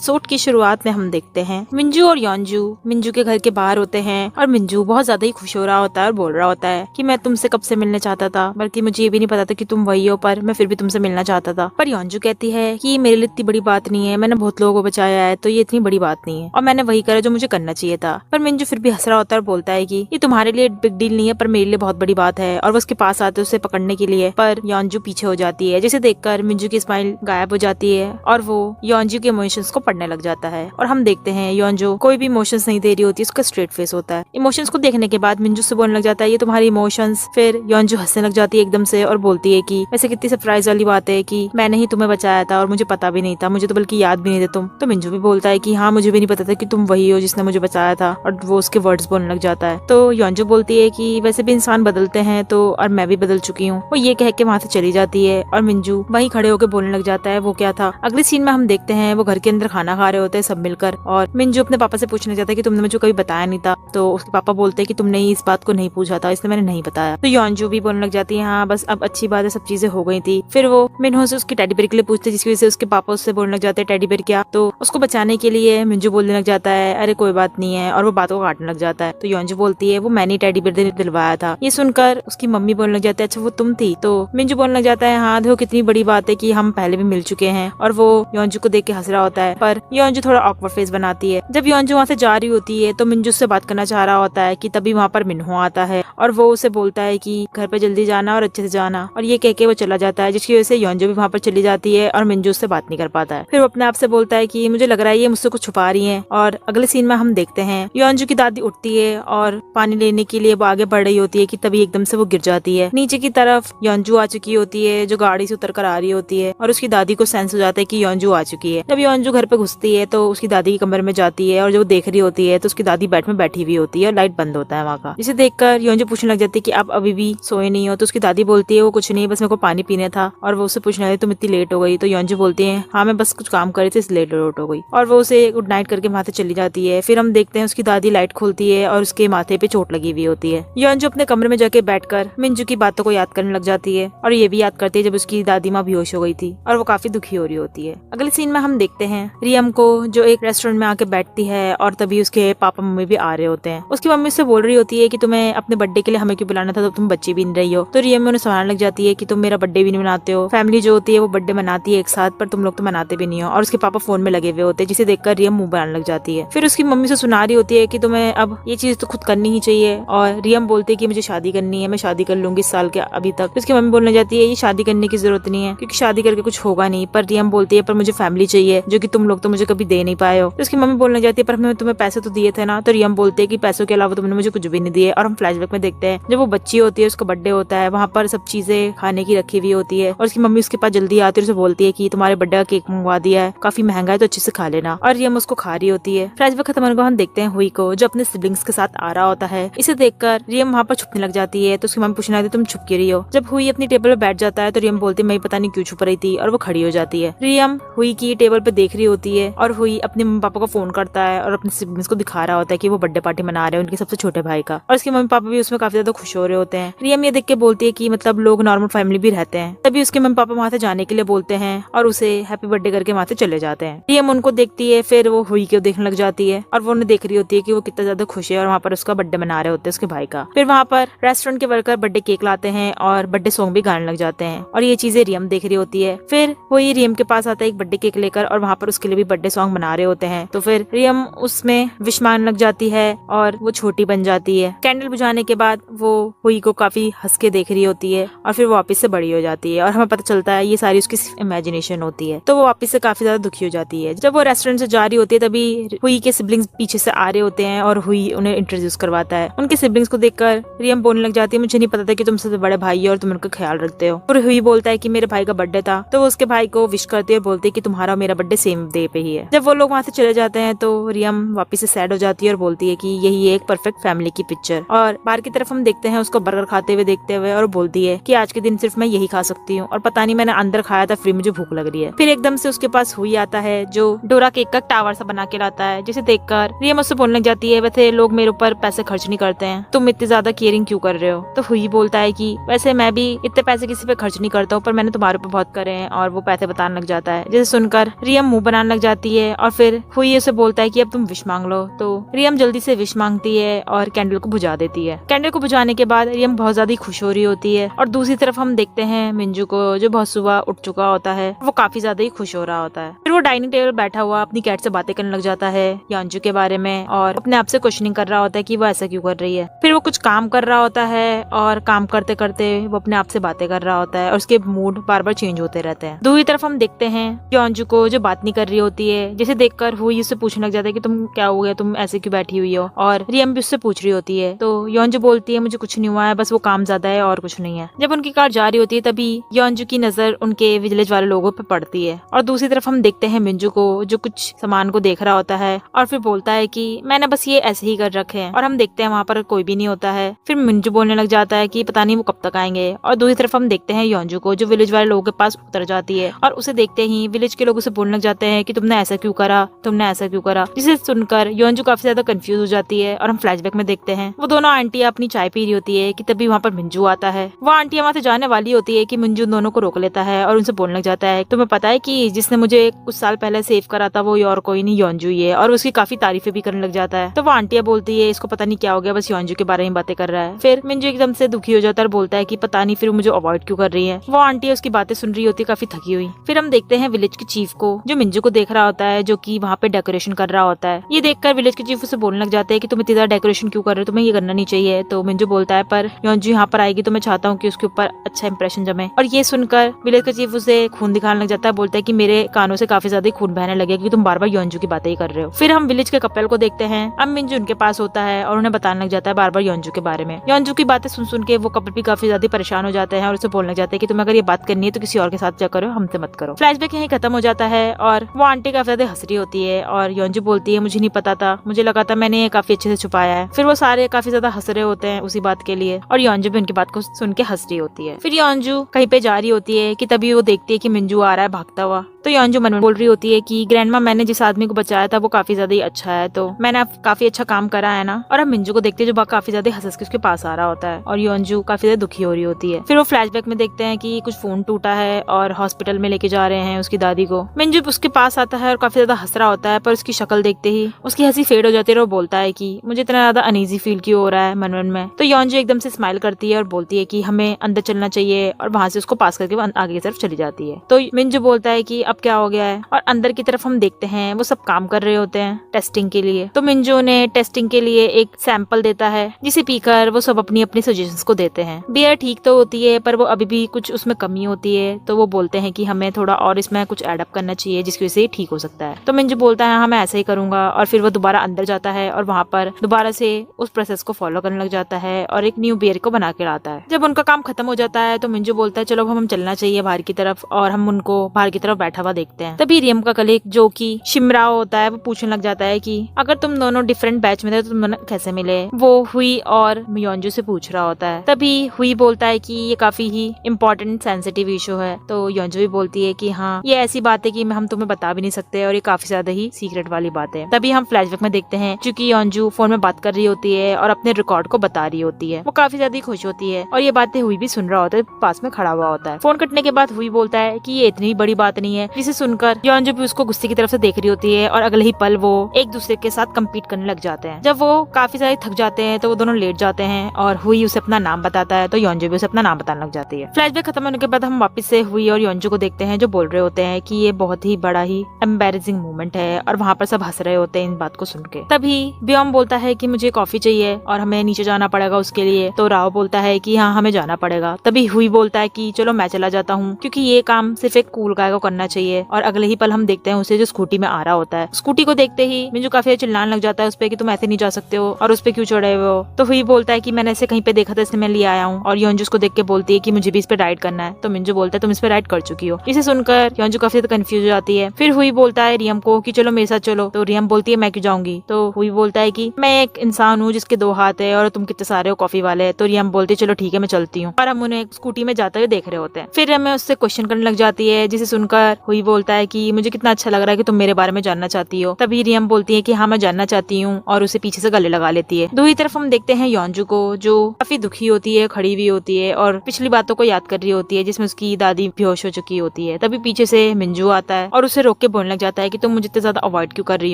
Episode की शुरुआत में हम देखते हैं मिंजू और योंजू मिंजू के घर के बाहर होते हैं और मिंजू बहुत ज्यादा ही खुश हो रहा होता है और बोल रहा होता है कि मैं तुमसे कब से मिलने चाहता था, बल्कि मुझे ये भी नहीं पता था कि तुम वही हो, पर मैं फिर भी तुमसे मिलना चाहता था। पर योंजू कहती है कि मेरे लिए इतनी बड़ी बात नहीं है, मैंने बहुत लोगों को बचाया है, तो ये इतनी बड़ी बात नहीं है और मैंने वही करा जो मुझे करना चाहिए था। पर मिंजू फिर भी हंस रहा होता है और बोलता है कि ये तुम्हारे लिए बिग डील नहीं है, पर मेरे लिए बहुत बड़ी बात है। और वो उसके पास आते उसे पकड़ने के लिए, पर योंजू पीछे हो जाती है, जिसे देखकर मिंजू की स्माइल गायब हो जाती है और वो योंजू के इमोशंस को पढ़ने लग जाता है। और हम देखते हैं योंजू कोई भी इमोशंस नहीं दे रही होती, उसका स्ट्रेट फेस होता है। इमोशंस को देखने के बाद मिंजू से बोलने लग जाता है ये तुम्हारी इमोशंस। फिर योंजू हंसने लग जाती है एकदम से और बोलती है कि वैसे कितनी सरप्राइज वाली बात है कि मैंने ही तुम्हें बचाया था और मुझे पता भी नहीं था, मुझे तो बल्कि याद भी नहीं था तुम। तो मिंजू भी बोलता है कि हाँ, मुझे भी नहीं पता था कि तुम वही हो जिसने मुझे बचाया था, और वो उसके वर्ड्स बोलने लग जाता है। तो योंजू बोलती है कि वैसे भी इंसान बदलते हैं, तो और मैं भी बदल चुकी हूँ। वो ये कह के वहाँ से चली जाती है और मिंजू वहीं खड़े होकर बोलने लग जाता है वो क्या था। अगले सीन में हम देखते हैं वो घर के अंदर खाना खा रहे होते हैं सब मिलकर, और मिंजू अपने पापा से पूछने जाता है कि तुमने मुझे कभी बताया नहीं था। तो उसके पापा बोलते हैं कि तुमने इस बात को नहीं पूछा था, इसलिए मैंने नहीं बताया। तो योंजू भी बोलने लग जाती है हाँ बस अब अच्छी बात है, सब चीजें हो गई थी। फिर वो मिन्हो से उसकी टेडी बेयर के लिए पूछते हैं, जिसकी वजह से उसके पापा उससे बोलने लग जाते हैं टेडी बेयर क्या। तो उसको बचाने के लिए मिंजू बोलने लग जाता है अरे कोई बात नहीं है, और वो बातों को काटने लग जाता है। तो योंजू बोलती है वो मैंने टेडी बेयर दिलवाया था। ये सुनकर उसकी मम्मी बोलने लग जाती है अच्छा वो तुम थी। तो मिंजू बोलने लग जाता है हाँ देखो कितनी बड़ी बात है कि हम पहले भी मिल चुके हैं। और वो योंजू को देख के हंस रहा होता है, पर योंजू थोड़ा ऑकवर्ड फेस बनाती है। जब योंजू वहाँ से जा रही होती है तो मिंजू से बात करना चाह रहा होता है कि तभी वहाँ पर मिन्हो आता है और वो उसे बोलता है कि घर पे जल्दी जाना और अच्छे से जाना, और ये कह के वो चला जाता है, जिसकी वजह से योंजू भी वहाँ पर चली जाती है और मिंजू उससे बात नहीं कर पाता है। फिर वो अपने आप से बोलता है कि मुझे लग रहा है ये मुझसे कुछ छुपा रही है। और अगले सीन में हम देखते हैं योंजू की दादी उठती है और पानी लेने के लिए वो आगे बढ़ रही होती है कि तभी एकदम से वो गिर जाती है। नीचे की तरफ योंजू आ चुकी होती है जो गाड़ी से उतर कर आ रही होती है, और उसकी दादी को सेंस हो जाता है कि योंजू आ चुकी है। जब योंजू घर पे घुसती है तो उसकी दादी के कमरे में जाती है और जब देख रही होती है तो उसकी दादी बेड में बैठी हुई होती है और लाइट बंद होता है वहाँ का, जिसे देखकर योंजू पूछने लग जाती है कि आप अभी भी सोए नहीं हो। तो उसकी दादी बोलती है वो कुछ नहीं, बस मेरे को पानी पीना था। और वो उसे पूछने लगी तुम इतनी लेट हो गई। तो योंजू बोलती है हाँ मैं बस कुछ काम कर रही थी इसलिए लेट हो गई, और वो उसे गुड नाइट करके वहाँ से चली जाती है। फिर हम देखते हैं उसकी दादी लाइट खोलती है और उसके माथे पे चोट लगी हुई होती है। योंजू अपने कमरे में जाके बैठकर मिंजू की बातों को याद करने लग जाती है, और ये भी याद करती है जब उसकी दादी माँ बेहोश हो गई थी और वो काफी दुखी हो रही होती है। अगले सीन में हम देखते हैं रियम को जो एक रेस्टोरेंट में आके बैठती है और तभी उसके पापा मम्मी भी आ रहे होते हैं। उसकी मम्मी उससे बोल रही होती है कि तुम्हें अपने बर्थडे के लिए हमें क्यों बुलाना था, तो तुम बच्ची भी नहीं रही हो। तो रियम उन्हें सुनाने लग जाती है कि तुम मेरा बर्थडे भी नहीं मनाते हो, फैमिली जो होती है वो बर्थडे मनाती है एक साथ, पर तुम लोग तो मनाते भी नहीं हो। और उसके पापा फोन में लगे हुए होते हैं, जिसे देखकर रियम मुंह बनाने लग जाती है। फिर उसकी मम्मी से सुना रही होती है कि तुम्हें अब ये चीज तो खुद करनी ही चाहिए, और रियम बोलती है कि मुझे शादी करनी है, मैं शादी कर लूंगी इस साल के अभी तक। उसकी मम्मी बोलने जाती है ये शादी करने की जरूरत नहीं है क्योंकि शादी करके कुछ होगा नहीं। पर रियम बोलती है पर मुझे फैमिली चाहिए जो कि तुम लोग तो मुझे कभी दे नहीं पाए हो। तो उसकी मम्मी बोलने जाती है पर हमें तुम्हें पैसे तो दिए थे ना। तो रियम बोलते है कि पैसों के अलावा तुमने मुझे कुछ भी नहीं दिए। और हम फ्लैशबैक में देखते हैं जब वो बच्ची होती है उसका बर्थडे होता है, वहाँ पर सब चीजें खाने की रखी हुई होती है और उसकी मम्मी उसके पास जल्दी आती है और उसे बोलती है कि तुम्हारे बर्थडे का केक मंगवा दिया है, काफी महंगा है तो अच्छे से खा लेना। और रियम उसको खा रही होती है। फ्लैशबैक खत्म होने को हम देखते हैं हुई को जो अपने सिबलिंग्स के साथ आ रहा होता है। इसे देखकर रियम वहाँ पर छुपने लग जाती है। तो उसकी मम्मी पूछने आती है तुम छुप क्यों रही हो। जब हुई अपनी टेबल पर बैठ जाता है तो रियम बोलती है मैं पता नहीं क्यों छुप रही थी, और वो खड़ी हो जाती है। रियम हुई की टेबल पे देख रही होती है और हुई अपने मम्मी पापा को फोन करता है और अपने सिबलिंग्स को दिखा रहा होता है कि वो बर्थडे पार्टी मना रहे हैं उनके सबसे छोटे भाई का, और उसके मम्मी पापा भी उसमें काफी ज्यादा खुश हो रहे होते हैं। रियम ये देख के बोलती है कि मतलब लोग नॉर्मल फैमिली भी रहते हैं। तभी उसके मम्मी पापा वहाँ से जाने के लिए बोलते हैं और उसे हैप्पी बर्थडे करके वहाँ से चले जाते हैं। रियम उनको देखती है, फिर वो हुई को देखने लग जाती है और वो उन्हें देख रही होती है कि वो कितना ज्यादा खुश है और वहाँ पर उसका बर्थडे मना रहे होते हैं उसके भाई का। फिर वहाँ पर रेस्टोरेंट के वर्कर बर्थडे केक लाते हैं और बर्थडे सॉन्ग भी गाने लग जाते हैं, और ये चीजें रियम देख रही होती है। फिर वही रियम के पास आता है एक बर्थडे केक लेकर और वहाँ पर उसके लिए भी बर्थडे सॉन्ग बना रहे होते हैं। तो फिर रियम उसमें विश मांगने लग जाती है और वो छोटी बन जाती है। कैंडल बुझाने के बाद वो हुई को काफी हंस के देख रही होती है और फिर वो वापस से बड़ी हो जाती है और हमें पता चलता है ये सारी उसकी इमेजिनेशन होती है। तो वो वापस से काफी ज्यादा दुखी हो जाती है। जब वो रेस्टोरेंट से जा रही होती है तभी हुई के सिबलिंग्स पीछे से आ रहे होते हैं और हुई उन्हें इंट्रोड्यूस करवाता है। उनके सिबलिंग्स को देखकर रियम बोलने लग जाती है मुझे नहीं पता था कि तुम सबसे बड़े भाई हो और तुम उनका ख्याल रखते हो। और हुई बोलता है कि मेरे भाई का बर्थडे था। तो वो उसके भाई को विश करते हैं और बोलते है कि तुम्हारा और मेरा बर्थडे सेम डे पे ही है। जब वो लोग वहाँ से चले जाते हैं तो रियम वापस से सैड हो जाती है और बोलती है कि यही एक परफेक्ट फैमिली की पिक्चर। और बाहर की तरफ हम देखते हैं उसको बर्गर खाते हुए देखते हुए, और बोलती है कि आज के दिन सिर्फ मैं यही खा सकती हूँ और पता नहीं मैंने अंदर खाया था फिर मुझे भूख लग रही है। फिर एकदम से उसके पास हुई आता है जो डोरा केक का टावर सा बना के लाता है, जिसे देखकर रियम उससे बोलने लग जाती है वैसे लोग मेरे ऊपर पैसे खर्च नहीं करते हैं, तुम इतनी ज्यादा केयरिंग क्यों कर रहे हो। तो हुई बोलता है कि वैसे मैं भी इतने पैसे किसी पे खर्च नहीं करता हूँ, पर मैंने तुम्हारे ऊपर बहुत करे हैं, और वो पैसे बताने लग जाता है। जिसे सुनकर रियम मुंह बनाने लग जाती है और फिर हुई उसे बोलता है कि अब तुम विश मांग लो। तो रियम जल्दी से विश मांगती है और कैंडल को बुझा देती है। कैंडल को बुझाने के बाद रियम बहुत ज्यादा खुश हो रही होती है और दूसरी तरफ हम देखते हैं मिंजू को, जो बहुत सुबह उठ चुका होता है, वो काफी ज्यादा ही खुश हो रहा होता है। फिर वो डाइनिंग टेबल बैठा हुआ अपनी कैट से बातें करने लग जाता है योंजू के बारे में और अपने आप से क्वेश्चनिंग कर रहा होता है कि वो ऐसा क्यों कर रही है। फिर वो कुछ काम कर रहा होता है और काम करते करते वो अपने आप से बातें कर रहा होता है और उसके मूड बार बार चेंज होते रहते हैं। दूसरी तरफ हम देखते हैं योंजू को, जो बात नहीं कर रही होती है, जिसे देखकर हुई उससे पूछने लग जाता है कि तुम क्या हो गया, तुम ऐसे क्यों बैठी हुई हो। और रियम भी उससे पूछ रही होती है। तो योंजू बोलती है मुझे कुछ नहीं हुआ है, बस वो काम ज्यादा है और कुछ नहीं है। जब उनकी कार जा रही होती है तभी योंजू की नजर उनके विलेज वाले लोगों पे पड़ती है और दूसरी तरफ हम देखते हैं मिंजू को, जो कुछ सामान को देख रहा होता है और फिर बोलता है कि मैंने बस ये ऐसे ही कर रखे हैं। और हम देखते हैं वहाँ पर कोई भी नहीं होता है। फिर मिंजू बोलने लग जाता है कि पता नहीं वो कब तक आएंगे। और दूसरी तरफ हम देखते हैं योंजू को, जो विलेज वाले लोगों के पास उतर जाती है और उसे देखते ही विलेज के लोग उसे बोलने लग जाते हैं कि तुमने ऐसा क्यों करा, तुमने ऐसा क्यों करा। जिसे सुनकर योंजू काफी ज्यादा कंफ्यूज हो जाती है और हम फ्लैशबैक में देखते हैं वो दोनों आंटियां अपनी चाय पी रही होती है कि तभी वहाँ पर मिंजू आता है। वो आंटियां वहाँ से जाने वाली होती है कि मिंजू दोनों को रोक लेता है और उनसे बोलने लग जाता है तुम्हें पता है कि जिसने मुझे कुछ साल पहले सेव करा था वो और कोई नहीं योंजू ही है। और उसकी काफी तारीफें भी करने लग जाता है। तो वो आंटियां बोलती है इसको पता नहीं क्या हो गया, बस योंजू के बारे में बातें कर रहा है। फिर मिंजू एकदम से दुखी हो जाता है और बोलता है कि पता नहीं फिर मुझे अवॉइड क्यों कर रही है। वो आंटी उसकी बातें सुन रही होती है काफी थकी हुई। फिर हम देखते हैं विलेज के चीफ को, जो मिंजू को देख रहा होता है, जो कि वहाँ पे डेकोरेशन कर रहा होता है। ये देखकर विलेज के चीफ उसे बोलने लग जाते हैं कि तुम इतना ज्यादा डेकोरेशन क्यों कर रहे हो, तुम्हें ये करना नहीं चाहिए। तो मिंजू बोलता है पर योंजू यहाँ पर आएगी तो मैं चाहता हूँ कि उसके ऊपर अच्छा इंप्रेशन जमे। और ये सुनकर विलेज का चीफ उसे खून दिखाने लग जाता है, बोलता है कि मेरे कानों से काफी ज्यादा खून बहने लगे क्योंकि तुम बार बार योंजू की बातें ही कर रहे हो। फिर हम विलेज के कपल को देखते हैं। अब मिंजू उनके पास होता है और उन्हें बताने लग जाता है बार बार योंजू के बारे में। योंजू की बातें सुन सुन के वो कपल भी काफी ज्यादा परेशान हो जाते हैं और उसे बोलने लग जाते हैं कि तुम्हें अगर ये बात करनी है तो किसी और के साथ जा करो, हमसे मत करो। फ्लैशबैक यहीं खत्म हो जाता है और वो आंटी काफी ज्यादा हंस रही होती है और योंजू बोलती है मुझे नहीं पता था, मुझे लगा था मैंने ये काफी अच्छे से छुपाया है। फिर वो सारे काफी ज्यादा हंस रहे होते हैं उसी बात के लिए और योंजू भी उनकी बात को सुन के हंस रही होती है। फिर योंजू कहीं पे जा रही होती है कि तभी वो देखती है कि मिंजू आ रहा है भागता हुआ। तो योंजू मन में बोल रही होती है कि ग्रैंडमा मैंने जिस आदमी को बचाया था वो काफी ज्यादा ही अच्छा है, तो मैंने अब काफी अच्छा काम करा है ना। और अब मिंजू को देखते हैं जो काफी ज्यादा हंस के उसके पास आ रहा होता है और योंजू काफी ज्यादा दुखी हो रही होती है। फिर वो फ्लैशबैक में देखते हैं कि कुछ फोन टूटा है और हॉस्पिटल में लेके जा रहे हैं उसकी दादी को। मिंजू उसके पास आता है और काफी ज्यादा हंस रहा होता है, पर उसकी शक्ल देखते ही उसकी हंसी फेड हो जाती है और वो बोलता है कि मुझे इतना ज्यादा अनईजी फील क्यों हो रहा है मन में। तो योंजू एकदम से स्माइल करती है और बोलती है कि हमें अंदर चलना चाहिए और वहां से उसको पास करके आगे की तरफ चली जाती है। तो मिंजू बोलता है कि अब क्या हो गया है और अंदर की तरफ हम देखते हैं वो सब काम कर रहे होते हैं टेस्टिंग के लिए। तो मिंजू ने टेस्टिंग के लिए एक सैंपल देता है जिसे पीकर वो सब अपनी अपनी सजेशंस को देते हैं। बियर ठीक तो होती है पर वो अभी भी कुछ उसमें कमी होती है, तो वो बोलते हैं कि हमें थोड़ा और इसमें कुछ एड अप करना चाहिए जिसकी वजह से ठीक हो सकता है। तो मिंजू बोलता है हाँ मैं ऐसा ही करूंगा और फिर वो दोबारा अंदर जाता है और वहाँ पर दोबारा से उस प्रोसेस को फॉलो करने लग जाता है और एक न्यू बियर को बना के लाता है। जब उनका काम खत्म हो जाता है तो मिंजू बोलता है चलो हम चलना चाहिए बाहर की तरफ और हम उनको बाहर की तरफ बैठा हुआ देखते हैं। तभी रियम का कलीग जो कि शिमराओ होता है वो पूछने लग जाता है कि अगर तुम दोनों डिफरेंट बैच में थे तो तुम कैसे मिले। वो हुई और योंजू से पूछ रहा होता है। तभी हुई बोलता है कि ये काफी ही इम्पोर्टेंट सेंसिटिव इशू है। तो योंजू भी बोलती है कि हाँ ये ऐसी बात है कि हम तुम्हें बता भी नहीं सकते और ये काफी ज्यादा ही सीक्रेट वाली बात है। तभी हम फ्लैशबैक में देखते हैं क्योंकि योंजू फोन में बात कर रही होती है और अपने रिकॉर्ड को बता रही होती है। वो काफी ज्यादा खुश होती है और ये बातें हुई भी सुन रहा होता है, पास में खड़ा हुआ होता है। फोन कटने के बाद हुई बोलता है कि ये इतनी बड़ी बात नहीं है, जिसे सुनकर योंजू भी उसको गुस्से की तरफ से देख रही होती है और अगले ही पल वो एक दूसरे के साथ कम्पीट करने लग जाते हैं। जब वो काफी सारे थक जाते हैं तो वो दोनों लेट जाते हैं और हुई उसे अपना नाम बताता है तो योंजू भी उसे अपना नाम बताने लग जाती है। फ्लैशबैक खत्म होने के बाद हम वापस से हुई और योंजू को देखते हैं जो बोल रहे होते हैं कि ये बहुत ही बड़ा ही एम्बैरेसिंग मोमेंट है और वहाँ पर सब हंस रहे होते हैं इन बात को सुन के। तभी ब्योम बोलता है कि मुझे कॉफी चाहिए और हमें नीचे जाना पड़ेगा उसके लिए। तो राव बोलता है कि हाँ हमें जाना पड़ेगा। तभी हुई बोलता है कि चलो मैं चला जाता हूँ क्योंकि ये काम सिर्फ एक कूल गाय को करना चाहिए। और अगले ही पल हम देखते हैं उसे जो स्कूटी में आ रहा होता है। स्कूटी को देखते ही मिंजू काफी चिल्लाने लग जाता है उस पे कि तुम ऐसे नहीं जा सकते हो और उस पे क्यों चढ़े हुए हो। तो हुई बोलता है कि मैंने ऐसे कहीं पे देखा था इसलिए मैं ले आया हूँ। और योंजू उसको देख के बोलती है कि मुझे भी इस पे राइड करना है। तो मिंजू बोलता है तुम इस पे राइड कर चुकी हो। इसे सुनकर योंजू काफी ज्यादा कंफ्यूज हो जाती है। फिर हुई बोलता है रियम को कि चलो मेरे साथ चलो। तो रियम बोलती है मैं क्यों जाऊंगी। तो हुई बोलता है कि मैं एक इंसान हूँ जिसके 2 हाथ है और तुम कितने सारे हो कॉफी वाले। तो रियम बोलती है चलो ठीक है मैं चलती हूँ। और हम उन्हें स्कूटी में जाते हुए देख रहे होते हैं। फिर हमें उससे क्वेश्चन करने लग जाती है जिसे सुनकर हुई बोलता है कि मुझे कितना अच्छा लग रहा है कि तुम मेरे बारे में जानना चाहती हो। तभी रियम बोलती है कि हाँ मैं जानना चाहती हूँ और उसे पीछे से गले लगा लेती है। दूसरी तरफ हम देखते हैं योंजू को, जो काफी दुखी होती है, खड़ी हुई होती है और पिछली बातों को याद कर रही होती है जिसमें उसकी दादी बेहोश हो चुकी होती है। तभी पीछे से मिंजू आता है और उसे रोक के बोलने लग जाता है कि तुम मुझे इतने ज्यादा अवॉइड क्यों कर रही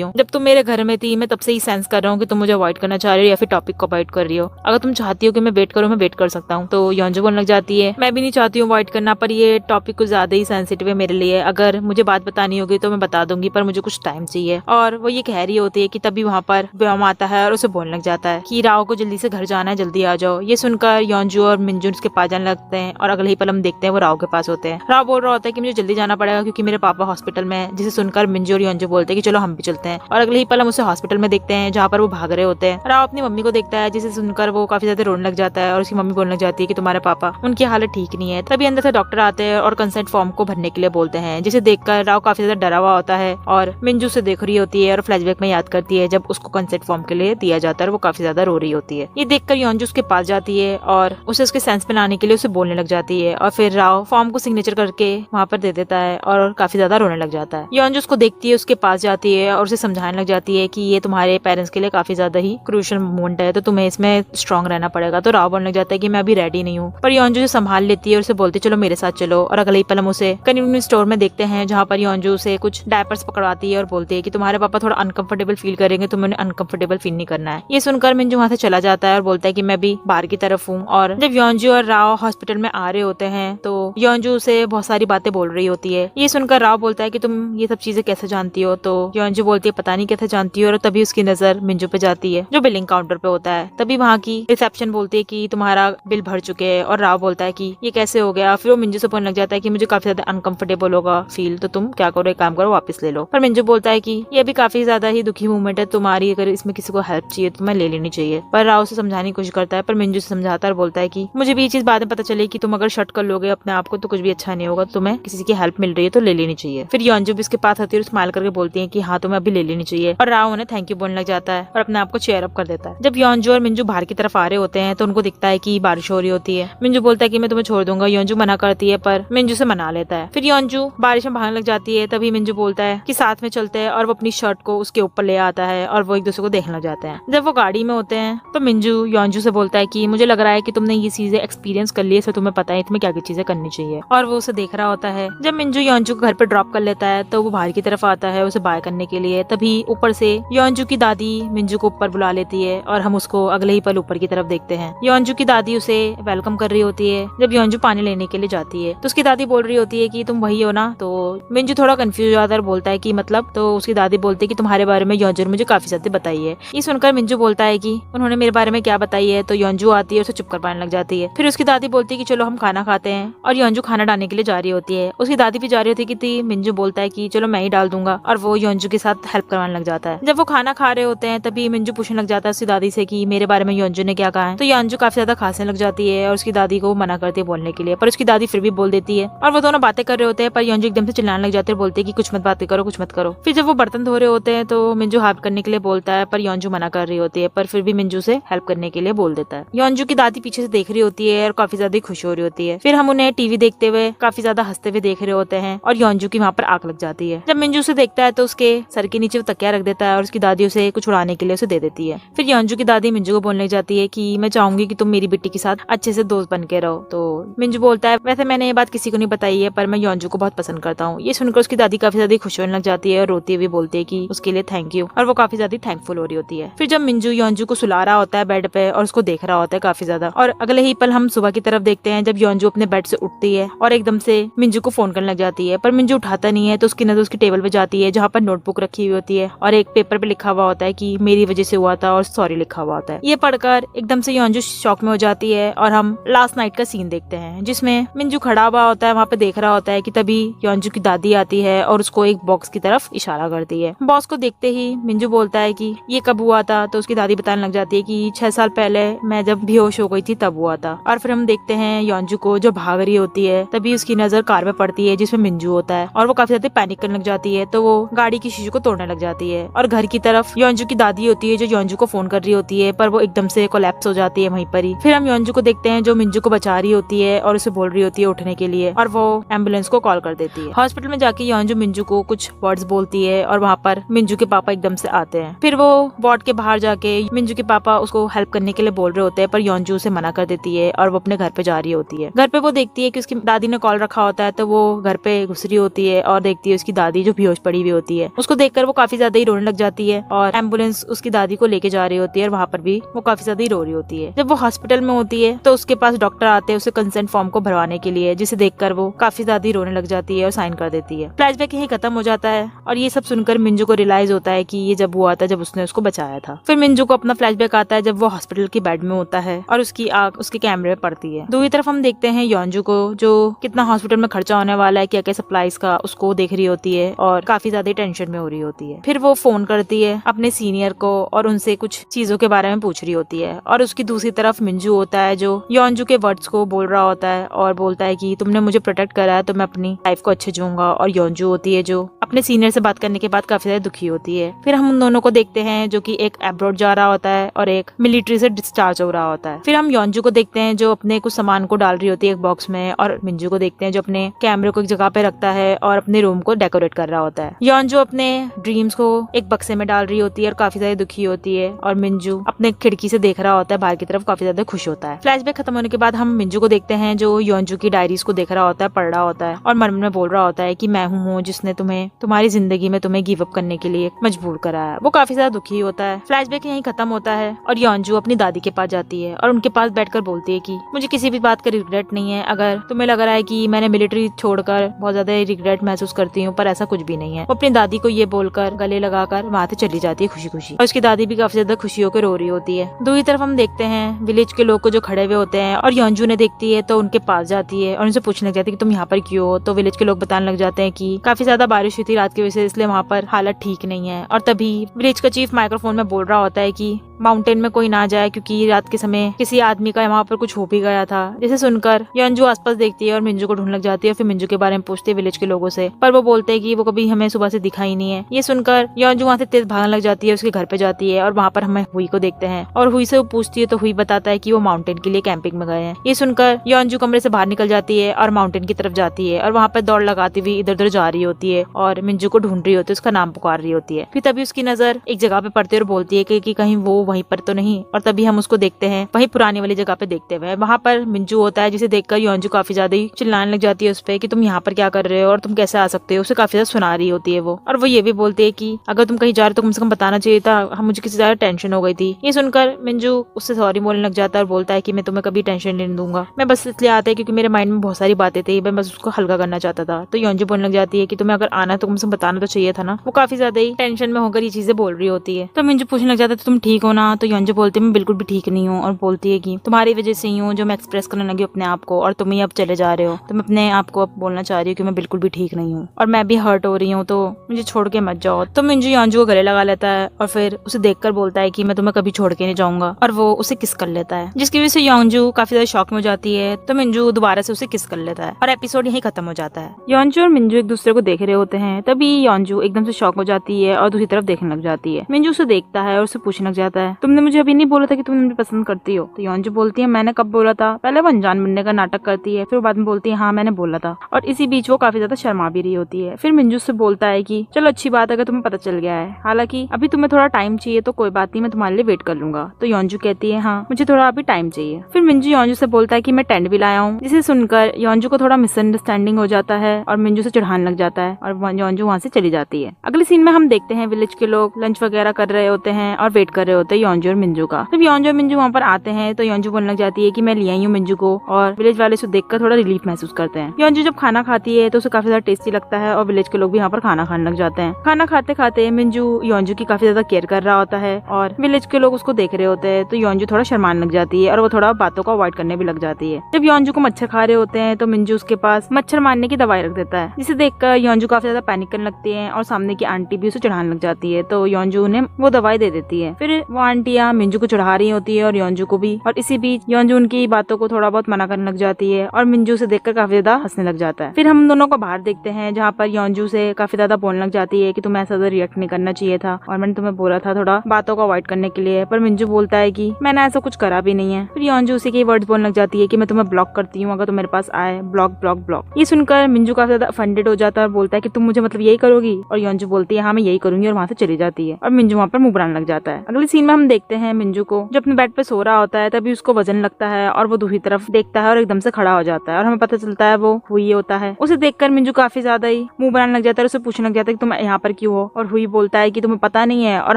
हो? जब तुम मेरे घर में थी मैं तब से ही सेंस कर रहा हूँ कि तुम मुझे अवॉइड करना चाह रही हो या फिर टॉपिक को अवॉइड कर रही हो। अगर तुम चाहती हो कि मैं वेट करूँ, मैं वेट कर सकता हूँ। तो योंजू बोलने लग जाती है मैं भी नहीं चाहती हूँ अवॉइड करना, पर ये टॉपिक कुछ ज्यादा ही सेंसिटिव है मेरे लिए। अगर मुझे बात बतानी होगी तो मैं बता दूंगी, पर मुझे कुछ टाइम चाहिए। और वो ये कह रही होती है कि तभी वहाँ पर व्योम आता है और उसे बोलने लग जाता है कि राव को जल्दी से घर जाना है, जल्दी आ जाओ। ये सुनकर योंजू और मिंजू उसके पास जाने लगते हैं और अगले ही पल हम देखते हैं वो राव के पास होते हैं। राव बोल रहा होता है कि मुझे जल्दी जाना पड़ेगा क्योंकि मेरे पापा हॉस्पिटल में है, जिसे सुनकर मिंजू और योंजू बोलते हैं कि चलो हम भी चलते हैं। और अगले ही पल हम उसे हॉस्पिटल में देखते हैं जहाँ पर वो भाग रहे होते हैं। राव अपनी मम्मी को देखता है जिसे सुनकर वो काफी ज्यादा रोने लग जाता है और उसकी मम्मी बोलने लग जाती है कि तुम्हारे पापा, उनकी हालत ठीक नहीं है। तभी अंदर से डॉक्टर आते हैं और कंसेंट फॉर्म को भरने के लिए बोलते हैं, जिसे देखकर राव काफी ज्यादा डरा हुआ होता है और मिंजू से देख रही होती है और फ्लैशबैक में याद करती है जब उसको कंसेंट फॉर्म के लिए दिया जाता है और वो काफी ज्यादा रो रही होती है। ये देखकर योंजू उसके पास जाती है और उसे उसके सेंस में लाने के लिए उसे बोलने लग जाती है और फिर राव फॉर्म को सिग्नेचर करके वहाँ पर दे देता है और काफी ज्यादा रोने लग जाता है। योंजू उसको देखती है, उसके पास जाती है और उसे समझाने लग जाती है कि ये तुम्हारे पेरेंट्स के लिए काफी ज्यादा ही क्रूशियल मोमेंट है, तो तुम्हें इसमें स्ट्रॉन्ग रहना पड़ेगा। तो राव बोलने लग जाता है कि मैं अभी रेडी नहीं हूँ, पर योंजू संभाल लेती है और उसे बोलती है चलो मेरे साथ चलो। और अगले ही पल हम उसे कन्वीनियंस स्टोर में देखते हैं जहाँ पर योंजू से कुछ डायपर्स पकड़वाती है और बोलती है कि तुम्हारे पापा थोड़ा अनकंफर्टेबल फील करेंगे, तुम्हें अनकंफर्टेबल फील नहीं करना है। ये सुनकर मिंजू वहाँ से चला जाता है और बोलता है कि मैं भी बाहर की तरफ हूँ। और जब योंजू और राव हॉस्पिटल में आ रहे होते हैं तो योंजू से बहुत सारी बातें बोल रही होती है। ये सुनकर राव बोलता है कि तुम ये सब चीजें कैसे जानती हो? तो योंजू बोलती है पता नहीं कैसे जानती हो। और तभी उसकी नजर मिंजू पे जाती है जो बिलिंग काउंटर पे होता है। तभी वहाँ की रिसेप्शन बोलती है कि तुम्हारा बिल भर चुके हैं। और राव बोलता है कि ये कैसे हो गया? फिर वो मिंजू से बोलने लग जाता है कि मुझे काफी ज्यादा अनकंफर्टेबल होगा फील, तो तुम क्या करो, एक काम करो वापस ले लो। पर मिंजू बोलता है कि ये भी काफी ज्यादा ही दुखी मूवमेंट है तुम्हारी, अगर इसमें किसी को हेल्प चाहिए तो मैं ले लेनी चाहिए। पर राव से समझाने की कोशिश करता है, पर मिंजू से समझाता है और बोलता है कि मुझे भी ये चीज बाद में पता चले कि तुम अगर शट कर लोगे अपने आप को तो कुछ भी अच्छा नहीं होगा, तुम्हें किसी की हेल्प मिल रही है तो ले लेनी चाहिए। फिर योंजू भी उसके पास आती है और स्माइल करके बोलती है कि हाँ तुम्हें अभी ले लेनी चाहिए। और राव उन्हें थैंक यू बोलने लग जाता है और अपने आप को चेयर अप कर देता है। जब योंजू और मिंजू बाहर की तरफ आ रहे होते हैं तो उनको दिखता है कि बारिश हो रही होती है। मिंजू बोलता है कि मैं तुम्हें छोड़ दूंगा। योंजू मना करती है पर मिंजू से मना लेता है। फिर योंजू बारिश में भागने लग जाती है। तभी मिंजू बोलता है कि साथ में चलते हैं और वो अपनी शर्ट को उसके ऊपर ले आता है और वो एक दूसरे को देखने लग जाते हैं। जब वो गाड़ी में होते हैं तो मिंजू योंजू से बोलता है कि मुझे लग रहा है कि तुमने ये चीजें एक्सपीरियंस कर ली है, तुम्हें पता है तुम्हें क्या क्या चीजें करनी चाहिए। और वो उसे देख रहा होता है। जब मिंजू योंजू को घर पे ड्रॉप कर लेता है तो वो बाहर की तरफ आता है उसे बाय करने के लिए। तभी ऊपर से योंजू की दादी मिंजू को ऊपर बुला लेती है और हम उसको अगले ही पल ऊपर की तरफ देखते हैं। योंजू की दादी उसे वेलकम कर रही होती है। जब योंजू पानी लेने के लिए जाती है तो उसकी दादी बोल रही होती है कि तुम वही हो ना? तो मिंजू थोड़ा कंफ्यूज हो जाता है और बोलता है कि मतलब? तो उसकी दादी बोलती है कि तुम्हारे बारे में योंजू ने मुझे काफी ज्यादा बताई है। ये सुनकर मिंजू बोलता है कि उन्होंने मेरे बारे में क्या बताई है? तो योंजू आती है, उसे चुप कर पाने लग जाती है। फिर उसकी दादी बोलती है कि चलो हम खाना खाते हैं और योंजू खाना डालने के लिए जा रही होती है। उसकी दादी भी जा रही होती है कि मिंजू बोलता है कि चलो मैं ही डाल दूंगा और वो योंजू के साथ हेल्प करवाने लग जाता है। जब वो खाना खा रहे होते हैं तभी मिंजू पूछने लग जाता है उसकी दादी से कि मेरे बारे में योंजू ने क्या कहा है? तो योंजू काफी ज्यादा खांसने लग जाती है और उसकी दादी को मना करती है बोलने के लिए, पर उसकी दादी फिर भी बोल देती है और वो दोनों बातें कर रहे होते हैं। पर योंजू एकदम से चिल्लाने लग जाते हैं, बोलते हैं कि कुछ मत बातें करो, कुछ मत करो। फिर जब वो बर्तन धो रहे होते हैं तो मिंजू हेल्प करने के लिए बोलता है, पर योंजू मना कर रही होती है, पर फिर भी मिंजू से हेल्प करने के लिए बोल देता है। योंजू की दादी पीछे से देख रही होती है और काफी ज्यादा खुश हो रही होती है। फिर हम उन्हें टीवी देखते हुए काफी ज्यादा हंसते हुए देख रहे होते हैं और योंजू की वहाँ पर आग लग जाती है। जब मिंजू उसे देखता है तो उसके सर के नीचे वो तकिया रख देता है और उसकी दादी उसे कुछ उड़ाने के लिए उसे दे देती है। फिर योंजू की दादी मिंजू को बोलने लग जाती है कि मैं चाहूंगी कि तुम मेरी बेटी के साथ अच्छे से दोस्त बन के रहो। तो मिंजू बोलता है वैसे मैंने ये बात किसी को नहीं बताई है, पर मैं योंजू को बहुत पसंद करता हूँ। ये सुनकर उसकी दादी काफी ज्यादा खुश होने लग जाती है और रोती हुई बोलती है कि उसके लिए थैंक यू, और वो काफी ज्यादा थैंकफुल हो रही होती है। फिर जब मिंजू योंजू को सुला रहा होता है बेड पे और उसको देख रहा होता है काफी ज्यादा, और अगले ही पल हम सुबह की तरफ देखते हैं जब योंजू अपने बेड से उठती है और एकदम से मिंजू को फोन करने लग जाती है, पर मिंजू उठाता नहीं है। तो उसकी नजर उसकी टेबल पे जाती है जहाँ पर नोटबुक रखी हुई होती है और एक पेपर पे लिखा हुआ होता है कि मेरी वजह से हुआ था और सॉरी लिखा हुआ होता है। ये पढ़कर एकदम से योंजू शॉक में हो जाती है और हम लास्ट नाइट का सीन देखते हैं जिसमें मिंजू खड़ा हुआ होता है, वहाँ पे देख रहा होता है कि तभी योंजू की दादी आती है और उसको एक बॉक्स की तरफ इशारा करती है। बॉक्स को देखते ही मिंजू बोलता है कि ये कब हुआ था? तो उसकी दादी बताने लग जाती है कि 6 साल पहले मैं जब बेहोश हो गई थी तब हुआ था। और फिर हम देखते हैं योंजू को जो भाग रही होती है, तभी उसकी नजर कार में पड़ती है जिसमें मिंजू होता है और वो काफी ज्यादा पैनिक करने लग जाती है। तो वो गाड़ी की शीशे को तोड़ने लग जाती है और घर की तरफ योंजू की दादी होती है जो योंजू को फोन कर रही होती है, पर वो एकदम से कोलैप्स हो जाती है वहीं पर ही। फिर हम योंजू को देखते हैं जो मिंजू को बचा रही होती है और उसे बोल रही होती है उठने के लिए और वो एम्बुलेंस को कॉल कर देती है। है। हॉस्पिटल में जाके योंजू मिंजू को कुछ वर्ड्स बोलती है और वहाँ पर मिंजू के पापा एकदम से आते हैं। फिर वो वार्ड के बाहर जाके मिंजू के पापा उसको हेल्प करने के लिए बोल रहे होते हैं, पर योंजू उसे मना कर देती है और वो अपने घर पे जा रही होती है। घर पे वो देखती है कि उसकी दादी ने कॉल रखा होता है, तो वो घर पे घुस रही होती है और देखती है उसकी दादी जो बेहोश पड़ी हुई होती है। उसको देखकर वो काफी ज्यादा ही रोने लग जाती है और एम्बुलेंस उसकी दादी को लेके जा रही होती है और वहाँ पर भी वो काफी ज्यादा ही रो रही होती है। जब वो हॉस्पिटल में होती है तो उसके पास डॉक्टर आते हैं उसे कंसेंट फॉर्म को भरवाने के लिए, जिसे देखकर वो काफी ज्यादा ही रोने लग जाती है और साइन कर देती है। फ्लैशबैक यही खत्म हो जाता है और ये सब सुनकर मिंजू को रियलाइज होता है कि ये जब हुआ था जब उसने उसको बचाया था। फिर मिंजू को अपना फ्लैशबैक आता है जब वो हॉस्पिटल के बेड में होता है और उसकी आंख उसके कैमरे में पड़ती है। दूसरी तरफ हम देखते हैं योंजू को, जो कितना हॉस्पिटल में खर्चा होने वाला है, क्या क्या सप्लाईज का, उसको देख रही होती है और काफी ज्यादा टेंशन में हो रही होती है। फिर वो फोन करती है अपने सीनियर को और उनसे कुछ चीजों के बारे में पूछ रही होती है और उसकी दूसरी तरफ मिंजू होता है जो योंजू के वर्ड्स को बोल रहा होता है और बोलता है कि तुमने मुझे प्रोटेक्ट करा है तो मैं अपनी लाइफ को अच्छे जीऊंगा। और योंजू होती है जो अपने सीनियर से बात करने के बाद काफी ज्यादा दुखी होती है। फिर हम उन दोनों को देखते हैं जो कि एक अब्रॉड जा रहा होता है और एक मिलिट्री से डिस्चार्ज हो रहा होता है। फिर हम योंजू को देखते हैं जो अपने कुछ सामान को डाल रही होती है एक बॉक्स में, और मिंजू को देखते हैं जो अपने कैमरे को एक जगह पे रखता है और अपने रूम को डेकोरेट कर रहा होता है। योंजू अपने ड्रीम्स को एक बक्से में डाल रही होती है और काफी ज्यादा दुखी होती है और मिंजू अपने खिड़की से देख रहा होता है बाहर की तरफ, काफी ज्यादा खुश होता है। फ्लैशबैक खत्म होने के बाद हम मिंजू को देखते हैं जो योंजू की डायरीज को देख रहा होता है, पढ़ रहा होता है और मन में बोल रहा होता है कि मैं हूँ जिसने तुम्हें तुम्हारी जिंदगी में तुम्हें गिव अप करने के लिए मजबूर करा है। वो काफी ज्यादा दुखी होता है। फ्लैशबैक यहीं खत्म होता है और योंजू अपनी दादी के पास जाती है और उनके पास बैठकर बोलती है कि मुझे किसी भी बात का रिग्रेट नहीं है। अगर तुम्हें लग रहा है कि मैंने मिलिट्री छोड़कर बहुत ज्यादा रिग्रेट महसूस करती हूँ, पर ऐसा कुछ भी नहीं है। वो अपनी दादी को ये बोलकर गले लगाकर वहाँ से चली जाती है खुशी खुशी और उसकी दादी भी काफी ज्यादा खुशी होकर रो रही होती है। दूसरी तरफ हम देखते हैं विलेज के लोग को जो खड़े हुए होते हैं और योंजू ने देखती है तो उनके पास जाती है और उनसे पूछने लग जाती है कि तुम यहाँ पर क्यों हो। तो विलेज के लोग बताने लग जाते हैं कि काफी ज्यादा बारिश हुई थी रात की वजह से, इसलिए वहाँ पर हालत ठीक नहीं है। और तभी विलेज का चीफ माइक्रोफोन में बोल रहा होता है कि माउंटेन में कोई ना जाए क्योंकि रात के समय किसी आदमी का वहाँ पर कुछ हो भी गया था। जिसे सुनकर योंजू आसपास देखती है और मिंजू को ढूंढने लग जाती है। फिर मिंजू के बारे में पूछती है विलेज के लोगों से, पर वो बोलते हैं कि वो कभी हमें सुबह से दिखा ही नहीं है। ये सुनकर योंजू वहाँ से तेज भागने लग जाती है, उसके घर पे जाती है और वहाँ पर हमें हुई को देखते हैं और हुई से वो पूछती है तो हुई बताता है कि वो माउंटेन के लिए कैंपिंग में गए हैं। ये सुनकर योंजू कमरे से बाहर निकल जाती है और माउंटेन की तरफ जाती है और वहाँ पर दौड़ लगाती हुई इधर उधर जा रही होती है और मिंजू को ढूंढ रही होती है, उसका नाम पुकार रही होती है। फिर तभी उसकी नजर एक जगह पे पड़ती है और बोलती है कि कहीं वो वहीं पर तो नहीं, और तभी हम उसको देखते हैं वहीं पुरानी वाली जगह पे देखते हुए। वहाँ पर मिंजू होता है जिसे देखकर योंजू काफी ज्यादा ही चिल्लाने लग जाती है उस पे कि तुम यहाँ पर क्या कर रहे हो और तुम कैसे आ सकते हो। उसे काफी ज्यादा सुना रही होती है वो, और वो ये भी बोलती है कि अगर तुम कहीं जा रहे हो तो कम से कम बताना चाहिए था, हम मुझे किसी ज्यादा टेंशन हो गई थी। ये सुनकर मिंजू उससे सॉरी बोलने लग जाता है और बोलता है कि मैं तुम्हें कभी टेंशन नहीं दूंगा, मैं बस इसलिए आता है क्योंकि मेरे माइंड में बहुत सारी बातें थी, मैं बस उसको हल्का करना चाहता था। तो योंजू बोलने लग जाती है कि तुम्हें अगर आना तो कम से कम बताना तो चाहिए था ना। वो काफी ज्यादा ही टेंशन में होकर ये चीजें बोल रही होती है। तो मिंजू पूछने लग जाता है तो तुम ठीक हो ना। तो योंजू बोलती है मैं बिल्कुल भी ठीक नहीं हूँ, और बोलती है कि तुम्हारी वजह से ही हूँ जो मैं एक्सप्रेस करने लगी अपने आप को, और तुम ही अब चले जा रहे हो। तो मैं अपने आप को अब बोलना चाह रही हूँ कि मैं बिल्कुल भी ठीक नहीं हूँ और मैं भी हर्ट हो रही हूँ, तो मुझे छोड़ के मत जाओ। तो मिंजू योंजू को गले लगा लेता है और फिर उसे देखकर बोलता है कि मैं तुम्हें कभी छोड़ के नहीं जाऊंगा, और वो उसे किस कर लेता है, जिसकी वजह से योंजू काफी ज्यादा शॉक में हो जाती है। तो मिंजू दोबारा से उसे किस कर लेता है और एपिसोड यहीं खत्म हो जाता है। योंजू और मिंजू एक दूसरे को देख रहे होते हैं, तभी योंजू एकदम से शॉक हो जाती है और दूसरी तरफ देखने लग जाती है। मिंजू उसे देखता है और उसे पूछने लग जाता है तुमने मुझे अभी नहीं बोला था कि तुम मुझे पसंद करती हो। तो योंजू बोलती है मैंने कब बोला था। पहले वो अनजान बनने का नाटक करती है, फिर बाद में बोलती है हाँ मैंने बोला था, और इसी बीच वो काफी ज्यादा शर्मा भी रही होती है। फिर मिंजू से बोलता है कि चलो अच्छी बात है अगर तुम्हें पता चल गया है, हालांकि अभी तुम्हें थोड़ा टाइम चाहिए तो कोई बात नहीं, मैं तुम्हारे लिए वेट कर लूंगा। तो योंजू कहती है हाँ मुझे थोड़ा अभी टाइम चाहिए। फिर मिंजू योंजू से बोलता है कि मैं टेंट भी लाया हूँ, जिसे सुनकर योंजू को थोड़ा मिसअंडरस्टैंडिंग हो जाता है और मिंजू से चिढ़ाने लग जाता है और योंजू वहाँ से चली जाती है। अगले सीन में हम देखते हैं विलेज के लोग लंच वगैरह कर रहे होते हैं और वेट कर रहे होते हैं योंजू और मिंजू का। जब योंजू और मिंजू वहाँ पर आते हैं तो योंजू बोलने लग जाती है कि मैं ले आई हूँ मिंजू को, और विलेज वाले उसे देखकर थोड़ा रिलीफ महसूस करते हैं। योंजू जब खाना खाती है तो उसे काफी ज्यादा टेस्टी लगता है और विलेज के लोग भी यहाँ पर खाना खाने लग जाते हैं। खाना खाते खाते मिंजू योंजू की काफी ज्यादा केयर कर रहा होता है और विलेज के लोग उसको देख रहे होते हैं, तो योंजू थोड़ा शर्माने लग जाती है और वो थोड़ा बातों को अवॉइड करने भी लग जाती है। जब योंजू को मच्छर खा रहे होते हैं तो मिंजू उसके पास मच्छर मारने की दवाई रख देता है, जिसे देखकर योंजू काफी ज्यादा पैनिक करने लगती है और सामने की आंटी भी उसे चढ़ाने लग जाती है। तो योंजू उन्हें वो दवाई दे देती है। फिर वो आंटियां मिंजू को चढ़ा रही होती है और योंजू को भी, और इसी बीच योंजू उनकी बातों को थोड़ा बहुत मना करने लग जाती है और मिंजू से देखकर काफी ज्यादा हंसने लग जाता है। फिर हम दोनों को बाहर देखते हैं जहाँ पर योंजू से काफी ज्यादा बोलने लग जाती है कि तुम्हें ऐसा रिएक्ट नहीं करना चाहिए था और मैंने तुम्हें बोला था थोड़ा बातों को अवॉइड करने के लिए, पर मिंजू बोलता है कि मैंने ऐसा कुछ करा भी नहीं है। फिर योंजू उसी के वर्ड्स बोलने लग जाती है कि मैं तुम्हें ब्लॉक करती हूँ अगर तुम मेरे पास आए, ब्लॉक ब्लॉक ब्लॉक। ये सुनकर मिंजू काफी ज्यादा ऑफेंडेड हो जाता है और बोलता है कि तुम मुझे मतलब यही करोगी, और योंजू बोलती है हाँ मैं यही करूंगी, और वहाँ से चली जाती है और मिंजू वहाँ पर मुंह बनाने लग जाता है। अगले सीन में हम देखते हैं मिंजू को जो अपने बेड पे सो रहा होता है, तभी उसको वजन लगता है और वो दूसरी तरफ देखता है और एकदम से खड़ा हो जाता है और हमें पता चलता है वो हुई होता है। उसे देखकर मिंजू काफी ज्यादा ही मुंह बनाने लग जाता है और उसे पूछने लग जाता है कि तुम यहाँ पर क्यों हो, और हुई बोलता है कि तुम्हें पता नहीं है। और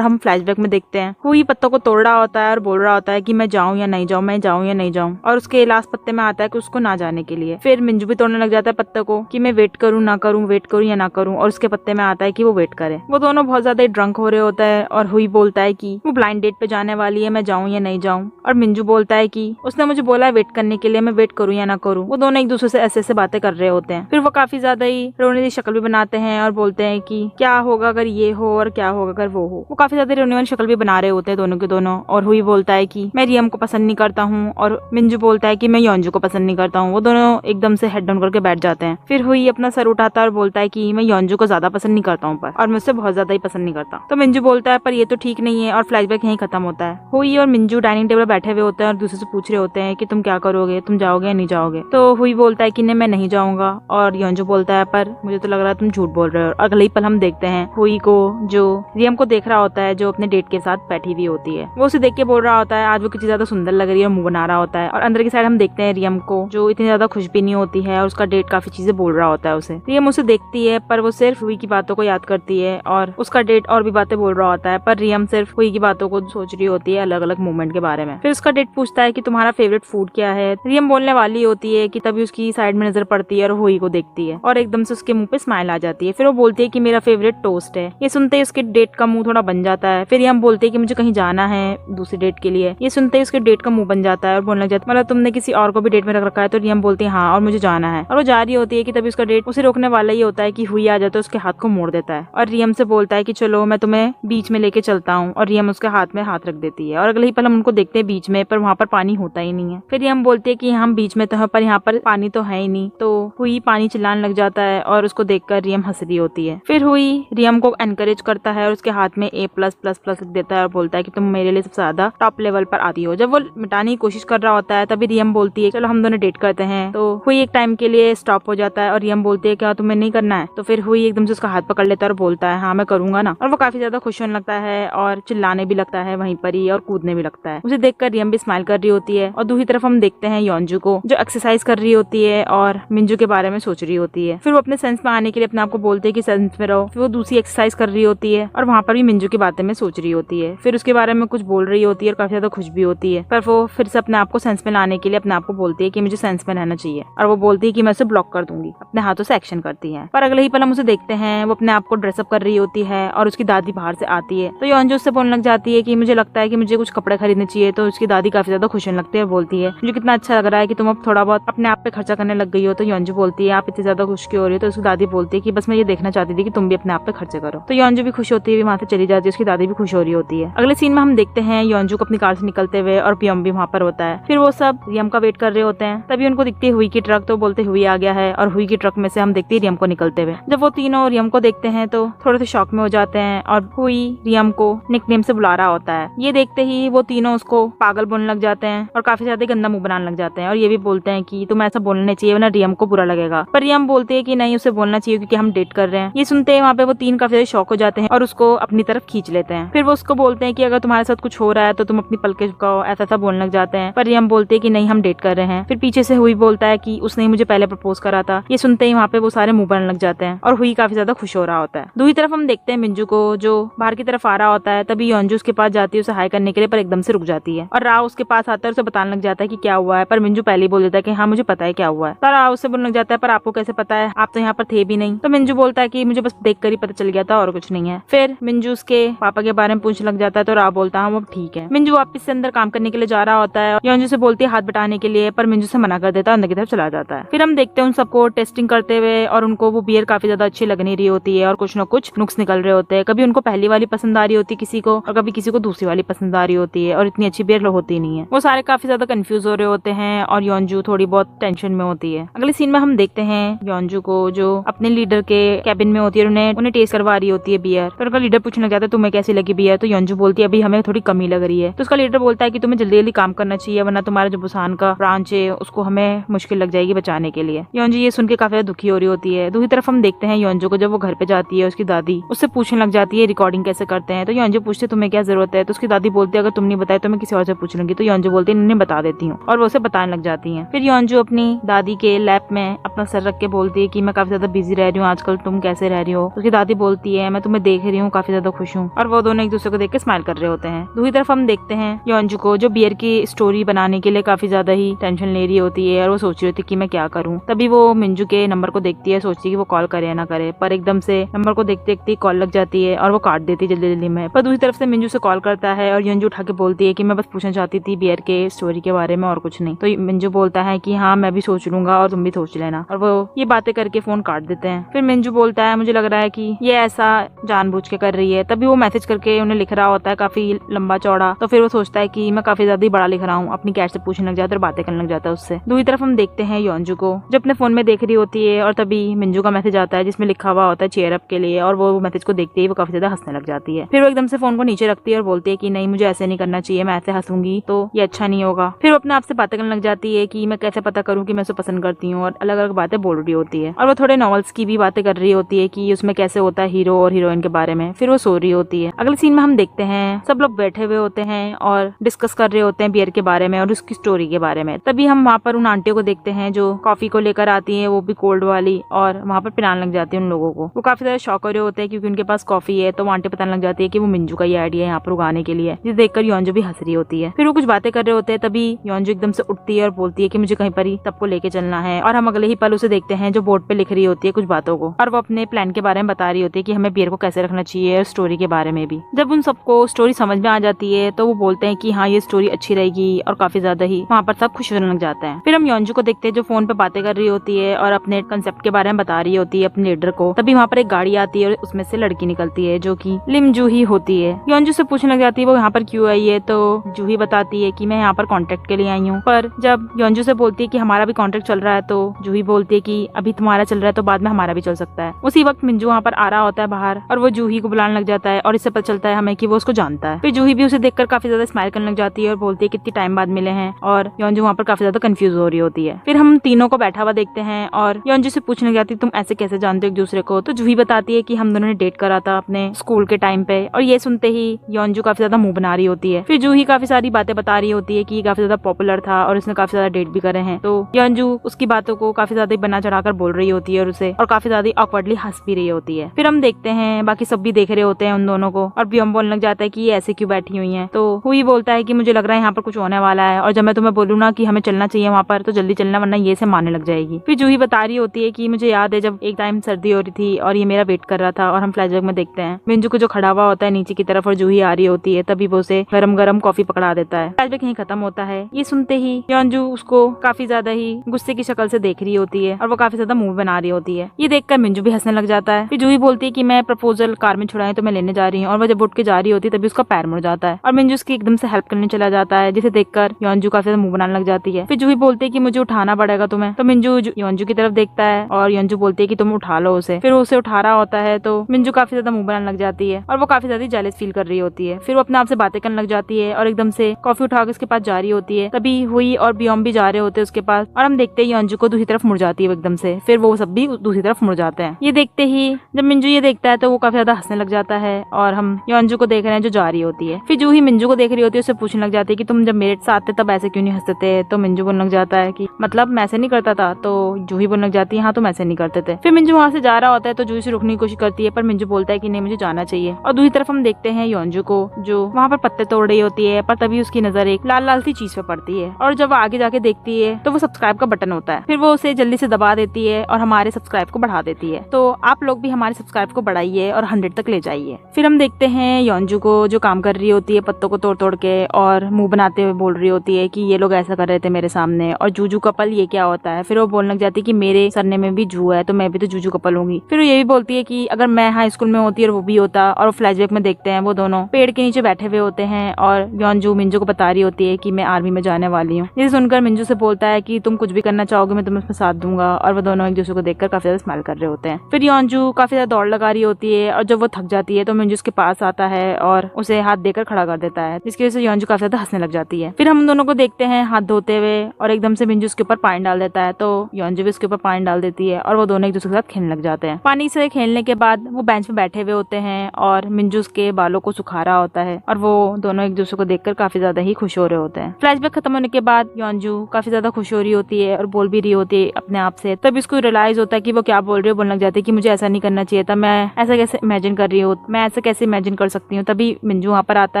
हम फ्लैशबैक में देखते हैं हुई पत्तों को तोड़ रहा होता है और बोल रहा होता है कि मैं जाऊँ या नहीं जाऊँ, मैं जाऊँ या नहीं जाऊँ, और उसके लास्ट पत्ते में आता है कि उसको ना जाने के लिए। फिर मिंजू भी तोड़ने लग जाता है पत्ते को कि मैं वेट करूँ ना करूँ, वेट करूँ या ना करूँ, और उसके पत्ते में आता है कि वो वेट करे। वो दोनों बहुत ज्यादा ड्रंक हो रहे होता है और हुई बोलता है कि वो ब्लाइंड डेट पे जाने वाली है, मैं जाऊँ या नहीं जाऊँ, और मिंजू बोलता है कि उसने मुझे बोला है वेट करने के लिए, मैं वेट करूँ या ना करूँ। वो दोनों एक दूसरे से ऐसे ऐसे बातें कर रहे होते हैं। फिर वो काफी ज्यादा ही रोने की शक्ल भी बनाते हैं और बोलते हैं कि क्या होगा अगर ये हो और क्या होगा अगर वो हो। वो काफी ज्यादा रोने वाली शक्ल भी बना रहे होते हैं दोनों के दोनों, और हुई बोलता है कि मैं रियम को पसंद नहीं करता हूँ, और मिंजू बोलता है कि मैं योंजू को पसंद नहीं करता हूँ। वो दोनों एकदम से हेड डाउन करके बैठ जाते हैं। फिर हुई अपना सर उठाता है और बोलता है कि मैं योंजू को ज्यादा पसंद नहीं करता हूँ पर, और मुझसे बहुत ज्यादा ही पसंद नहीं करता। तो मिंजू बोलता है पर ये तो ठीक नहीं है, और फ्लैशबैक यहीं खत्म होता है। हुई और मिंजू डाइनिंग टेबल बैठे हुए होते हैं और दूसरे से पूछ रहे होते हैं कि तुम क्या करोगे, तुम जाओगे या नहीं जाओगे। तो हुई बोलता है कि नहीं मैं नहीं जाऊंगा, और योंजू बोलता है पर मुझे तो लग रहा है तुम झूठ बोल रहे हो। और अगले ही पल हम देखते हैं हुई को जो रियम को देख रहा होता है जो अपने डेट के साथ बैठी हुई होती है। वो उसे देख के बोल रहा होता है आज वो कितनी ज्यादा सुंदर लग रही है और मुंह बना रहा होता है। और अंदर की साइड हम देखते हैं रियम को जो इतनी ज्यादा खुश भी नहीं होती है और उसका डेट काफी चीजें बोल रहा होता है उसे। रियम उसे देखती है पर वो सिर्फ हुई की बातों को याद करती है और उसका डेट और भी बातें बोल रहा होता है, पर रियम सिर्फ हुई की बातों को सोच रही होती है अलग अलग मोमेंट के बारे में। फिर उसका डेट पूछता है कि तुम्हारा फेवरेट फूड क्या है। रियम बोलने वाली होती है कि तभी उसकी साइड में नजर पड़ती है और हुई को देखती है और एकदम से उसके मुंह पे स्माइल आ जाती है। फिर वो बोलती है कि मेरा फेवरेट टोस्ट है। ये सुनते ही उसके डेट का मुंह थोड़ा बन जाता है। फिर हम बोलते हैं कि मुझे कहीं जाना है दूसरी डेट के लिए। ये सुनते ही उसके डेट का मुंह बन जाता है और बोलने लग जाता है मतलब तुमने किसी और को भी डेट में रख रखा है। तो रियम बोलती है हाँ और मुझे जाना है, और वो जा रही होती है कि तभी उसका डेट उसे रोकने वाला ही होता है कि हुई आ जाता है, उसके हाथ को मोड़ देता है और रियम से बोलता है कि चलो मैं तुम्हें बीच में लेके चलता हूँ, और रियम उसके हाथ में हाथ रख देती है। और अगले ही पल हम उनको देखते हैं बीच में, पर वहाँ पर पानी होता ही नहीं है। फिर रियम बोलती है कि हम बीच में तो है पर यहाँ पर पानी तो है ही नहीं। तो हुई पानी चिल्लाने लग जाता है और उसको देखकर रियम हंस रही होती है। फिर हुई रियम को एनकरेज करता है और उसके हाथ में A+++ लिख देता है और बोलता है कि तुम मेरे लिए सबसे ज्यादा टॉप लेवल पर आती हो। जब वो मिटाने की कोशिश कर रहा होता है तभी रियम बोलती है चलो हम दोनों डेट करते हैं। तो हुई एक टाइम के लिए स्टॉप हो जाता है और रियम बोलती है क्या तुम्हें नहीं करना है। तो फिर हुई एकदम से उसका हाथ पकड़ लेता है और बोलता है हाँ मैं करूंगा ना, और वो काफी ज्यादा खुश होने लगता है और चिल्लाने भी लगता है वहीं पर ही और कूदने भी लगता है। उसे देखकर रियम भी स्माइल कर रही होती है। और दूसरी तरफ हम देखते हैं योंजू को जो एक्सरसाइज कर रही होती है और मिंजू के बारे में सोच रही होती है। फिर वो अपने सेंस में आने के लिए अपने आप को बोलते है कि सेंस में रहो। फिर वो दूसरी एक्सरसाइज कर रही होती है और वहाँ पर भी मिंजू की बातें में सोच रही होती है। फिर उसके बारे में कुछ बोल रही होती है और काफी ज्यादा खुश भी होती है, पर वो फिर से अपने आप को सेंस में लाने के लिए अपने आप को बोलती है कि मुझे सेंस में रहना चाहिए, और वो बोलती है कि मैं उसे ब्लॉक कर दूंगी, अपने हाथों से एक्शन करती है। पर अगले ही पल हम उसे देखते हैं वो अपने आप को ड्रेसअप कर रही होती है और उसकी दादी बाहर से आती है। तो योंजू उससे बोलने लग जाती है कि मुझे लगता है कि मुझे कुछ कपड़े खरीदने चाहिए। तो उसकी दादी काफी ज्यादा खुश होने लगती है, बोलती है मुझे कितना अच्छा लग रहा है कि तुम अब थोड़ा बहुत अपने आप पे खर्चा करने लग गई हो। तो योंजू बोलती है आप इतनी ज्यादा खुश क्यों हो रही हो। तो उसकी दादी बोलती है कि बस मैं ये देखना चाहती थी कि तुम भी अपने आप पे खर्चे करो। तो योंजू भी खुश होती है वहाँ से चली जाती है, उसकी दादी भी खुश हो रही होती है। अगले सीन में हम देखते हैं योंजू को अपनी कार से निकलते हुए और पियम भी वहाँ पर होता है। फिर वो सब रियम का वेट कर रहे होते हैं, तभी उनको दिखती है हुई की ट्रक। तो बोलते हुई आ गया है, और हुई की ट्रक में से हम देखते हैं रियम को निकलते हुए। जब वो तीनों रियम को देखते हैं तो थोड़े से शॉक में हो जाते हैं और हुई रियम को निकनेम से बुला रहा होता है। ये देखते ही वो तीनों उसको पागल बोलने लग जाते हैं और काफी ज्यादा गंदा मुंह बनाने लग जाते हैं, और ये भी बोलते हैं कि तुम ऐसा बोलना चाहिए वरना रियम को बुरा लगेगा। पर रियम बोलते है कि नहीं उसे बोलना चाहिए क्योंकि हम डेट कर रहे हैं। ये सुनते हैं वहाँ पे वो तीन काफी ज्यादा शॉक हो जाते हैं और उसको अपनी तरफ खींच लेते हैं। फिर वो उसको बोलते हैं कि अगर तुम्हारे साथ कुछ हो रहा है तो तुम अपनी पलके झुकाओ, ऐसा बोलने लग जाते हैं। पर रियम बोलते हैं कि नहीं हम डेट कर रहे हैं। फिर पीछे से हुई बोलता है कि उसने मुझे पहले प्रपोज करा था। ये सुनते ही वहाँ पे वो सारे मुंह बनने लग जाते हैं और हुई काफी ज्यादा खुश हो रहा होता है। दूसरी तरफ हम देखते हैं मिंजू को जो बाहर की तरफ आ रहा होता है, तभी योंजू उसके पास जाती है उसे हाई करने के लिए, पर एकदम से रुक जाती है और राव उसके पास आता है, उसे बताने लग जाता है कि क्या हुआ है। पर मिंजू पहले ही बोल देता है कि हाँ मुझे पता है क्या हुआ है। पर राव उससे बोलने लग जाता है पर आपको कैसे पता है, आप तो यहाँ पर थे भी नहीं। तो मिंजू बोलता है कि मुझे बस देख कर ही पता चल गया था और कुछ नहीं है। फिर मिंजू उसके पापा के बारे में पूछने लग जाता है, तो राव बोलता है वो ठीक है। मिंजू वापस से अंदर काम करने के लिए जा रहा होता है, योंजू से बोलती है हाथ बटाने के लिए, पर मिंजू से मना कर देता है, अंदर की तरफ चला जाता है। फिर हम देखते हैं उन सबको टेस्टिंग करते हुए और उनको वो बियर काफी ज्यादा अच्छी लग नहीं रही होती है और कुछ न कुछ नुक्स निकल रहे होते हैं। कभी उनको पहली वाली पसंद आ रही होती है किसी को, और कभी किसी को दूसरी वाली पसंद आ रही होती है और इतनी अच्छी बियर होती नहीं है। वो सारे काफी ज्यादा कंफ्यूज हो रहे होते हैं और योंजू थोड़ी बहुत टेंशन में होती है। अगले सीन में हम देखते हैं योंजू को जो अपने लीडर के कैबिन में होती है, उन्हें टेस्ट करवा रही होती है बियर। तो उनका लीडर पूछने लग जाता है तुम्हें कैसी लगी बियर। तो योंजू बोलती है अभी हमें थोड़ी कमी लग रही है। तो उसका लीडर बोलता है कि तुम्हें जल्दी जल्दी काम करना चाहिए वरना तुम्हारा जो बुसान का ब्रांच है उसको हमें मुश्किल लग जाएगी बचाने के लिए। योंजू ये सुन के काफी ज्यादा दुखी हो रही होती है। दूसरी तरफ हम देखते हैं योंजू को जब वो घर पे जाती है उसकी दादी उससे पूछने लग जाती है रिकॉर्डिंग कैसे करते हैं। तो योंजू पूछते तुम्हें क्या जरूरत है। तो उसकी दादी बोलती है अगर तुम नहीं बताए तो मैं किसी और से पूछ लूंगी। तो योंजू बोलती है नहीं बता देती हूँ और वो उसे बताने लग जाती है। फिर योंजू अपनी दादी के लैप में अपना सर रख के बोलती है कि मैं काफी ज्यादा बिजी रह रही हूँ आजकल, तुम कैसे रह रही हो। उसकी दादी बोलती है मैं तुम्हें देख रही हूँ काफी ज्यादा खुश हूँ। और वो दोनों एक दूसरे को देख के स्माइल कर रहे होते हैं। दूसरी तरफ हम देखते हैं योंजू को जो बियर की स्टोरी बनाने के लिए काफी ज्यादा ही टेंशन ले रही होती है और वो सोच रही होती है कि मैं क्या करूँ। तभी वो मिंजू के नंबर को देखती है, सोचती है कि वो कॉल करे या ना करे, पर एकदम से नंबर को देखते देखते कॉल लग जाती है और वो काट देती है जल्दी जल्दी में। पर दूसरी तरफ से मिंजू से कॉल करता है और योंजू उठा के बोलती है कि मैं बस पूछना चाहती थी बियर के स्टोरी के बारे में और कुछ नहीं। तो मिंजू बोलता है कि हाँ मैं भी सोच लूंगा और तुम भी सोच लेना, और वो ये बातें करके फोन काट देते हैं। फिर मिंजू बोलता है मुझे लग रहा है कि ये ऐसा जानबूझ के कर रही है। तभी वो मैसेज करके उन्हें लिख रहा होता है काफी लंबा चौड़ा। तो फिर वो सोचता है कि मैं काफी ज्यादा बड़ा लिख रहा हूँ, अपनी कैट से पूछने लग जाता है और बातें करने लग जाता है उससे। दूसरी तरफ हम देखते हैं योंजू को जो अपने फोन में देख रही होती है और तभी मिंजू का मैसेज आता है जिसमें लिखा हुआ होता है चेयर अप के लिए, और वो मैसेज को देखते ही वो काफी ज्यादा हंसने लग जाती है। फिर वो एकदम से फोन को नीचे रखती है और बोलती है कि नहीं मुझे ऐसे नहीं करना चाहिए, मैं ऐसे हंसूंगी तो ये अच्छा नहीं होगा। फिर वो अपने आप से बातें करने लग जाती है कि मैं कैसे पता करूँ कि मैं उसे पसंद करती हूँ, और अलग अलग बातें बोल रही होती है। और वो थोड़े नॉवेल्स की भी बातें कर रही होती है कि उसमें कैसे होता है हीरो और हीरोइन के बारे में। फिर वो सो रही होती है। अगले सीन में हम देखते हैं सब लोग बैठे हुए होते हैं और डिस्कस कर रहे होते हैं बियर के बारे में और उसकी स्टोरी के बारे में। तभी हम वहाँ पर उन आंटियों को देखते हैं जो कॉफी को लेकर आती है, वो भी कोल्ड वाली, और वहाँ पर पिलाने लग जाती है उन लोगों को। वो काफी ज्यादा शॉक हो रहे होते हैं क्योंकि उनके पास कॉफी है। तो वो आंटी बताने लग जाती है कि वो मिंजू का ये आइडिया है यहाँ पर उगाने के लिए, जिसे देखकर योंजू भी हंस रही होती है। फिर वो कुछ बातें कर रहे होते हैं तभी योंजू एकदम से उठती है और बोलती है कि मुझे कहीं पर ही सबको लेके चलना है। और हम अगले ही पल उसे देखते हैं जो बोर्ड पे लिख रही होती है कुछ बातों को, और वो अपने प्लान के बारे में बता रही होती है कि हमें बियर को कैसे रखना चाहिए और स्टोरी के बारे में भी। जब उन सबको स्टोरी समझ में आ जाती है तो वो बोलते हैं कि हाँ ये स्टोरी अच्छी रहेगी, और काफी ज्यादा ही वहाँ पर सब खुश होने लग जाते हैं। फिर हम योंजू को देखते हैं जो फोन पे बातें कर रही होती है और अपने कंसेप्ट के बारे में बता रही होती है अपने लीडर को। तभी वहाँ पर एक गाड़ी आती है और उसमें से लड़की निकलती है जो कि लिम जूही होती है। योंजू से पूछने लग जाती है वो यहाँ पर क्यों आई है। तो जूही बताती है कि मैं यहाँ पर कॉन्ट्रैक्ट के लिए आई हूँ। पर जब योंजू से बोलती है कि हमारा भी कॉन्ट्रैक्ट चल रहा है तो जूही बोलती है कि अभी तुम्हारा चल रहा है तो बाद में हमारा भी चल सकता है। उसी वक्त मिंजू वहाँ पर आ रहा होता है बाहर और वो जूही को बुलाने लग जाता है और इससे पता चलता है हमें कि वो उसको जानता है। फिर जूही भी उसे देखकर काफी ज्यादा स्माइल करने लग जाती है और बोलती है कितनी टाइम बाद मिले हैं, और योंजू वहाँ पर काफी ज्यादा कंफ्यूज हो रही होती है। फिर हम तीनों को बैठा हुआ देखते हैं और योंजू से पूछने लग जाती है तुम ऐसे कैसे जानते हो एक दूसरे को। तो जूही बताती है कि हम दोनों ने डेट करा था अपने स्कूल के टाइम पे, और ये सुनते ही योंजू काफी ज्यादा मुंह बना रही होती है। फिर जूही काफी सारी बातें बता रही होती है कि ये काफी ज्यादा पॉपुलर था और उसने काफी ज्यादा डेट भी करे हैं। तो योंजू उसकी बातों को काफी ज्यादा बना चढ़ाकर बोल रही होती है और उसे और काफी ज्यादा ऑकवर्डली हंस भी रही होती है। फिर हम देखते हैं बाकी सब भी देख रहे होते हैं उन दोनों को, और बियम बोलने लग जाता है कि ये ऐसे क्यों बैठी हुई है। तो हुई बोलता है कि मुझे लग रहा है यहाँ पर कुछ होने वाला है, और जब मैं तुम्हें बोलूँ ना कि हमें चलना चाहिए वहाँ पर तो जल्दी चलना वरना ये से मारने लग जाएगी। फिर जूही बता रही होती है कि मुझे याद है जब एक टाइम सर्दी हो रही थी और ये मेरा वेट कर रहा था, और हम फ्लैशबैक में देखते हैं मिंजू को जो खड़ा हुआ होता है नीचे की तरफ और जूही आ रही होती है, तभी वो उसे गरम गरम कॉफी पकड़ा देता है। फ्लैशबैक यहीं खत्म होता है। ये सुनते ही योंजू उसको काफी ज्यादा ही गुस्से की शक्ल से देख रही होती है और वो काफी ज्यादा मुंह बना रही होती है। ये देखकर मिंजू भी हंसने लग जाता है। फिर जूही बोलती है कि मैं प्रपोजल कार में छुड़ाए तो मैं लेने जा रही हूँ, और वो जब उठ के जा रही होती है तभी उसका पैर मुड़ जाता है और मिंजू उसकी एकदम से हेल्प करने चला जाता है, जिसे देखकर योंजू काफी ज्यादा मुंह बनाने लग जाती है। फिर जूही बोलती है कि मुझे उठाना पड़ेगा तुम्हें। तो मिंजू योंजू की तरफ देखता है और योंजू बोलती है कि तुम उठा लो उसे। फिर उसे उठा रहा होता है तो मिंजू काफी ज्यादा मुंह बनाने लग जाती है और वो काफी ज्यादा जेलस फील कर रही होती है। फिर वो अपने आप से बातें करने लग जाती है और एकदम से कॉफी उठा के उसके पास जा रही होती है। तभी हुई और बियम भी जा रहे होते हैं उसके पास, और हम देखते ही योंजू को दूसरी तरफ मुड़ जाती है एकदम से। फिर वो सब भी दूसरी तरफ मुड़ जाते हैं। ये देखते ही जब मिंजू ये देखता है तो वो काफी ज्यादा हंसने लग जाता है और हम योंजू को देख रहे हैं जो जा रही होती है। फिर जूही मिंजू को देख रही होती है, उससे पूछने लग जाती है कि तुम जब मेरे साथ थे तब ऐसे क्यों नहीं हंसते थे। तो मिंजू बोलने लग जाता है कि मतलब मैं ऐसे नहीं करता था। तो जूही बोलने लग जाती है हाँ तुम ऐसे नहीं करते थे। फिर मिंजू वहाँ से जा रहा होता है तो जूही से रुकने की कोशिश करती है, पर मिंजू बोलता है कि नहीं मुझे जाना चाहिए। और दूसरी तरफ हम देखते हैं योंजू को जो वहाँ पर पत्ते तोड़ रही होती है, पर तभी उसकी नजर एक लाल लाल सी चीज पे पड़ती है, और जब वो आगे जाके देखती है तो वो सब्सक्राइब का बटन होता है। फिर वो उसे जल्दी से दबा देती है और हमारे सब्सक्राइब को बढ़ा देती है। तो आप लोग भी हमारे सब्सक्राइब को बढ़ाइए और 100 तक ले जाइए। फिर हम देखते हैं योंजू को जो काम कर रही होती है पत्तों को तोड़ तोड़ के और मुंह बनाते हुए बोल रही होती है कि ये लोग ऐसा कर रहे थे मेरे सामने, और जूजू कपल ये क्या होता है। फिर वो बोलने लग जाती है कि मेरे सरने में भी जू है तो मैं भी तो जूजू कपल होंगी। फिर वो ये भी बोलती है कि अगर मैं हाई स्कूल में होती और वो भी होता, और फ्लैशबैक में देखते हैं वो दोनों पेड़ पेड़ के नीचे बैठे हुए होते हैं और योंजू मिंजू को बता रही होती है कि मैं आर्मी में जाने वाली हूँ। जिसे सुनकर मिंजू से बोलता है कि तुम कुछ भी करना चाहोगे मैं तुम्हें उसमें साथ दूंगा, और वो दोनों एक दूसरे को देखकर काफी ज्यादा स्माइल कर रहे होते हैं। फिर योंजू काफी ज्यादा दौड़ लगा रही होती है और जब वो थक जाती है तो मिंजू उसके पास आता है और उसे हाथ देकर खड़ा कर देता है, जिसकी वजह से योंजू काफी ज्यादा हंसने लग जाती है। फिर हम दोनों को देखते हैं हाथ धोते हुए और एकदम से मिंजू उसके ऊपर पानी डाल देता है, तो योंजू भी उसके ऊपर पानी डाल देती है और वो दोनों एक दूसरे के साथ खेलने लग जाते हैं। पानी से खेलने के बाद वो बेंच पे बैठे हुए होते हैं और मिंजू उसके बालों को सुखा रहा होता है और वो दोनों एक दूसरे को देखकर काफी ज्यादा ही खुश हो रहे होते हैं। फ्लैशबैक खत्म होने के बाद योंजू काफी ज्यादा खुश हो रही होती है और बोल भी रही होती है अपने आप से। तब इसको रियलाइज होता है कि वो क्या बोल रही है, बोलने लग जाती है कि मुझे ऐसा नहीं करना चाहिए था, मैं ऐसा कैसे इमेजिन कर रही हूँ, मैं ऐसा कैसे इमेजिन कर सकती हूँ। तभी मिंजू वहाँ पर आता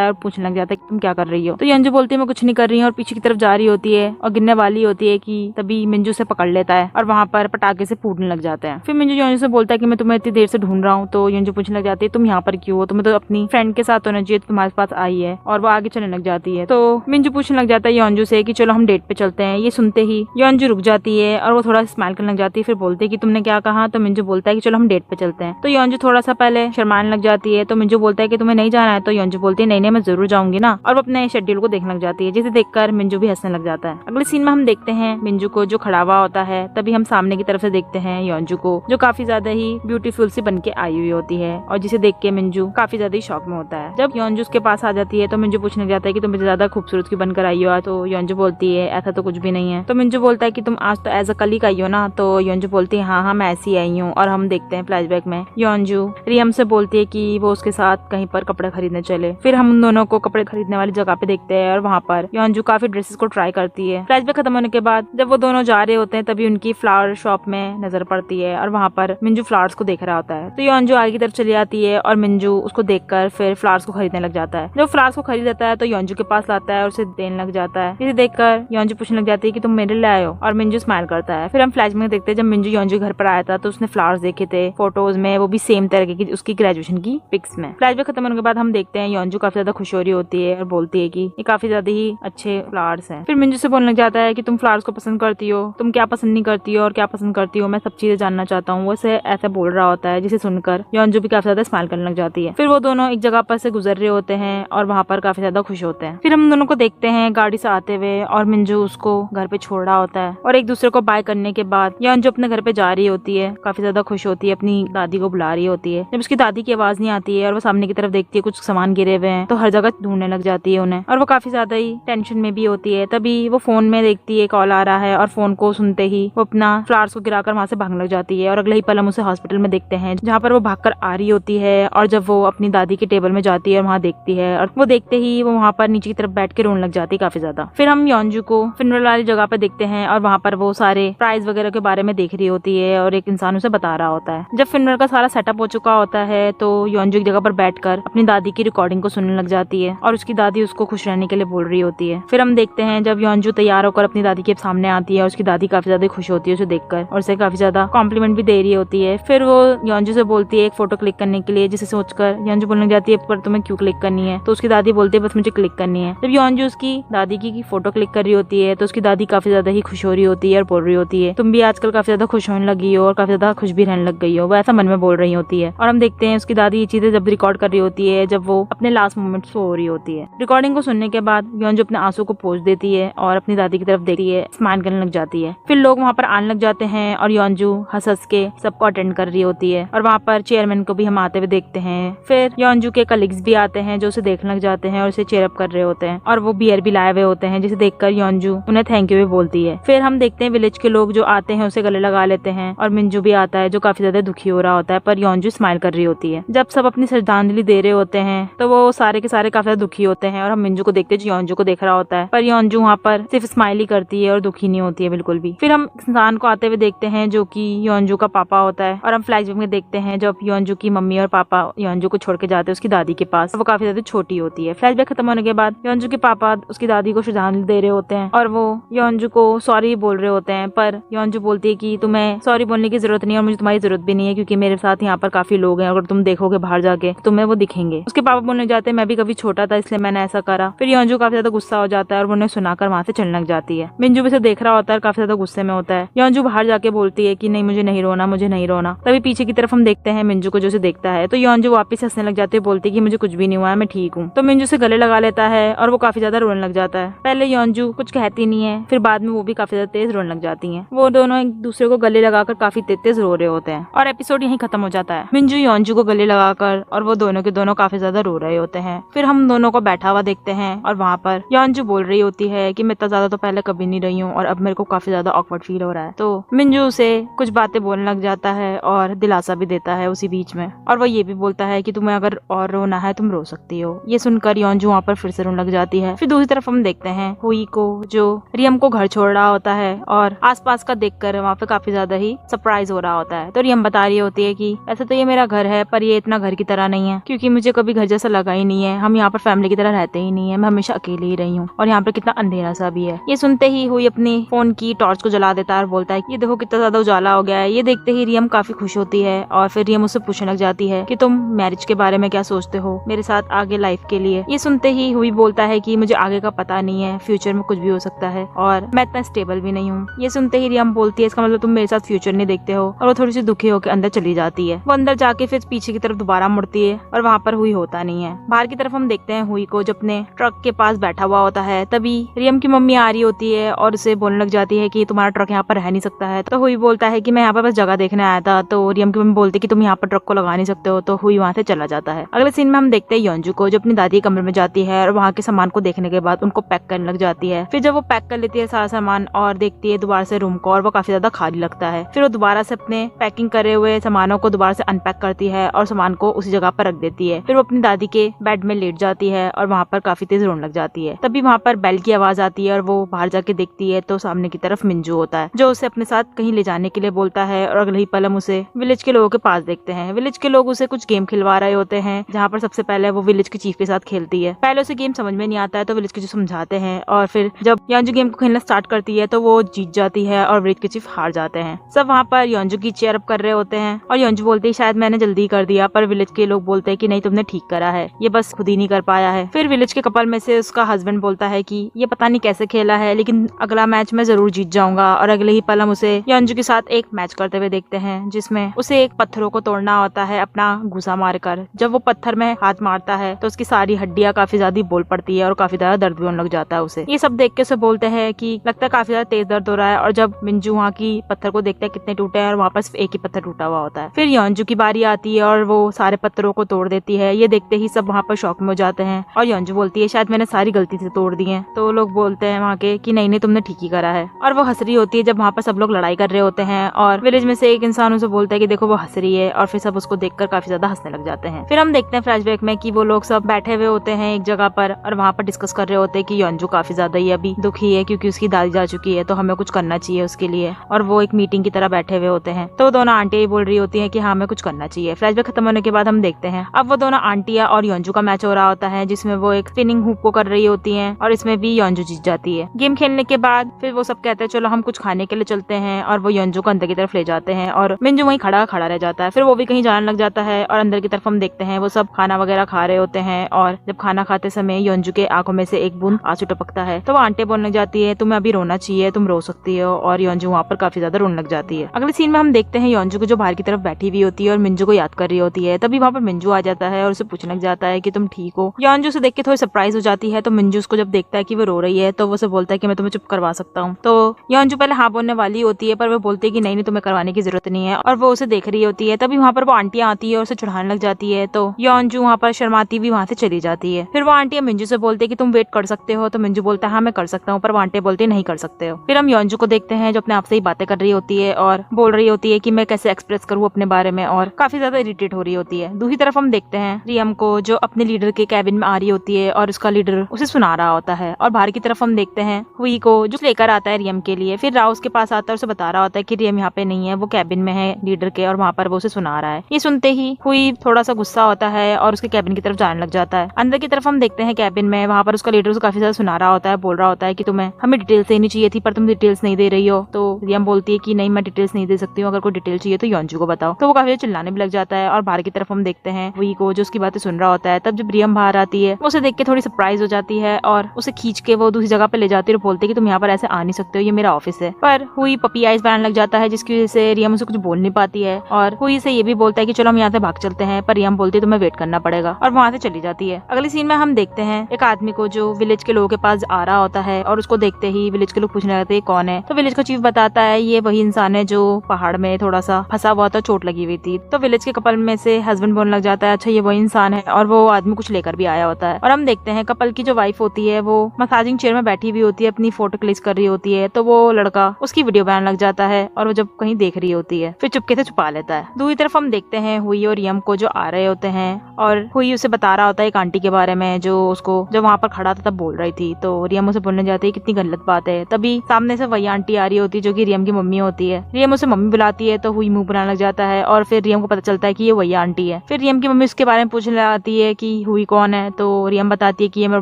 है और पूछने लग जाता है कि तुम क्या कर रही हो। तो योंजू बोलती है मैं कुछ नहीं कर रही हूँ और पीछे की तरफ जा रही होती है और गिरने वाली होती है कि तभी मिंजू से पकड़ लेता है और वहाँ पर पटाखे से फूटने लग जाते हैं। फिर मिंजू योंजू से बोलता है कि मैं तुम्हें इतनी देर से ढूंढ रहा हूँ। तो योंजू पूछने लग जाती है तुम यहाँ पर क्यों हो, तुम्हें तो अपनी फ्रेंड के साथ होना चाहिए, तुम्हारे पास आई है, और वो आगे चलने लग जाती है। तो मिंजू पूछने लग जाता है योंजू से कि चलो हम डेट पे चलते हैं। ये सुनते ही योंजू रुक जाती है और वो थोड़ा स्माइल करने लग जाती है। फिर बोलती है कि तुमने क्या कहा। तो मिंजू बोलता है कि चलो हम डेट पे चलते हैं। तो योंजू थोड़ा सा पहले शर्माने लग जाती है। तो मिंजू बोलता है कि तुम्हें नहीं जाना है। तो योंजू बोलती है नहीं नहीं मैं जरूर जाऊंगी ना, और वो अपने शेड्यूल को देखने लग जाती है, जिसे देखकर मिंजू भी हंसने लग जाता है। अगले सीन में हम देखते हैं मिंजू को जो खड़ा हुआ होता है, तभी हम सामने की तरफ से देखते हैं योंजू को जो काफी ज्यादा ही ब्यूटीफुल सी बन के आई हुई होती है और जिसे देख के मिंजू काफी ज्यादा ही शॉक में होता है। जब योंजू उसके पास आ जाती है तो मिंजू पूछने लग जाता है कि तुम मुझे ज्यादा खूबसूरत क्यों बनकर आई हो। तो योंजू बोलती है ऐसा तो कुछ भी नहीं है। तो मिंजू बोलता है कि तुम आज तो एज अ कल ही आई हो ना। तो योंजू बोलती है हाँ मैं ऐसी आई हूँ। और हम देखते हैं फ्लैशबैक में योंजू रियम से बोलती है कि वो उसके साथ कहीं पर कपड़े खरीदने चले। फिर हम दोनों को कपड़े खरीदने वाली जगह पे देखते हैं और वहाँ पर योंजू काफी ड्रेसेस को ट्राई करती है। फ्लैशबैक खत्म होने के बाद जब वो दोनों जा रहे होते हैं तभी उनकी फ्लावर शॉप में नजर पड़ती है और वहाँ पर मिंजू फ्लावर्स को देख रहा होता है। तो योंजू आगे की तरफ चली आती है और मिंजू उसको देखकर फिर फ्लावर्स को खरीदने लग जाता है। जब फ्लावर्स को खरीद लेता है तो योंजू के पास लाता है और उसे देने लग जाता है। इसे देखकर योंजू पूछने लग जाती है कि तुम मेरे लिए आए हो, और मिंजू स्माइल करता है। फिर हम फ्लैशबैक में देखते हैं जब मिंजू योंजू घर पर आया था तो उसने फ्लावर्स देखे थे फोटोज में, वो भी सेम तरह की उसकी ग्रेजुएशन की पिक्स में। फ्लैशबैक खत्म होने के बाद हम देखते हैं योंजू काफी ज्यादा खुश हो रही होती है और बोलती है कि ये काफी ज्यादा ही अच्छे फ्लावर्स हैं। फिर मिंजू से बोलने लग जाता है कि तुम फ्लावर्स को पसंद करती हो, तुम क्या पसंद नहीं करती हो और क्या पसंद करती हो, मैं सब चीजें जानना चाहता हूँ। वो उसे ऐसा बोल रहा होता है जिसे सुनकर योंजू भी काफी ज्यादा स्माइल करने लग जाती है। फिर वो दोनों एक जगह पर से गुजर रहे होते हैं और वहाँ पर काफी ज्यादा खुश होते हैं। फिर हम दोनों को देखते हैं गाड़ी से आते हुए और मिंजू उसको घर पे छोड़ रहा होता है और एक दूसरे को बाय करने के बाद योंजू अपने घर पे जा रही होती है, काफी ज्यादा खुश होती है, अपनी दादी को बुला रही होती है। जब उसकी दादी की आवाज नहीं आती है और वो सामने की तरफ देखती है कुछ सामान गिरे हुए हैं तो हर जगह ढूंढने लग जाती है उन्हें, और वो काफी ज्यादा ही टेंशन में भी होती है। तभी वो फोन में देखती है कॉल आ रहा है और फोन को सुनते ही वो अपना फ्लावर्स को गिराकर वहाँ से भागने लग जाती है। और अगले ही पल हम उसे हॉस्पिटल में देखते हैं जहाँ पर वो भागकर आ रही होती है, और जब वो अपनी दादी के टेबल में जाती है और वहाँ देखती है और वो देखते ही वो वहाँ पर नीचे की तरफ बैठ के रोने लग जाती है काफी ज्यादा। फिर हम योंजू को फिनरल वाली जगह पर देखते हैं और वहाँ पर वो सारे प्राइज वगैरह के बारे में देख रही होती है और एक इंसान उसे बता रहा होता है। जब फिनरल का सारा सेटअप हो चुका होता है तो योंजू एक जगह पर बैठकर अपनी दादी की रिकॉर्डिंग को सुनने लग जाती है और उसकी दादी उसको खुश रहने के लिए बोल रही होती है। फिर हम देखते हैं जब योंजू तैयार होकर अपनी दादी के सामने आती है और उसकी दादी काफी ज्यादा खुश होती है उसे देखकर और उसे काफी ज्यादा कॉम्प्लीमेंट भी दे रही होती है। फिर वो योंजू से बोलती है एक फोटो क्लिक करने के लिए, जिसे सोचकर योंजू बोलने लग जाती है पर तुम्हें क्यों क्लिक करनी है। तो उसकी दादी बोलती है बस मुझे क्लिक करनी है। जब योंजू उसकी दादी की फोटो क्लिक कर रही होती है तो उसकी दादी काफी ज्यादा ही खुश हो रही होती है और बोल रही होती है तुम भी आजकल काफी ज्यादा खुश होने लगी हो और काफी ज्यादा खुश भी रहने लग गई हो, वो ऐसा मन में बोल रही होती है। और हम देखते हैं उसकी दादी ये चीजें जब रिकॉर्ड कर रही होती है जब वो अपने लास्ट मोमेंट्स हो रही होती है। रिकॉर्डिंग को सुनने के बाद योंजू अपने आंसू को पोंछ देती है और अपनी दादी की तरफ देखती है, स्माइल करने लग जाती है। फिर लोग वहाँ पर आने लग जाते हैं और योंजू हंस हंस के सबको अटेंड कर रही होती है और वहाँ पर चेयरमैन को भी हम आते हुए देखते हैं। फिर योंजू के कलीग्स भी आते हैं जो उसे देखने लग जाते हैं और उसे चेयर अप कर रहे होते हैं और वो बियर भी लाए हुए होते हैं जिसे देखकर योंजू उन्हें थैंक यू भी बोलती है। फिर हम देखते हैं विलेज के लोग जो आते हैं उसे गले लगा लेते हैं और मिंजू भी आता है जो काफी ज्यादा दुखी हो रहा होता है पर योंजू स्माइल कर रही होती है। जब सब अपनी श्रद्धांजलि दे रहे होते हैं तो वो सारे के सारे काफी ज्यादा दुखी होते हैं और हम मिंजू को देखते हैं जो योंजू को देख रहा होता है पर योंजू वहाँ पर सिर्फ स्माइल ही करती है और दुखी नहीं होती है बिल्कुल भी। फिर हम इंसान को आते हुए देखते हैं जो कि योंजू का पापा होता है और हम फ्लैशबैक में देखते हैं जब योंजू की मम्मी और पापा योंजू को छोड़ के जाते हैं उसकी दादी के पास, वो काफी ज्यादा छोटी होती है। फ्लैशबैक खत्म होने के बाद योंजू के पापा उसकी दादी को श्रद्धांजलि दे रहे होते हैं और वो योंजू को सॉरी बोल रहे होते हैं पर योंजू बोलती है कि तुम्हें सॉरी बोलने की जरूरत नहीं है और मुझे तुम्हारी जरूरत भी नहीं है क्योंकि मेरे साथ यहाँ पर काफी लोग हैं, अगर तुम देखोगे बाहर जाके तुम्हें वो दिखेंगे। उसके पापा बोलने जाते हैं मैं भी कभी छोटा था इसलिए मैंने ऐसा करा। फिर योंजू काफी ज्यादा गुस्सा हो जाता है और उन्हें सुनाकर वहाँ से चलने लग जाती है। मिंजू भी उसे देख रहा होता है, काफी ज्यादा गुस्से में होता है। योंजू बाहर जाके बोलती है कि नहीं मुझे नहीं रोना, मुझे नहीं रोना। तभी पीछे की तरफ हम देखते हैं मिंजू को जो उसे देखता है तो योंजू वापस हंसने लग जाती है, बोलती है कि मुझे कुछ कुछ भी नहीं हुआ है, मैं ठीक हूँ। तो मिंजू से गले लगा लेता है और वो काफी ज्यादा रोने लग जाता है। पहले योंजू कुछ कहती नहीं है, फिर बाद में वो भी काफी ज्यादा तेज रोने लग जाती है। वो दोनों एक दूसरे को गले लगाकर काफी तेज तेज रो रहे होते हैं और एपिसोड यहीं खत्म हो जाता है। मिंजू योंजू को गले लगाकर और वो दोनों के दोनों काफी ज्यादा रो रहे होते हैं। फिर हम दोनों को बैठा हुआ देखते हैं और वहाँ पर योंजू बोल रही होती है कि मैं इतना ज्यादा तो पहले कभी नहीं रही हूँ और अब मेरे को काफी ज्यादा ऑकवर्ड फील हो रहा है। तो मिंजू से कुछ बातें बोलने लग जाता है और दिलासा भी देता है उसी बीच में, और वो ये भी बोलता है कि तुम्हें अगर और रोना है तुम रो सकती हो। ये सुनकर योंजू वहाँ पर फिर से रोने लग जाती है। फिर दूसरी तरफ हम देखते हैं हुई को, जो रियम को घर छोड़ रहा होता है और आसपास का देखकर वहाँ पे काफी ज्यादा ही सरप्राइज हो रहा होता है। तो रियम बता रही होती है कि ऐसे तो ये मेरा घर है पर ये इतना घर की तरह नहीं है, क्योंकि मुझे कभी घर जैसा लगा ही नहीं है। हम यहाँ पर फैमिली की तरह रहते ही नहीं है, मैं हमेशा अकेले ही रही हूँ और यहाँ पर कितना अंधेरा सा भी है। ये सुनते ही हुई अपनी फोन की टॉर्च को जला देता है और बोलता है ये देखो कितना ज्यादा उजाला हो गया है। ये देखते ही रियम काफी खुश होती है और फिर रियम उससे पूछने लग जाती है कि तुम मैरिज के बारे में क्या सोचते हो मेरे साथ आगे लाइफ के लिए। ये सुनते ही हुई बोलता है कि मुझे आगे का पता नहीं है, फ्यूचर में कुछ भी हो सकता है और मैं इतना स्टेबल भी नहीं हूँ। ये सुनते ही रियम बोलती है इसका मतलब तुम मेरे साथ फ्यूचर नहीं देखते हो, और वो थोड़ी सी दुखी होकर अंदर चली जाती है। वो अंदर जाके फिर पीछे की तरफ दोबारा मुड़ती है और वहाँ पर हुई होता नहीं है। बाहर की तरफ हम देखते हैं हुई को जो अपने ट्रक के पास बैठा हुआ होता है। तभी रियम की मम्मी आ रही होती है और उसे बोलने लग जाती है कि तुम्हारा ट्रक यहाँ पर रह नहीं सकता है। तो हुई बोलता है कि मैं यहाँ पर बस जगह देखने आया था। तो रियम की मम्मी बोलती है कि तुम यहाँ पर ट्रक को लगा नहीं सकते हो। तो हुई वहाँ से चला जाता है। अगले सीन में हम देखते हैं योंजू को जो अपनी दादी के कमरे में जाती है और वहाँ के सामान को देखने के बाद उनको पैक करने लग जाती है। फिर जब वो पैक कर लेती है सारा सामान और देखती है दोबारा से रूम को और वो काफी ज्यादा खाली लगता है, फिर वो दोबारा से अपने पैकिंग करे हुए सामानों को दोबारा से अनपैक करती है और सामान को उसी जगह पर रख देती है। फिर वो अपनी दादी के बेड में लेट जाती है और वहाँ पर काफी तेज रोने लग जाती है। तभी वहाँ पर बेल की आवाज आती है और वो बाहर जाके देखती है तो सामने की तरफ मिंजू होता है जो उसे अपने साथ कहीं ले जाने के लिए बोलता है। और अगले ही पल हम उसे विलेज के लोगों के पास देखते हैं। विलेज के लोग उसे कुछ गेम खिलवा रहे होते हैं, जहाँ पर सबसे पहले वो विलेज के चीफ के साथ खेलती है। पहले उसे गेम समझ में नहीं आता है तो विलेज के चीफ समझाते हैं और फिर जब योंजू गेम को खेलना स्टार्ट करती है तो वो जीत जाती है और विलेज के चीफ हार जाते हैं। सब वहाँ पर योंजू की चेयर अप कर रहे होते हैं और योंजू बोलती है शायद मैंने जल्दी कर दिया, पर विलेज के लोग बोलते हैं कि नहीं तुमने ठीक करा है, ये बस खुद ही नहीं कर पाया है। फिर विलेज के कपल में से उसका हस्बैंड बोलता है कि ये पता नहीं कैसे खेला है लेकिन अगला मैच मैं जरूर जीत जाऊंगा। और अगले ही पल हम उसे योंजू के साथ एक मैच करते हुए देखते हैं जिसमें उसे एक पत्थरों को तोड़ना होता है अपना घुसा मारकर। जब वो पत्थर में हाथ मारता है तो उसकी सारी हड्डियां काफी ज्यादा बोल पड़ती है और काफी ज्यादा दर्द भी होने लग जाता है उसे। ये सब देख के उसे बोलते हैं कि लगता है काफी ज्यादा तेज दर्द हो रहा है। और जब मिंजू वहाँ की पत्थर को देखता है कितने टूटे हैं और वहाँ पर सिर्फ एक ही पत्थर टूटा हुआ होता है। फिर योंजू की बारी आती है और वो सारे पत्थरों को तोड़ देती है। ये देखते ही सब वहाँ पर शौक में हो जाते हैं और योंजू बोलती है शायद मैंने सारी गलती से तोड़ दी है। तो लोग बोलते हैं वहाँ के कि नहीं नहीं तुमने ठीक ही करा है। और वो हंस रही होती है जब वहाँ पर सब लोग लड़ाई कर रहे होते हैं और विलेज में से एक इंसान उसे बोलता है कि देखो वो हंस रही है और फिर सब उसको देखकर काफी ज्यादा हंसने लग जाते हैं। फिर हम देखते हैं फ्लैशबैक में कि वो लोग सब बैठे हुए होते हैं एक जगह पर और वहाँ पर डिस्कस कर रहे होते हैं कि योंजू काफी ज्यादा ही अभी दुखी है क्योंकि उसकी दादी जा चुकी है तो हमें कुछ करना चाहिए उसके लिए। और वो एक मीटिंग की तरह बैठे हुए होते हैं तो दोनों आंटियां बोल रही होती है कि हाँ हमें कुछ करना चाहिए। फ्लैशबैक खत्म होने के बाद हम देखते हैं अब वो दोनों आंटियां और योंजू का मैच हो रहा होता है जिसमें वो एक स्पिनिंग हुप को कर रही होती है और इसमें भी योंजू जीत जाती है। गेम खेलने के बाद फिर वो सब कहते हैं चलो हम कुछ खाने के लिए चलते हैं और वो योंजू को अंदर की तरफ ले जाते हैं और मिंजू वहीं खड़ा खड़ा रह जाता है। फिर वो भी कहीं जाने लग जाता है और अंदर की तरफ हम देखते हैं वो सब खाना वगैरह खा रहे होते हैं और जब खाना खाते समय योंजू के आंखों में से एक बूंद आंसू टपकता है तो वो आंटी बोलने लग जाती है तुम्हें अभी रोना चाहिए, तुम रो सकती हो। और योंजू वहाँ पर काफी ज्यादा रोने लग जाती है। अगले सीन में हम देखते हैं योंजू को जो बाहर की तरफ बैठी हुई होती है और मिंजू को याद कर रही होती है। तभी वहाँ पर मिंजू आ जाता है और उसे पूछने लग जाता है कि तुम ठीक हो। योंजू से देख के थोड़ी सरप्राइज हो जाती है तो मिंजू उसको जब देखता है कि वो रो रही है तो वो उसे बोलता है कि मैं तुम्हें चुप करवा सकता हूँ। तो योंजू पहले हाँ बोलने वाली होती है पर वो बोलती है कि नहीं तुम्हें करवाने की जरूरत नहीं है और वो उसे देख रही होती है। तभी वहाँ पर वो आंटियां आती है और उसे चढ़ाने लग जाती है तो योंजू वहाँ पर शर्माती हुई वहाँ से चली जाती है। फिर वो आंटियां मिंजू से बोलती है कि तुम वेट कर सकते हो तो मिंजू बोलता है हाँ मैं कर सकता हूँ, पर वो आंटियां बोलती है नहीं कर सकते हो। फिर हम योंजू को देखते हैं जो अपने आप से ही बातें कर रही होती है और बोल रही होती है कि मैं कैसे एक्सप्रेस करूँ अपने बारे में और काफी ज्यादा इरिटेट हो रही होती है। दूसरी तरफ हम देखते हैं रियम को जो अपने लीडर के कैबिन में आ रही होती है और उसका लीडर उसे सुना रहा होता है। और बाहर की तरफ हम देखते हैं हुई को जो लेकर आता है रियम के लिए। फिर राव उसके पास आता है और उसे बता रहा होता है कि रियम यहाँ पे नहीं है, वो कैबिन में है लीडर के और वहाँ पर वो उसे सुना रहा है। ये सुनते ही हुई थोड़ा सा गुस्सा होता है और उसके कैबिन की तरफ जाने लग जाता है। अंदर की तरफ हम देखते हैं कैबिन में वहाँ पर उसका लीडर उसे काफी ज्यादा सुना रहा होता है, बोल रहा होता है कि तुम्हें हमें डिटेल्स देनी चाहिए थी पर तुम डिटेल्स नहीं दे रही हो। तो रियम बोलती है कि नहीं मैं डिटेल्स नहीं दे सकती हूँ, अगर कोई डिटेल चाहिए तो योंजू को बताओ। तो वो काफी चिल्लाने भी लग जाता है। और बाहर की तरफ हम देखते हैं हुई को जो उसकी बातें सुन रहा होता है। तब जब रियम बाहर आती है वो उसे देख के थोड़ी सरप्राइज हो जाती है और उसे खींच के वो दूसरी जगह पे ले जाती है और बोलती है कि तुम यहाँ पर ऐसे आ नहीं सकते हो, ये मेरा ऑफिस है। पर हुई पपी आइज बनाने लग जाता है जिसकी वजह से रियम उसे कुछ बोल नहीं पाती है और हुई से ये भी बोलता है कि चलो हम यहाँ से भाग चलते हैं। पर रियम बोलती है तुम्हें वेट करना पड़ेगा जाएगा और वहाँ से चली जाती है। अगली सीन में हम देखते हैं एक आदमी को जो विलेज के लोगों के पास आ रहा होता है और उसको देखते ही विलेज के लोग पूछने लगते हैं कौन है। तो विलेज का चीफ बताता है ये वही इंसान है जो पहाड़ में थोड़ा सा फंसा हुआ था, चोट लगी हुई थी। तो विलेज के कपल में से हस्बैंड बोलने लग जाता है अच्छा ये वही इंसान है, और वो आदमी कुछ लेकर भी आया होता है। और हम देखते हैं कपल की जो वाइफ होती है वो मसाजिंग चेयर में बैठी हुई होती है, अपनी फोटो क्लिक कर रही होती है। तो वो लड़का उसकी वीडियो बनाने लग जाता है और वो जब कहीं देख रही होती है फिर चुपके से छुपा लेता है। दूसरी तरफ हम देखते हैं हुई और यम को जो आ रहे होते हैं और हुई उसे बता रहा होता है एक आंटी के बारे में जो उसको जब वहाँ पर खड़ा था तब बोल रही थी। तो रियम उसे बोलने जाती है कितनी गलत बात है। तभी सामने से वही आंटी आ रही होती है जो कि रियम की मम्मी होती है। रियम उसे मम्मी बुलाती है तो हुई मुंह बनाने लग जाता है और फिर रियम को पता चलता है कि ये वही आंटी है। फिर रियम की मम्मी उसके बारे में पूछने आती है कि हुई कौन है। तो रियम बताती है कि ये मेरा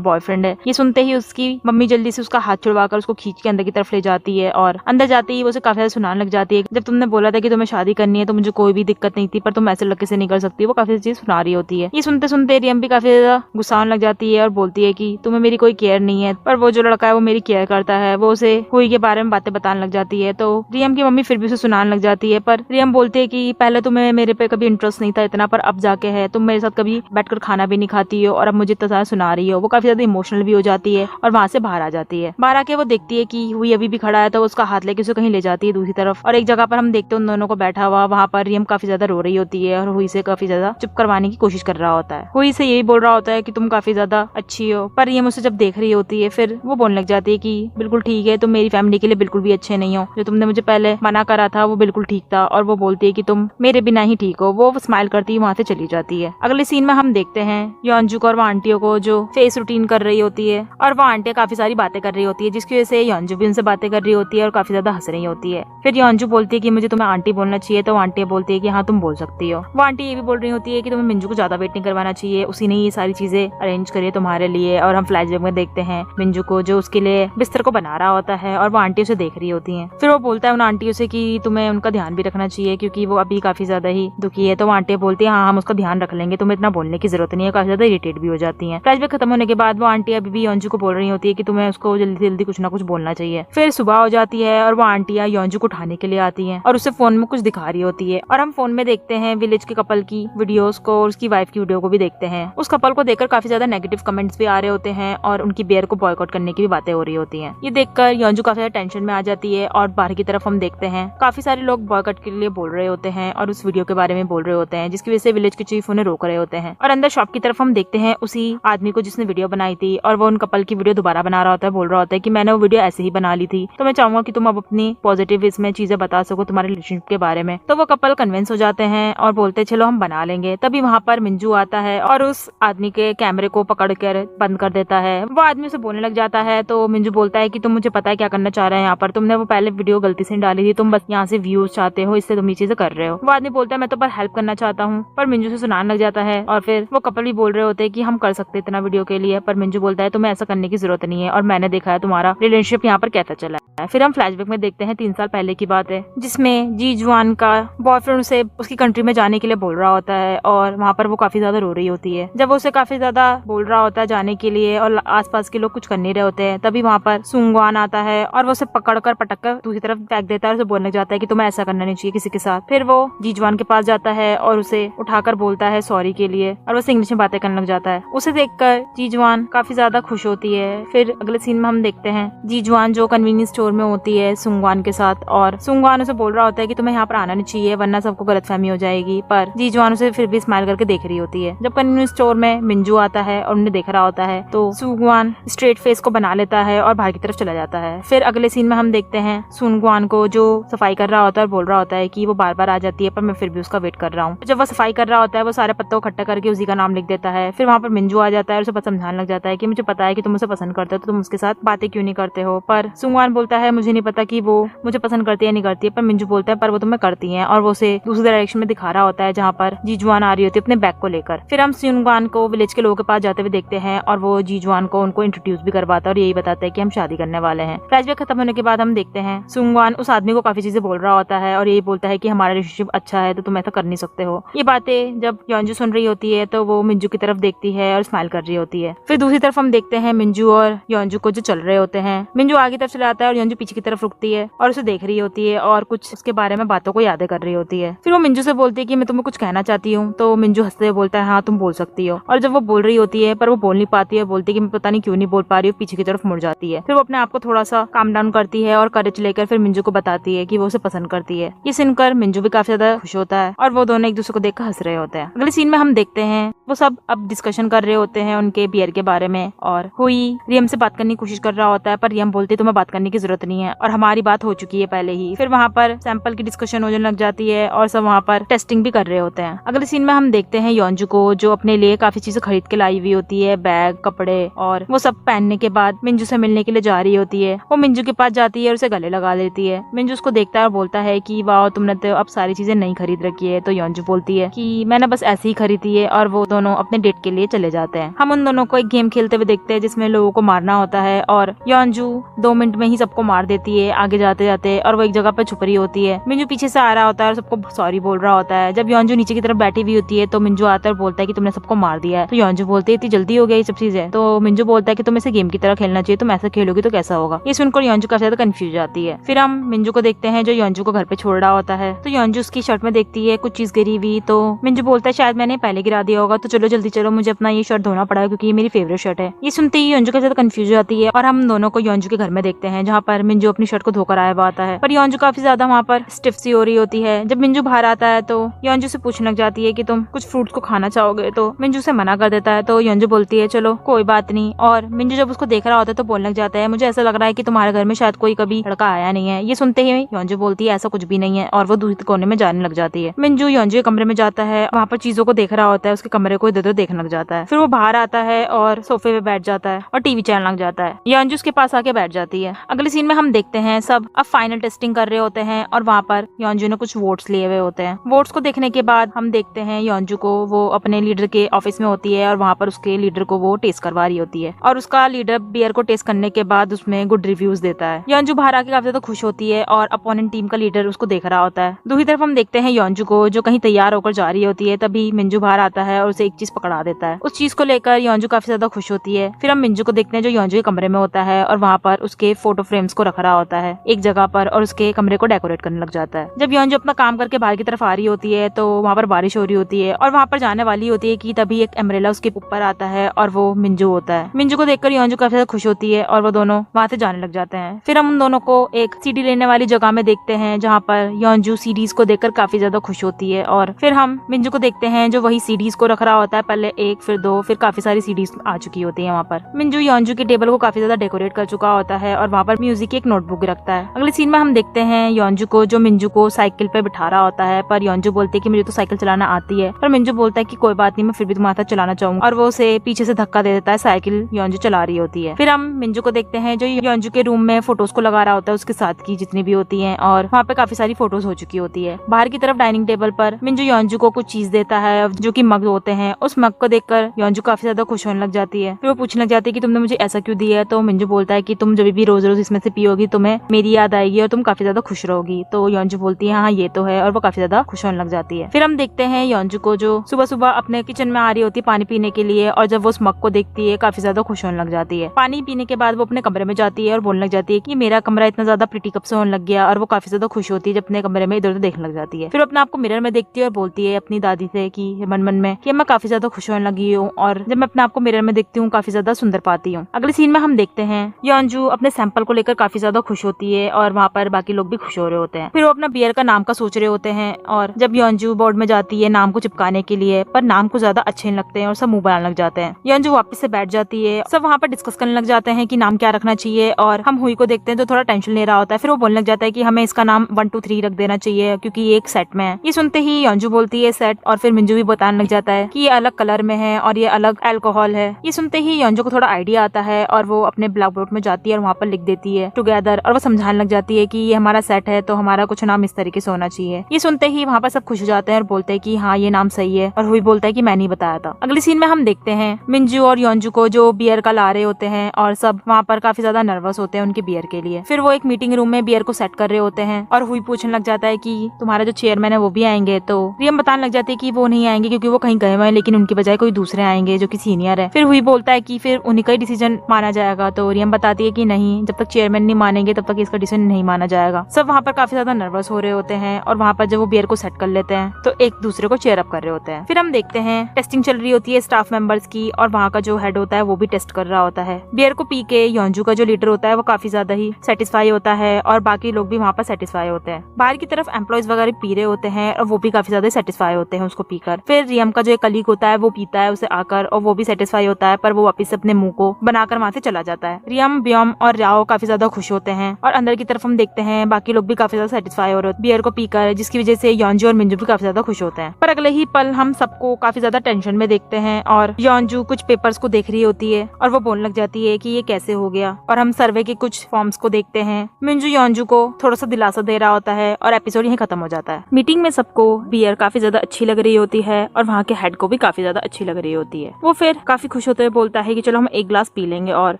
बॉयफ्रेंड है। ये सुनते ही उसकी मम्मी जल्दी से उसका हाथ छुड़वाकर उसको खींच के अंदर की तरफ ले जाती है और अंदर जाते ही वो उसे काफी ज्यादा सुनाने लग जाती है जब तुमने बोला था कि तुम्हें शादी करनी है तो मुझे कोई भी दिक्कत नहीं थी, पर तुम ऐसे लड़के से नहीं कर सकती। वो काफी चीज सुना रही होती है। ये सुनते सुनते रियम भी काफी ज्यादा गुस्सा होने लग जाती है और बोलती है कि तुम्हें मेरी कोई केयर नहीं है, पर वो जो लड़का है वो मेरी केयर करता है। वो उसे हुई के बारे में बातें बताने लग जाती है। तो रियम की मम्मी फिर भी उसे सुनाने लग जाती है, पर रियम बोलती है कि पहले तुम्हें मेरे पे कभी इंटरेस्ट नहीं था इतना, पर अब जाके है। तुम मेरे साथ कभी बैठकर खाना भी नहीं खाती हो और अब मुझे इतना सारा सुना रही हो। वो काफी ज्यादा इमोशनल भी हो जाती है और वहाँ से बाहर आ जाती है। बाहर आके वो देखती है कि हुई अभी भी खड़ा है तो वो उसका हाथ लेके उसे कहीं ले जाती है दूसरी तरफ। और एक जगह पर हम देखते हैं उन दोनों को बैठा हुआ। वहाँ पर रियम काफी ज्यादा रो रही होती है और हुई से काफी ज्यादा चुप करवाने की कोशिश कर रहा होता है। हुई से यही बोल रहा होता है कि तुम काफी ज्यादा अच्छी हो, पर रियम उसे जब देख रही होती है फिर वो बोलने लग जाती है कि बिल्कुल ठीक है, तुम मेरी फैमिली के लिए बिल्कुल भी अच्छे नहीं हो। जो तुमने मुझे पहले मना करा था वो बिल्कुल ठीक था। और वो बोलती है कि तुम मेरे बिना ही ठीक हो। वो स्माइल करती है वहाँ से चली जाती है। अगले सीन में हम देखते हैं योंजूक और वो आंटियों को जो फेस रूटीन कर रही होती है और वो आंटियां काफी सारी बातें कर रही होती है जिसकी वजह से योंजू भी उनसे बातें कर रही होती है और काफी ज्यादा हंस रही होती है। फिर योंजू बोलती है कि मुझे तुम्हें आंटी बोलना चाहिए। तो आंटी बोलती है कि हाँ तुम बोल सकती हो। वो आंटी ये भी बोल रही होती है कि तुम्हें मिंजू को ज्यादा वेट नहीं करवाना चाहिए, उसी ने ये सारी चीजें अरेंज करी है तुम्हारे लिए। और हम फ्लैशबैक में देखते हैं मिंजू को जो उसके लिए बिस्तर को बना रहा होता है और वो आंटी उसे देख रही होती है। फिर वो बोलता है उन आंटियों से कि तुम्हें उनका ध्यान भी रखना चाहिए क्योंकि वो अभी काफी ज्यादा ही दुखी है। तो वो आंटी बोलती है हाँ हम उसका ध्यान रख लेंगे, तुम्हें इतना बोलने की जरूरत नहीं है। काफी ज्यादा इरिटेट भी हो जाती है। फ्लैशबैक खत्म होने के बाद वो आंटी अभी भी योंजू को बोल रही होती है कि तुम्हें उसको जल्दी जल्दी कुछ ना कुछ बोलना चाहिए। फिर सुबह हो जाती है और वो आंटियां योंजू को उठाने के लिए आती हैं और उसे फोन में कुछ दिखा रही होती है। और हम फोन में देखते हैं विलेज के कपल की वीडियोस को और उसकी वाइफ की वीडियो को भी देखते हैं। उस कपल को देखकर काफी ज्यादा नेगेटिव कमेंट्स भी आ रहे होते हैं और उनकी बेयर को बॉयकॉट करने की भी बातें हो रही होती हैं। ये देखकर योंजू काफी ज्यादा टेंशन में आ जाती है और बाहर की तरफ हम देखते हैं काफी सारे लोग बॉयकॉट के लिए बोल रहे होते हैं और उस वीडियो के बारे में बोल रहे होते हैं जिसकी वजह से विलेज के चीफ उन्हें रोक रहे होते हैं। और अंदर शॉप की तरफ हम देखते हैं उसी आदमी को जिसने वीडियो बनाई थी और वो उन कपल की वीडियो दोबारा बना रहा होता है। बोल रहा होता है कि मैंने वो वीडियो ऐसे ही बना ली थी, तो मैं चाहूंगा कि तुम अब अपनी पॉजिटिव इसमें चीजें बता सको तुम्हारे रिलेशनशिप के बारे में। तो वो कपल कन्विंस हो जाते हैं और बोलते चलो हम बना लेंगे। तभी वहाँ पर मिंजू आता है और उस आदमी के कैमरे को पकड़ कर बंद कर देता है। वो आदमी उसे बोलने लग जाता है। तो मिंजू बोलता है कि तुम मुझे पता है क्या करना चाह रहे हैं यहाँ पर, तुमने वो पहले वीडियो गलती से डाली थी, तुम बस यहाँ से व्यूज चाहते हो, इससे तुम ये चीजें कर रहे हो। वो आदमी बोलता है मैं तो बस हेल्प करना चाहता हूँ, पर मिंजू से सुनाने लग जाता है। और फिर वो कपल भी बोल रहे होते हैं कि हम कर सकते इतना वीडियो के लिए, पर मिंजू बोलता है तुम्हें ऐसा करने की जरूरत नहीं है और मैंने देखा है तुम्हारा रिलेशनशिप यहाँ पर कैसा चला है। फिर हम फ्लैशबैक में देखते हैं 3 साल पहले की बात है जिसमें जी जुआन का बॉयफ्रेंड उसे उसकी कंट्री में जाने के लिए बोल रहा होता है और वहाँ पर वो काफी ज्यादा रो रही होती है। जब वो उसे काफी ज्यादा बोल रहा होता है जाने के लिए और आसपास के लोग कुछ कर नहीं रहे होते हैं, तभी वहाँ पर सुंगवान आता है और वो उसे पकड़कर पटककर दूसरी तरफ फेंक देता है और उसे बोलने जाता है कि तुम्हें ऐसा करना नहीं चाहिए किसी के साथ। फिर वो जीजवान के पास जाता है और उसे उठाकर बोलता है सॉरी के लिए और वो इंग्लिश में बातें करने लग जाता है। उसे देखकर जीजवान काफी ज्यादा खुश होती है। फिर अगले सीन में हम देखते हैं जीजवान जो कन्वीनियंस स्टोर में होती है सुंगवान के साथ और सुंगवान उसे बोल रहा होता है कि तुम्हें यहाँ पर आना नहीं चाहिए वरना सबको गलतफहमी हो जाएगी, पर जीजवान उसे फिर भी स्माइल करके देख रही होती है। जब कन्वीनियंस स्टोर में मिंजू आता है और उन्हें देख रहा होता है तो सुंगवान स्ट्रेट फेस को बना लेता है और बाहर की तरफ चला जाता है। फिर अगले सीन में हम देखते हैं सुंगवान को जो सफाई कर रहा होता है और बोल रहा होता है कि वो बार बार आ जाती है पर मैं फिर भी उसका वेट कर रहा हूँ। जब वो सफाई कर रहा होता है वो सारे पत्तों को इकट्ठा करके उसी का नाम लिख देता है। फिर वहाँ पर मिंजू आ जाता है और उसे समझाने लग जाता है कि मुझे पता है कि तुम उसे पसंद करते हो तो तुम उसके साथ बातें क्यों नहीं करते हो। पर सुंगवान बोलता है मुझे नहीं पता कि वो मुझे पसंद करती है नहीं करती है, पर मिंजू बोलता है पर वो तुम्हें करती है और वो उसे दूसरी डायरेक्शन में दिखा रहा होता है जहाँ पर जीजुआन आ रही होती है अपने बैग को लेकर। फिर हम सुंगवान को विलेज के लोगों के पास जाते हुए देखते हैं और वो जीजुआन को उनको इंट्रोड्यूस भी करवाता है और यही बताता है कि हम शादी करने वाले हैं। फ्लैशबैक खत्म होने के बाद हम देखते हैं सुंगवान उस आदमी को काफी चीजें बोल रहा होता है और यही बोलता है कि हमारा रिलेशनशिप अच्छा है तो तुम ऐसा कर नहीं सकते हो। ये बातें जब योंजू सुन रही होती है तो वो मिंजू की तरफ देखती है और स्माइल कर रही होती है। फिर दूसरी तरफ हम देखते हैं मिंजू और योंजू को जो चल रहे होते हैं। मिंजू आगे तरफ चला आता है और योंजू पीछे की तरफ रुकती है और उसे देख रही होती है और कुछ उसके बारे में बातों को यादें कर रही होती है। फिर वो मिंजू से बोलती है कि मैं तुम्हें कुछ कहना चाहती हूँ। तो मिंजू हंसते हुए बोलता है हाँ तुम बोल सकती हो। और जब वो बोल रही होती है पर वो बोल नहीं पाती है, बोलती है कि मैं पता नहीं क्यों नहीं बोल पा रही हूँ, पीछे की तरफ मुड़ जाती है। फिर वो अपने आप को थोड़ा सा काम डाउन करती है और करेज लेकर फिर मिंजू को बताती है कि वो उसे पसंद करती है। ये सुनकर मिंजू भी काफी ज्यादा खुश होता है और वो दोनों एक दूसरे को देखकर हंस रहे होते हैं। अगले सीन में हम देखते हैं वो सब अब डिस्कशन कर रहे होते हैं उनके बियर के बारे में, और हुई रियम से बात करने की कोशिश कर रहा होता है पर रियम बोलती है तुम्हें बात करने की जरूरत नहीं है और हमारी बात हो चुकी है पहले ही। फिर वहाँ पर सैंपल की डिस्कशन होने लग जाती है और सब वहाँ पर टेस्टिंग भी कर रहे होते हैं। अगले सीन में हम देखते हैं योंजू को जो अपने लिए काफी चीजें खरीद के लाई हुई होती है, बैग, कपड़े, और वो सब पहनने के बाद मिंजू से मिलने के लिए जा रही होती है। वो मिंजू के पास जाती है और उसे गले लगा लेती है। मिंजू उसको देखता है और बोलता है कि वाह तुमने तो अब सारी चीजें नहीं खरीद रखी है। तो योंजू बोलती है कि मैंने बस ऐसे ही खरीदी है, और वो दोनों अपने डेट के लिए चले जाते हैं। हम उन दोनों को एक गेम खेलते हुए देखते हैं जिसमें लोगों को मारना होता है और योंजू 2 मिनट में ही सबको मार देती है आगे जाते जाते, और वो एक जगह पर छुप रही होती है। मिंजू पीछे से आ रहा होता है और सबको सॉरी बोल रहा होता है। जब योंजू नीचे की तरफ बैठी हुई होती है तो मिंजू आता है और बोलता है कि तुमने सबको मार दिया है। तो योंजू बोलती है इतनी जल्दी हो गई ये सब चीजें। तो मिंजू बोलता है कि तुम इसे गेम की तरह खेलना चाहिए, तुम ऐसा खेलोगी तो कैसा होगा। ये सुनकर योंजू काफी ज्यादा कंफ्यूज जाती है। फिर हम मिंजू को देखते हैं जो योंजू को घर पे छोड़ रहा होता है। तो योंजू उसकी शर्ट में देखती है कुछ चीज गिरी हुई, तो मिंजू बोलता है शायद मैंने पहले गिरा दिया होगा, तो चलो जल्दी चलो, मुझे अपना ये शर्ट धोना पड़ा है क्योंकि ये मेरी फेवरेट शर्ट है। ये सुनते ही योंजू काफी ज्यादा कंफ्यूज हो जाती है और हम दोनों को योंजू के घर में देखते हैं जहाँ पर मिंजू अपनी शर्ट को धोकर आया हुआ आता है। पर योंजू काफी ज्यादा वहाँ पर स्टिफ सी हो रही होती है। जब मिंजू बाहर आता है तो योंजू से पूछने लग जाती है कि तुम कुछ फ्रूट्स को खाना चाहोगे, तो मिंजू से मना कर देता है। तो योंजू बोलती है चलो कोई बात नहीं, और मिंजू जब उसको देख रहा होता है तो बोलने लग जाता है मुझे ऐसा लग रहा है कि तुम्हारे घर में शायद कोई कभी लड़का आया नहीं है। ये सुनते ही योंजू बोलती है ऐसा कुछ भी नहीं है, और वो दूसरे कोने में जाने लग जाती है। मिंजू योंजू के कमरे में जाता है, वहाँ पर चीजों को देख रहा होता है, उसके कमरे को इधर उधर देखने लग जाता है। फिर वो बाहर आता है और सोफे पे बैठ जाता है और टीवी चैनल लग जाता है। योंजू उसके पास आके बैठ जाती है। अगले सीन में हम देखते हैं सब अब फाइनल टेस्टिंग कर रहे होते हैं और वहाँ पर योंजू ने कुछ वोट्स लिए हुए होते हैं। वोट्स को देखने के बाद हम देखते हैं योंजू को वो अपने लीडर के ऑफिस में होती है और वहाँ पर उसके लीडर को वो टेस्ट करवा रही होती है, और उसका लीडर बियर को टेस्ट करने के बाद उसमें गुड रिव्यूज देता है। योंजू बाहर आके काफी ज्यादा खुश होती है और अपोनेंट टीम का लीडर उसको देख रहा होता है। दूसरी तरफ हम देखते हैं योंजू को जो कहीं तैयार होकर जा रही होती है, तभी मिंजू बाहर आता है और उसे एक चीज पकड़ा देता है। उस चीज को लेकर योंजू काफी ज्यादा खुश होती है। फिर हम मिंजू को देखते हैं जो योंजू के कमरे में होता है और वहाँ पर उसके फोटो फ्रेम्स को रख रहा होता है एक जगह पर और उसके कमरे को डेकोरेट करने लग जाता है। जब योंजू अपना काम करके बाहर की तरफ आ रही होती है तो वहाँ पर बारिश हो रही होती है और वहाँ पर जाने वाली होती है कि तभी एक अम्ब्रेला उसके ऊपर आता है और वो मिंजू होता है। मिंजू को देखकर योंजू काफी ज्यादा खुश होती है और वो दोनों वहाँ से जाने लग जाते हैं। फिर हम उन दोनों को एक सीडी लेने वाली जगह में देखते हैं जहाँ पर योंजू सीडीज को देखकर काफी ज्यादा खुश होती है, और फिर हम मिंजू को देखते हैं जो वही सीडीज को रख रहा होता है, पहले 1 फिर 2 फिर काफी सारी सीडीज आ चुकी होती है। वहाँ पर मिंजू योंजू के टेबल को काफी ज्यादा डेकोरेट कर चुका होता है और वहाँ पर म्यूजिक की एक नोटबुक रखता है। अगले सीन में हम देखते हैं योंजू को जो मिंजू को साइकिल पे बिठा रहा होता है, पर योंजू बोलते है कि मुझे तो साइकिल चलाना आती है, पर मिंजू बोलता है कि कोई बात नहीं मैं फिर भी तुम्हारे साथ चलाना चाहूंगा, और वो उसे पीछे से धक्का दे देता है। साइकिल योंजू चला रही होती है। फिर हम मिंजू को देखते हैं जो योंजू के रूम में फोटोज को लगा रहा होता है उसके साथ की जितनी भी होती है, और वहाँ पे काफी सारी फोटोज हो चुकी होती है। बाहर की तरफ डाइनिंग टेबल पर मिंजू योंजू को कुछ चीज देता है जो कि मग होते हैं। उस मग को देखकर योंजू काफी ज्यादा खुश होने लग जाती है। फिर वो पूछने लग जाती है कि तुमने मुझे ऐसा क्यों दिया है। तो मिंजू बोलता है कि तुम जब भी रोज रोज इसमें से पियोगी तुम्हें मेरी याद आएगी और तुम काफी ज्यादा खुश रहोगी। तो योंजू बोलती है हाँ ये तो है, और वो काफी ज्यादा खुश होने लग जाती है। फिर हम देखते हैं योंजू को जो सुबह सुबह अपने किचन में आ रही होती है पानी पीने के लिए, और जब वो उस मग को देखती है काफी ज्यादा खुश होने लग जाती है। पानी पीने के बाद वो अपने कमरे में जाती है और बोलने लग जाती है कि मेरा कमरा इतना ज्यादा प्रिटी कब से होने लग गया, और वो काफी ज्यादा खुश होती है जब अपने कमरे में इधर उधर देखने लग जाती है। फिर अपने आप को मिरर में देखती है और बोलती है अपनी दादी से कि मन मन में कि मैं काफी ज्यादा खुश होने लगी हूँ, और जब मैं अपने आप को मिरर में देखती हूँ काफी ज्यादा सुंदर पाती हूँ। अगले सीन में हम देखते हैं योंजू अपने सैंपल को लेकर काफी ज्यादा खुश होती है और वहाँ पर बाकी लोग भी खुश हो रहे होते हैं। फिर वो अपना बियर का नाम का सोच रहे होते हैं, और जब योंजू बोर्ड में जाती है नाम को चिपकाने के लिए, पर नाम को ज्यादा अच्छे नहीं लगते हैं और सब मुंह बनाने लग जाते हैं। योंजू वापस से बैठ जाती है, सब वहाँ पर डिस्कस करने लग जाते हैं कि नाम क्या रखना चाहिए, और हम हुई को देखते हैं तो थोड़ा टेंशन ले रहा होता है। फिर वो बोलने लग जाता है कि हमें इसका नाम 1 2 3 रख देना चाहिए क्योंकि ये एक सेट में है। ये सुनते ही योंजू बोलती है सेट, और फिर मिंजू भी बताने लग जाता है कि ये अलग कलर में है और ये अलग अल्कोहल है। ये सुनते ही योंजू को थोड़ा आइडिया आता है और वो अपने ब्लैक बोर्ड में जाती है और वहाँ पर लिख देती है टुगेदर, और वो समझाने लग जाती है कि ये हमारा सेट है तो हमारा कुछ नाम इस तरीके से होना चाहिए। ये सुनते ही वहाँ पर सब खुश हो जाते हैं और बोलते हैं कि हाँ ये नाम सही है, और हुई बोलता है कि मैंने ही बताया था। अगली सीन में हम देखते हैं मिंजू और योंजू को जो बियर का ला रहे होते हैं, और सब वहाँ पर काफी ज्यादा नर्वस होते हैं उनके बियर के लिए। फिर वो एक मीटिंग रूम में बियर को सेट कर रहे होते हैं, और हुई पूछने लग जाता है कि तुम्हारा जो चेयरमैन है वो भी आएंगे। तो रियम बताने लग जाती है कि वो नहीं आएंगे क्योंकि वो कहीं गए हुए हैं, लेकिन उनकी बजाय कोई दूसरे आएंगे जो कि सीनियर है। फिर हुई बोलता है कि फिर उन्हीं का ही डिसीजन माना जाएगा। तो रियम बताती है कि नहीं, जब तक चेयरमैन नहीं मानेंगे तब तक इसका डिसीजन नहीं माना जाएगा। सब वहाँ पर काफी ज्यादा नर्वस हो रहे होते हैं, और वहाँ पर जब वो बियर को सेट कर लेते हैं तो एक दूसरे को चेयर अप कर रहे होते हैं। फिर हम हम देखते हैं टेस्टिंग चल रही होती है स्टाफ मेंबर्स की, और वहाँ का जो हेड होता है वो भी टेस्ट कर रहा होता है। बियर को पी के योंजू का जो लीडर होता है वो काफी ज्यादा ही सेटिस्फाई होता है और बाकी लोग भी वहाँ पर सेटिस्फाई होते हैं। बाहर की तरफ एम्प्लॉयज वगैरह पी रहे होते हैं और वो भी काफी ज्यादा सेटिस्फाई होते हैं उसको पीकर। फिर रियम का जो एक कलीग होता है वो पीता है उसे आकर और वो भी सेटिस्फाई होता है, पर वो वापस अपने मुंह को बनाकर वहाँ से चला जाता है। रियम, ब्योम और राओ काफी ज्यादा खुश होते हैं और अंदर की तरफ हम देखते हैं बाकी लोग भी काफी ज्यादा सेटिस्फाई हो रहे हैं बियर को पीकर, जिसकी वजह से योंजू और मिंजू भी काफी ज्यादा खुश होते हैं। पर अगले ही पल हम सबको काफी ज्यादा टेंशन में देखते हैं और योंजू कुछ पेपर्स को देख रही होती है और वो बोलने लग जाती है कि ये कैसे हो गया, और हम सर्वे के कुछ फॉर्म्स को देखते हैं। मिंजू योंजू को थोड़ा सा दिलासा दे रहा होता है और एपिसोड यहीं खत्म हो जाता है। मीटिंग में सबको बियर काफी ज्यादा अच्छी लग रही होती है और वहाँ के हेड को भी काफी ज्यादा अच्छी लग रही होती है। वो फिर काफी खुश होते हुए बोलता है कि चलो हम एक ग्लास पी लेंगे, और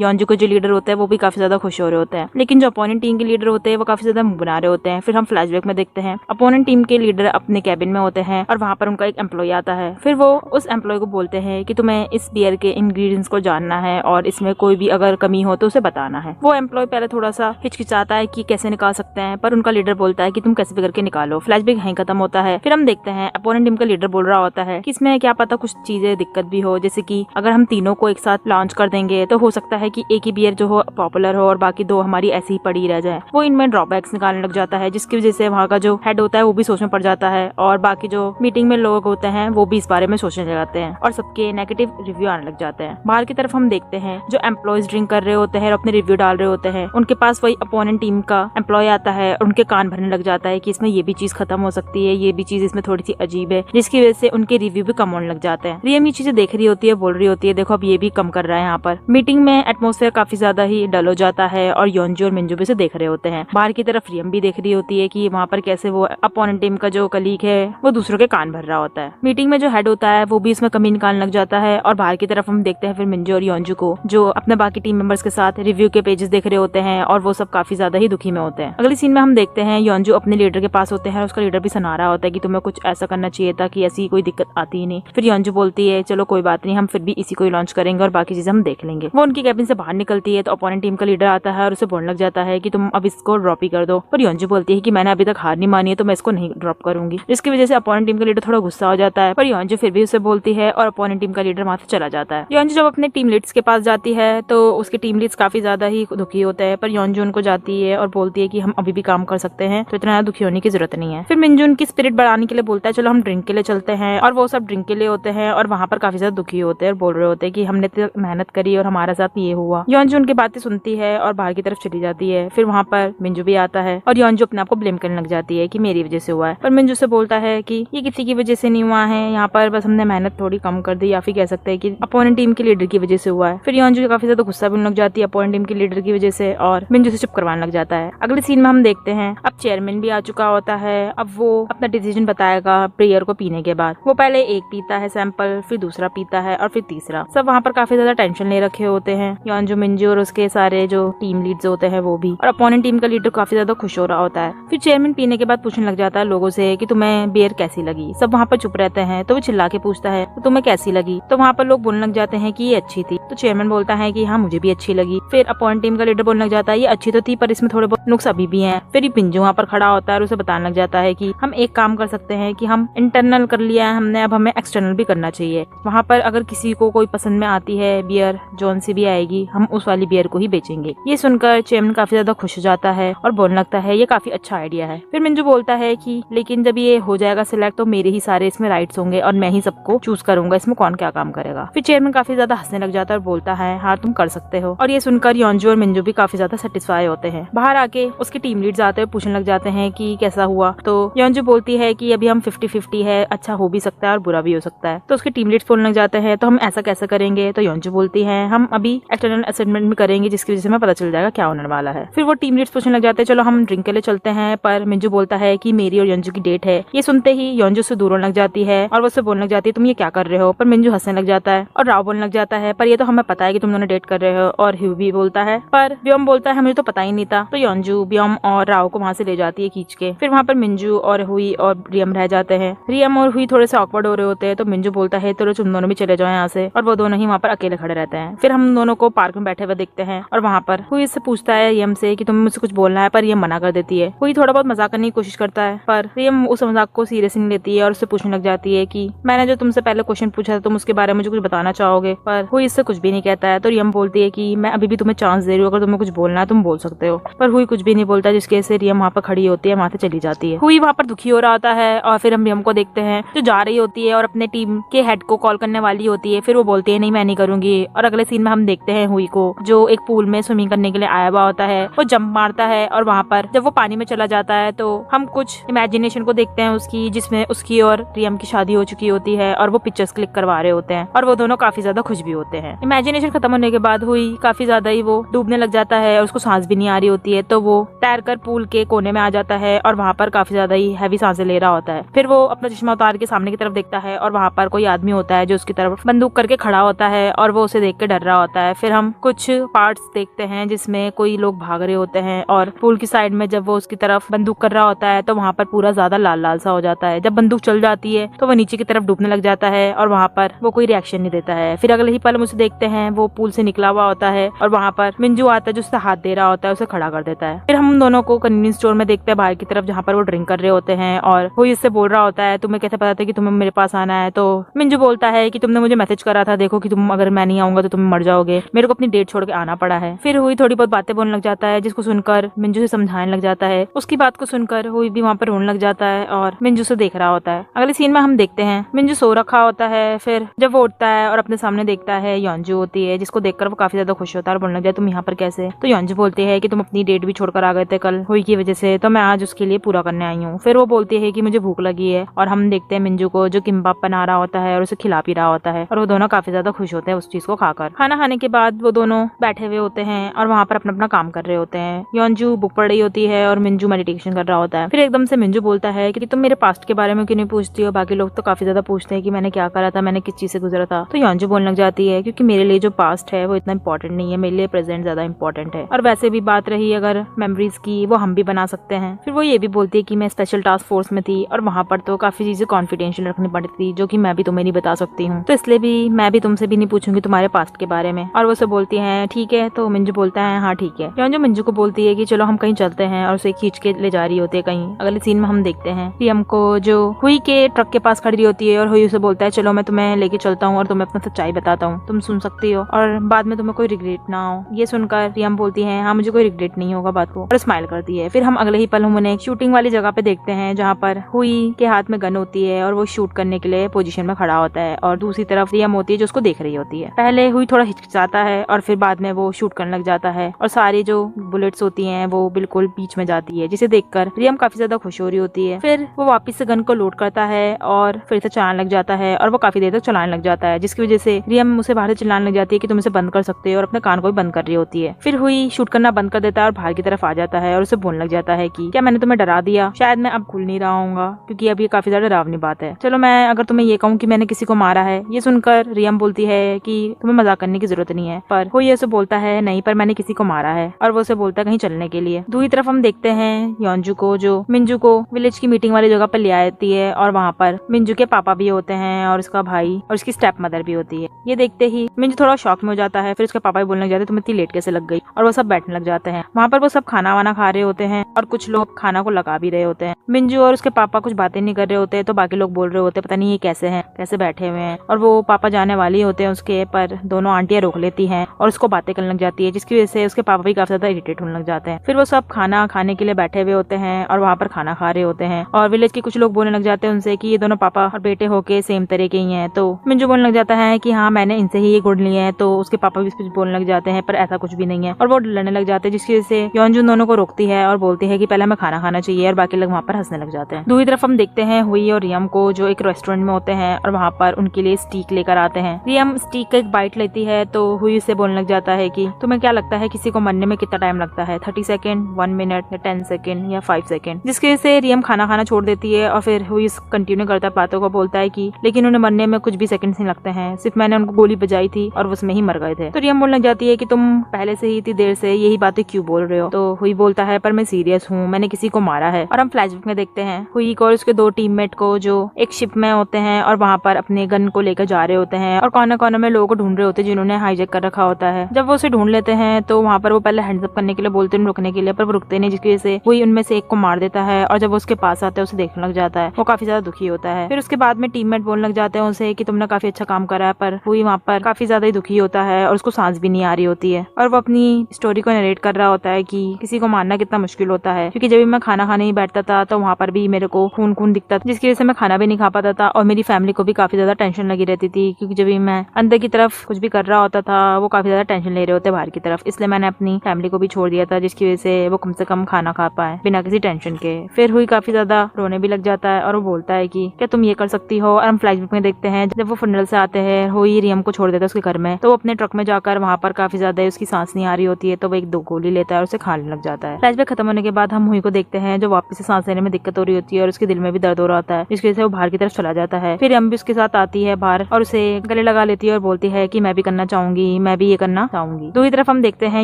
योंजू को जो लीडर होता है वो भी काफी ज्यादा खुश हो रहे होते हैं। लेकिन जो अपोनेंट टीम के लीडर होते हैं वो काफी ज्यादा मुंह बना रहे होते हैं। फिर हम फ्लैशबैक में देखते हैं अपोनेंट टीम के लीडर अपने कैबिन में होते हैं और वहाँ पर उनका एक एम्प्लॉय आता है। फिर वो उस एम्प्लॉय को बोलते हैं कि तुम्हें इस बियर के इंग्रेडिएंट्स को जानना है और इसमें कोई भी अगर कमी हो तो उसे बताना है। वो एम्प्लॉय पहले थोड़ा सा हिचकिचाता है कि कैसे निकाल सकते हैं, पर उनका लीडर बोलता है कि तुम कैसे भी करके निकालो। फ्लैशबैक यहीं खत्म होता है। फिर हम देखते हैं अपोनेंट टीम का लीडर बोल रहा होता है कि इसमें क्या पता कुछ चीजें दिक्कत भी हो, जैसे कि अगर हम तीनों को एक साथ लॉन्च कर देंगे तो हो सकता है कि एक ही बियर जो हो पॉपुलर हो और बाकी दो हमारी ऐसी ही पड़ी रह जाए। वो इनमें ड्रॉबैक्स निकालने लग जाता है, जिसकी वजह से वहाँ का जो हेड होता है वो भी सोच में पड़ जाता है और बाकी जो मीटिंग में लोग होते हैं वो भी इस बारे में सोचने लग जाते हैं और सबके नेगेटिव रिव्यू आने लग जाते हैं। बाहर की तरफ हम देखते हैं जो एम्प्लॉयज ड्रिंक कर रहे होते हैं और अपने रिव्यू डाल रहे होते हैं, उनके पास वही अपोनेंट टीम का एम्प्लॉय आता है और उनके कान भरने लग जाता है कि इसमें ये भी चीज खत्म हो सकती है, ये भी चीज इसमें थोड़ी सी अजीब है, जिसकी वजह से उनके रिव्यू भी कम होने लग जाते हैं। रियम ये चीजें देख रही होती है, बोल रही होती है देखो अब ये भी कम कर रहा है। यहाँ पर मीटिंग में एटमोस्फेयर काफी ज्यादा ही डल हो जाता है और योंजू और मिंजू भी से देख रहे होते हैं। बाहर की तरफ रियम भी देख रही होती है कि वहाँ पर कैसे वो अपोनेंट टीम का जो कलीग है वो दूसरों के कान भर रहा होता है। मीटिंग में जो हेड होता है वो भी इसमें कमी निकालने लग जाता है और बाहर की तरफ हम देखते हैं फिर मिंजू और योंजू को जो अपने बाकी टीम मेंबर्स के साथ रिव्यू के पेजेस देख रहे होते हैं और वो सब काफी ज्यादा ही दुखी में होते हैं। अगली सीन में हम देखते हैं योंजू अपने लीडर के पास होते हैं और उसका लीडर भी सुना रहा होता है कि तुम्हें कुछ ऐसा करना चाहिए था कि ऐसी कोई दिक्कत आती ही नहीं। फिर योंजू बोलती है चलो कोई बात नहीं, हम फिर भी इसी को ही लॉन्च करेंगे और बाकी चीजें हम देख लेंगे। वो उनकी कैबिन से बाहर निकलती है तो अपोनेंट टीम का लीडर आता है और उसे बोलने लग जाता है कि तुम अब इसको ड्रॉप ही कर दो, पर योंजू बोलती है कि मैंने अभी तक हार नहीं मानी है तो मैं इसको नहीं ड्रॉप करूंगी, जिसकी वजह से अपोनेंट टीम का लीडर थोड़ा गुस्सा हो जाता है, पर योंजू फिर भी उसे बोलती है और अपोनेंट टीम का लीडर वहां से चला जाता है। योंजू जब अपने टीम लीड्स के पास जाती है तो उसके टीम लीड्स काफी ज्यादा ही दुखी होते हैं, पर योंजू उनको जाती है और बोलती है कि हम अभी भी काम कर सकते हैं तो इतना दुखी होने की जरूरत नहीं है। फिर मिंजू उनकी स्पिरिट बढ़ाने के लिए बोलता है चलो हम ड्रिंक के लिए चलते हैं, और वो सब ड्रिंक के लिए होते हैं और वहाँ पर काफी ज्यादा दुखी होते हैं और बोल रहे होते हैं कि हमने तो मेहनत करी और हमारे साथ ये हुआ। योंजू उनकी बातें सुनती है और बाहर की तरफ चली जाती है। फिर वहाँ पर मिंजू भी आता है और योंजू अपने आप को ब्लेम करने लग जाती है कि मेरी वजह से हुआ है, पर मिंजू से बोलता है कि ये किसी की वजह से नहीं हुआ है, यहाँ पर बस हमने मेहनत थोड़ी कम कर दी, या फिर कह सकते हैं कि अपोनेंट टीम के लीडर की वजह से हुआ है। फिर योंजू काफी ज्यादा गुस्सा भी लग जाती है अपोनेंट टीम के लीडर की वजह से और मिंजू से चुप करवाने लग जाता है। अगले सीन में हम देखते हैं अब चेयरमैन भी आ चुका होता है। अब वो अपना डिसीजन बताएगा बियर को पीने के बाद। वो पहले एक पीता है सैंपल, फिर दूसरा पीता है और फिर तीसरा। सब वहाँ पर काफी ज्यादा टेंशन ले रखे होते हैं, योंजू, मिंजू और उसके सारे जो टीम लीड्स होते हैं वो भी, और अपोनेंट टीम का लीडर काफी ज्यादा खुश हो रहा होता है। फिर चेयरमैन पीने के बाद पूछने लग जाता है लोगों से कि तुम्हें बियर कैसी लगी। सब वहाँ पर चुप रहते हैं तो वो चिल्ला के पूछता है तो तुम्हें कैसी लगी, तो वहाँ पर लोग बोलने लग जाते हैं कि ये अच्छी थी। तो चेयरमैन बोलता है कि हाँ मुझे भी अच्छी लगी। फिर अपोनेंट टीम का लीडर बोलने लग जाता है ये अच्छी तो थी पर इसमें थोड़े बहुत नुक्स अभी भी हैं। फिर मिंजू वहाँ पर खड़ा होता है और उसे बताने लग जाता है कि हम एक काम कर सकते हैं कि हम इंटरनल कर लिया है हमने, अब हमें एक्सटर्नल भी करना चाहिए। वहाँ पर अगर किसी को कोई पसंद में आती है बियर, जोन सी भी आएगी, हम उस वाली बियर को ही बेचेंगे। ये सुनकर चेयरमैन काफी ज्यादा खुश हो जाता है और बोलने लगता है ये काफी अच्छा आइडिया है। फिर मिंजू बोलता है कि लेकिन जब ये हो जाएगा सिलेक्ट तो मेरे ही सारे इसमें राइट्स होंगे और मैं ही सबको चूज करूंगा, इसमें कौन क्या काम करेगा। फिर चेयरमैन काफी ज्यादा हंसने लग जाता है और बोलता है हाँ तुम कर सकते हो। और ये सुनकर योंजू और मिंजू भी काफी ज्यादा सेटिस्फाई होते हैं। बाहर आके उसके टीम लीड्स आते हैं, पूछने लग जाते हैं कि कैसा हुआ। तो योंजू बोलती है कि अभी हम 50-50 है, अच्छा हो भी सकता है और बुरा भी हो सकता है। तो उसके टीम लीड्स बोलने लग जाते हैं तो हम ऐसा कैसे करेंगे। तो योंजू बोलती है हम अभी एक्सटर्नल असेसमेंट भी करेंगे जिसकी वजह से हमें पता चल जाएगा क्या होने वाला है। फिर वो टीम लीड्स पूछने लग जाते हैं चलो हम ड्रिंक के लिए चलते हैं, पर मिंजू बोलता है कि मेरी और योंजू की डेट है। ये सुनते ही योंजू से दूर होने लग जाती है और वो उससे बोलने लग जाती है तुम ये क्या कर रहे हो। पर मिंजू हंसने लग जाता है और राव बोलने लग जाता है पर ये तो हमें पता है कि तुम दोनों डेट कर रहे हो। और ह्यू भी बोलता है पर व्योम बोलता है हमें तो पता ही नहीं था। तो योंजू व्योम और राव को वहाँ से ले जाती है खींच के। फिर वहाँ पर मिंजू और हुई और रियम रह जाते हैं। रियम और हुई थोड़े से ऑकवर्ड हो रहे होते हैं तो मिंजू बोलता है तो तुम दोनों भी चले जाओ यहाँ से, और वो दोनों ही वहाँ पर अकेले खड़े रहते हैं। फिर हम दोनों को पार्क में बैठे हुए देखते हैं और वहाँ पर हुई इससे पूछता है रियम से कि तुम्हें मुझसे कुछ बोलना है, पर रियम मना कर देती है। हुई थोड़ा बहुत मजाक करने की कोशिश करता है पर रियम उस मजाक को सीरियस नहीं लेती है और उससे पूछने लग जाती है कि मैंने जो तुमसे पहले क्वेश्चन पूछा था तुम उसके बारे में मुझे कुछ बताना चाहोगे, पर हुई इससे कुछ भी नहीं कहता है। तो रियम बोलती है कि मैं अभी भी तुम्हें चांस दे रही हूँ, अगर तुम्हें कुछ बोलना है तुम बोल सकते हो। पर हुई कुछ भी नहीं बोलता, जिसकी वजह से रियम वहाँ पर खड़ी होती है, वहाँ से चली जाती है। हुई वहाँ पर दुखी हो रहा होता है और फिर हम रियम को देखते हैं जो जा रही होती है और अपने टीम के हेड को कॉल करने वाली होती है। फिर वो बोलती है नहीं मैं नहीं करूंगी। और अगले सीन में हम देखते हैं हुई को जो एक पूल में स्विमिंग करने के लिए आया हुआ होता है, वो जंप मारता है और वहाँ पर जब वो पानी में चला जाता है तो हम कुछ इमेजिनेशन को देखते हैं उसकी, जिसमें उसकी और रियम की शादी हो चुकी होती है और वो पिक्चर्स क्लिक करवा रहे होते हैं और वो दोनों काफी ज्यादा खुश भी होते हैं। इमेजिनेशन खत्म होने के बाद हुई काफी ज्यादा ही वो डूबने लग जाता है और उसको सांस भी नहीं आ रही होती है, तो वो तैरकर पूल के कोने में आ जाता है और वहाँ पर काफी ज्यादा ही हैवी सांसें ले रहा होता है। फिर वो अपना चश्मा उतार के सामने की तरफ देखता है और वहाँ पर कोई आदमी होता है जो उसकी तरफ बंदूक करके खड़ा होता है और वो उसे देख के डर रहा होता है। फिर हम कुछ पार्ट्स देखते हैं जिसमें कोई लोग भाग रहे होते हैं और पूल की साइड में जब वो उसकी तरफ बंदूक कर रहा होता है तो वहाँ पर पूरा ज्यादा लाल लाल सा हो जाता है। जब बंदूक चल जाती है तो वो नीचे की तरफ डूबने लग जाता है और वहाँ पर वो कोई रिएक्शन नहीं देता है। फिर अगले ही पल हम उसे देखते हैं वो पूल से निकला हुआ होता है और वहाँ पर मिंजू आता है जो उससे हाथ दे रहा होता है, उसे खड़ा कर देता है। फिर हम दोनों को कन्वीनियंस स्टोर में देखते हैं बाहर की तरफ जहाँ पर वो ड्रिंक कर रहे होते हैं और वो इससे बोल रहा होता है तुम्हें कैसे पता था कि तुम्हें मेरे पास आना है। तो मिंजू बोलता है कि तुमने मुझे मैसेज करा था, देखो कि तुम अगर मैं नहीं आऊंगा तो तुम मर जाओगे, मेरे को अपनी डेट छोड़ के आना पड़ा है। फिर हुई थोड़ी बहुत बातें बोलने लग जाता है जिसको सुनकर मिंजू से समझाने लग जाता है। उसकी बात को सुनकर हुई भी वहाँ पर रोने लग जाता है और मिंजू से देख रहा होता है। अगले सीन में हम देखते हैं मिंजू सो रखा होता है। फिर जब वो उठता है और अपने सामने देखता है योंजू होती है, जिसको देखकर वो काफी ज्यादा खुश होता है और बोलने लग जाए तुम यहाँ पर कैसे। तो योंजू बोलती है कि तुम अपनी डेट भी छोड़कर आ गए थे कल हुई की वजह से, तो मैं आज उसके लिए पूरा करने आई हूँ। फिर वो बोलती है कि मुझे भूख लगी है और हम देखते हैं मिंजू को जो किम्बाप बना रहा होता है और उसे खिला पी रहा होता है और वो दोनों काफी ज्यादा खुश होते हैं उस चीज को खाकर। खाना खाने के बाद वो दोनों बैठे हुए होते हैं और वहाँ पर अपना अपना काम कर रहे होते हैं। योंजू बुक पढ़ रही होती है और मिंजू मेडिटेशन कर रहा होता है। फिर एकदम से मिंजू बोलता है कि तुम मेरे पास्ट के बारे में क्यों नहीं पूछती हो, बाकी लोग तो काफी ज्यादा पूछते हैं कि मैंने क्या करा था, मैंने किस चीज से गुजरा था। तो योंजू बोलने लग जाती है क्योंकि मेरे लिए जो पास्ट है वो इतना इंपॉर्टेंट नहीं है, मेरे लिए प्रेजेंट ज्यादा इंपॉर्टेंट है और वैसे भी बात रही अगर मेमोरीज की वो हम भी बना सकते हैं। फिर वो ये भी बोलती है कि मैं स्पेशल टास्क फोर्स में थी और वहाँ पर तो काफी चीजें कॉन्फिडेंशियल रखनी पड़ती थी जो कि मैं भी तुम्हें नहीं बता सकती हूँ, तो इसलिए भी मैं भी तुमसे भी नहीं पूछूंगी तुम्हारे पास्ट के बारे में। और वो उसे बोलती है ठीक है। तो मिंजू बोलता है हाँ ठीक है। योंजू मिंजू को बोलती है कि चलो हम कहीं चलते हैं और उसे खींच के ले जा रही होती है कहीं। अगले सीन में हम देखते हैं रियम को जो हुई के ट्रक के पास खड़ी होती है और हुई उसे बोलता है चलो मैं तुम्हें लेके चलता हूँ और तुम्हें अपना सच्चाई बताता हूँ, तुम सुन सकती हो और बाद में तुम्हें कोई रिग्रेट ना हो। ये सुनकर रियम बोलती है हाँ मुझे कोई रिग्रेट नहीं होगा बात को, और स्माइल करती है। फिर हम अगले ही पल हम उन्हें शूटिंग वाली जगह पे देखते हैं जहाँ पर हुई के हाथ में गन होती है और वो शूट करने के लिए पोजीशन में खड़ा होता है और दूसरी तरफ रियम होती है जो उसको देख रही होती है। पहले हुई थोड़ा हिचकिचाता है और फिर बाद में वो शूट करने लग जाता है और सारी जो बुलेट्स होती हैं वो बिल्कुल बीच में जाती है, जिसे देखकर रियम काफी ज्यादा खुश हो रही होती है। फिर वो वापस से गन को लोड करता है और फिर से चलाने लग जाता है और वो काफी देर तक चलाने लग जाता है, जिसकी वजह से रियम उसे बाहर से चिल्लाने लग जाती है कि तुम इसे बंद कर सकते हो और अपने कान को भी बंद कर रही होती है। फिर हुई शूट करना बंद कर देता है और बाहर की तरफ आ जाता है और उसे बोलने लग जाता है कि क्या मैंने तुम्हें डरा दिया, शायद मैं अब खुल नहीं रहा हूँ क्योंकि अब ये काफी ज्यादा डरावनी बात है। चलो मैं अगर तुम्हें ये कहूँ कि मैंने किसी को मारा है। ये सुनकर रियम बोलती है कि तुम्हें मजाक करने की जरूरत नहीं है, पर हुई उसे बोलता है नहीं पर मैंने किसी को मारा है और वो उसे बोलता है कहीं चलने के लिए। दूसरी तरफ हम देखते हैं योंजू को जो मिंजू को विलेज की मीटिंग वाली जगह पर ले आती है और वहाँ पर मिंजू के पापा भी होते हैं और उसका भाई और उसकी स्टेप मदर भी होती है। ये देखते ही मिंजू थोड़ा शॉक में हो जाता है। फिर उसके पापा भी बोलने लग जाते हैं तुम इतनी लेट कैसे लग गई, और वो सब बैठने लग जाते हैं। वहाँ पर वो सब खाना वाना खा रहे होते हैं और कुछ लोग खाना को लगा भी रहे होते हैं। मिंजू और उसके पापा कुछ बातें नहीं कर रहे होते तो बाकी लोग बोल रहे होते पता नहीं ये कैसे हैं, कैसे बैठे हुए हैं, और वो पापा जाने वाली होते हैं उसके, पर दोनों आंटियां रोक लेती हैं और उसको बातें करने लग जाती है, जिसकी वजह से उसके पापा भी काफी ज्यादा इरिटेट होने लग जाते हैं। फिर वो सब खाना खाने के लिए बैठे हुए होते हैं और वहाँ पर खाना खा रहे होते हैं और विलेज के कुछ लोग बोलने लग जाते हैं उनसे कि ये दोनों पापा और बेटे होके सेम तरह के ही हैं। तो मिंजू बोलने लग जाता है कि हाँ मैंने इनसे ही ये गुण लिए हैं। तो उसके पापा भी कुछ बोलने लग जाते हैं पर ऐसा कुछ भी नहीं है और वो लड़ने लग जाते हैं, जिसकी वजह से योंजू दोनों को रोकती है और बोलती है कि पहले हमें खाना खाना चाहिए, और बाकी लोग वहाँ पर हंसने लग जाते हैं। दूसरी तरफ हम देखते हैं हुई और रियम को जो एक रेस्टोरेंट में होते हैं और वहाँ पर उनके लिए स्टीक लेकर आते हैं। रियम स्टीक का एक बाइट लेती है तो हुई से बोलने लग जाता है कि तुम्हें क्या लगता है किसी को मरने में कितना टाइम लगता है, 30 सेकंड, 1 मिनट या 10 सेकंड या 5 सेकंड, जिसकी वजह से रियम खाना खाना छोड़ देती है और फिर हुई कंटिन्यू करता है बातों को, बोलता है कि लेकिन उन्हें मरने में कुछ भी सेकंड नहीं लगते हैं, सिर्फ मैंने उनको गोली बजाई थी और उसमें ही मर गए थे। तो रियम बोलने लग जाती है कि तुम पहले से ही इतनी देर से यही बातें क्यों बोल रहे हो। तो हुई बोलता है पर मैं सीरियस हूँ, मैंने किसी को मारा है। और हम फ्लैशबैक में देखते हैं हुई को और उसके 2 टीममेट को जो एक शिप में होते हैं और वहाँ पर अपने गन को लेकर जा रहे होते हैं और कोने कोने में लोगों को ढूंढ रहे होते हैं जिन्होंने हाईजैक कर रखा होता है। जब वो उसे ढूंढ लेते हैं तो वहाँ पर वो पहले हैंड्स अप करने के लिए बोलते हैं रुकने के लिए, पर वो रुकते नहीं, जिसकी वजह से हुई उनमें से एक को मार देता है और जब वो उसके पास आता है उसे देखने लग जाता है। वो काफी ज्यादा दुखी होता है। फिर उसके बाद में टीममेट बोलने लग जाते हैं उसे कि तुमने काफी अच्छा काम करा है, पर हुई वहाँ पर काफी ज्यादा ही दुखी होता है और उसको सांस भी नहीं आ रही होती है। और वो अपनी स्टोरी को नरेट कर रहा होता है कि किसी को मारना कितना मुश्किल होता है, क्योंकि जब भी मैं खाना खाने ही बैठता था तो वहाँ पर भी मेरे को खून खून दिखता था, जिसकी वजह से मैं खाना भी नहीं खा पाता था और मेरी फैमिली को भी काफी ज्यादा टेंशन लगी रहती थी, क्योंकि जब भी मैं अंदर की तरफ कुछ भी कर रहा होता था वो काफी ज्यादा टेंशन ले रहे होते बाहर की तरफ। इसलिए मैंने अपनी फैमिली को भी छोड़ दिया था, जिसकी वजह से वो कम से कम खाना खा पाए बिना किसी टेंशन के। फिर हुई काफी ज्यादा रोने भी लग जाता है और वो बोलता है कि क्या तुम ये कर सकती हो। और हम फ्लैशबैक में देखते हैं जब वो फनरल से आते हैं, हुई रियम को छोड़ देता है उसके घर में, तो वो अपने ट्रक में जाकर वहाँ पर काफी ज्यादा उसकी सांस नहीं आ रही होती है, तो वो एक 2 गोली लेता है और उसे खाने लग जाता है। फ्लैशबैक खत्म होने के बाद हम हुई को देखते हैं जो वापस से सांस लेने में दिक्कत हो रही होती है और उसके दिल में भी दर्द हो रहा होता है, जिसकी वजह से वो बाहर की तरफ चला जाता है। फिर हम भी उसके साथ आती है बाहर और उसे गले लगा लेती है और बोलती है कि मैं भी करना चाहूंगी, मैं भी ये करना चाहूंगी। दूसरी तरफ हम देखते हैं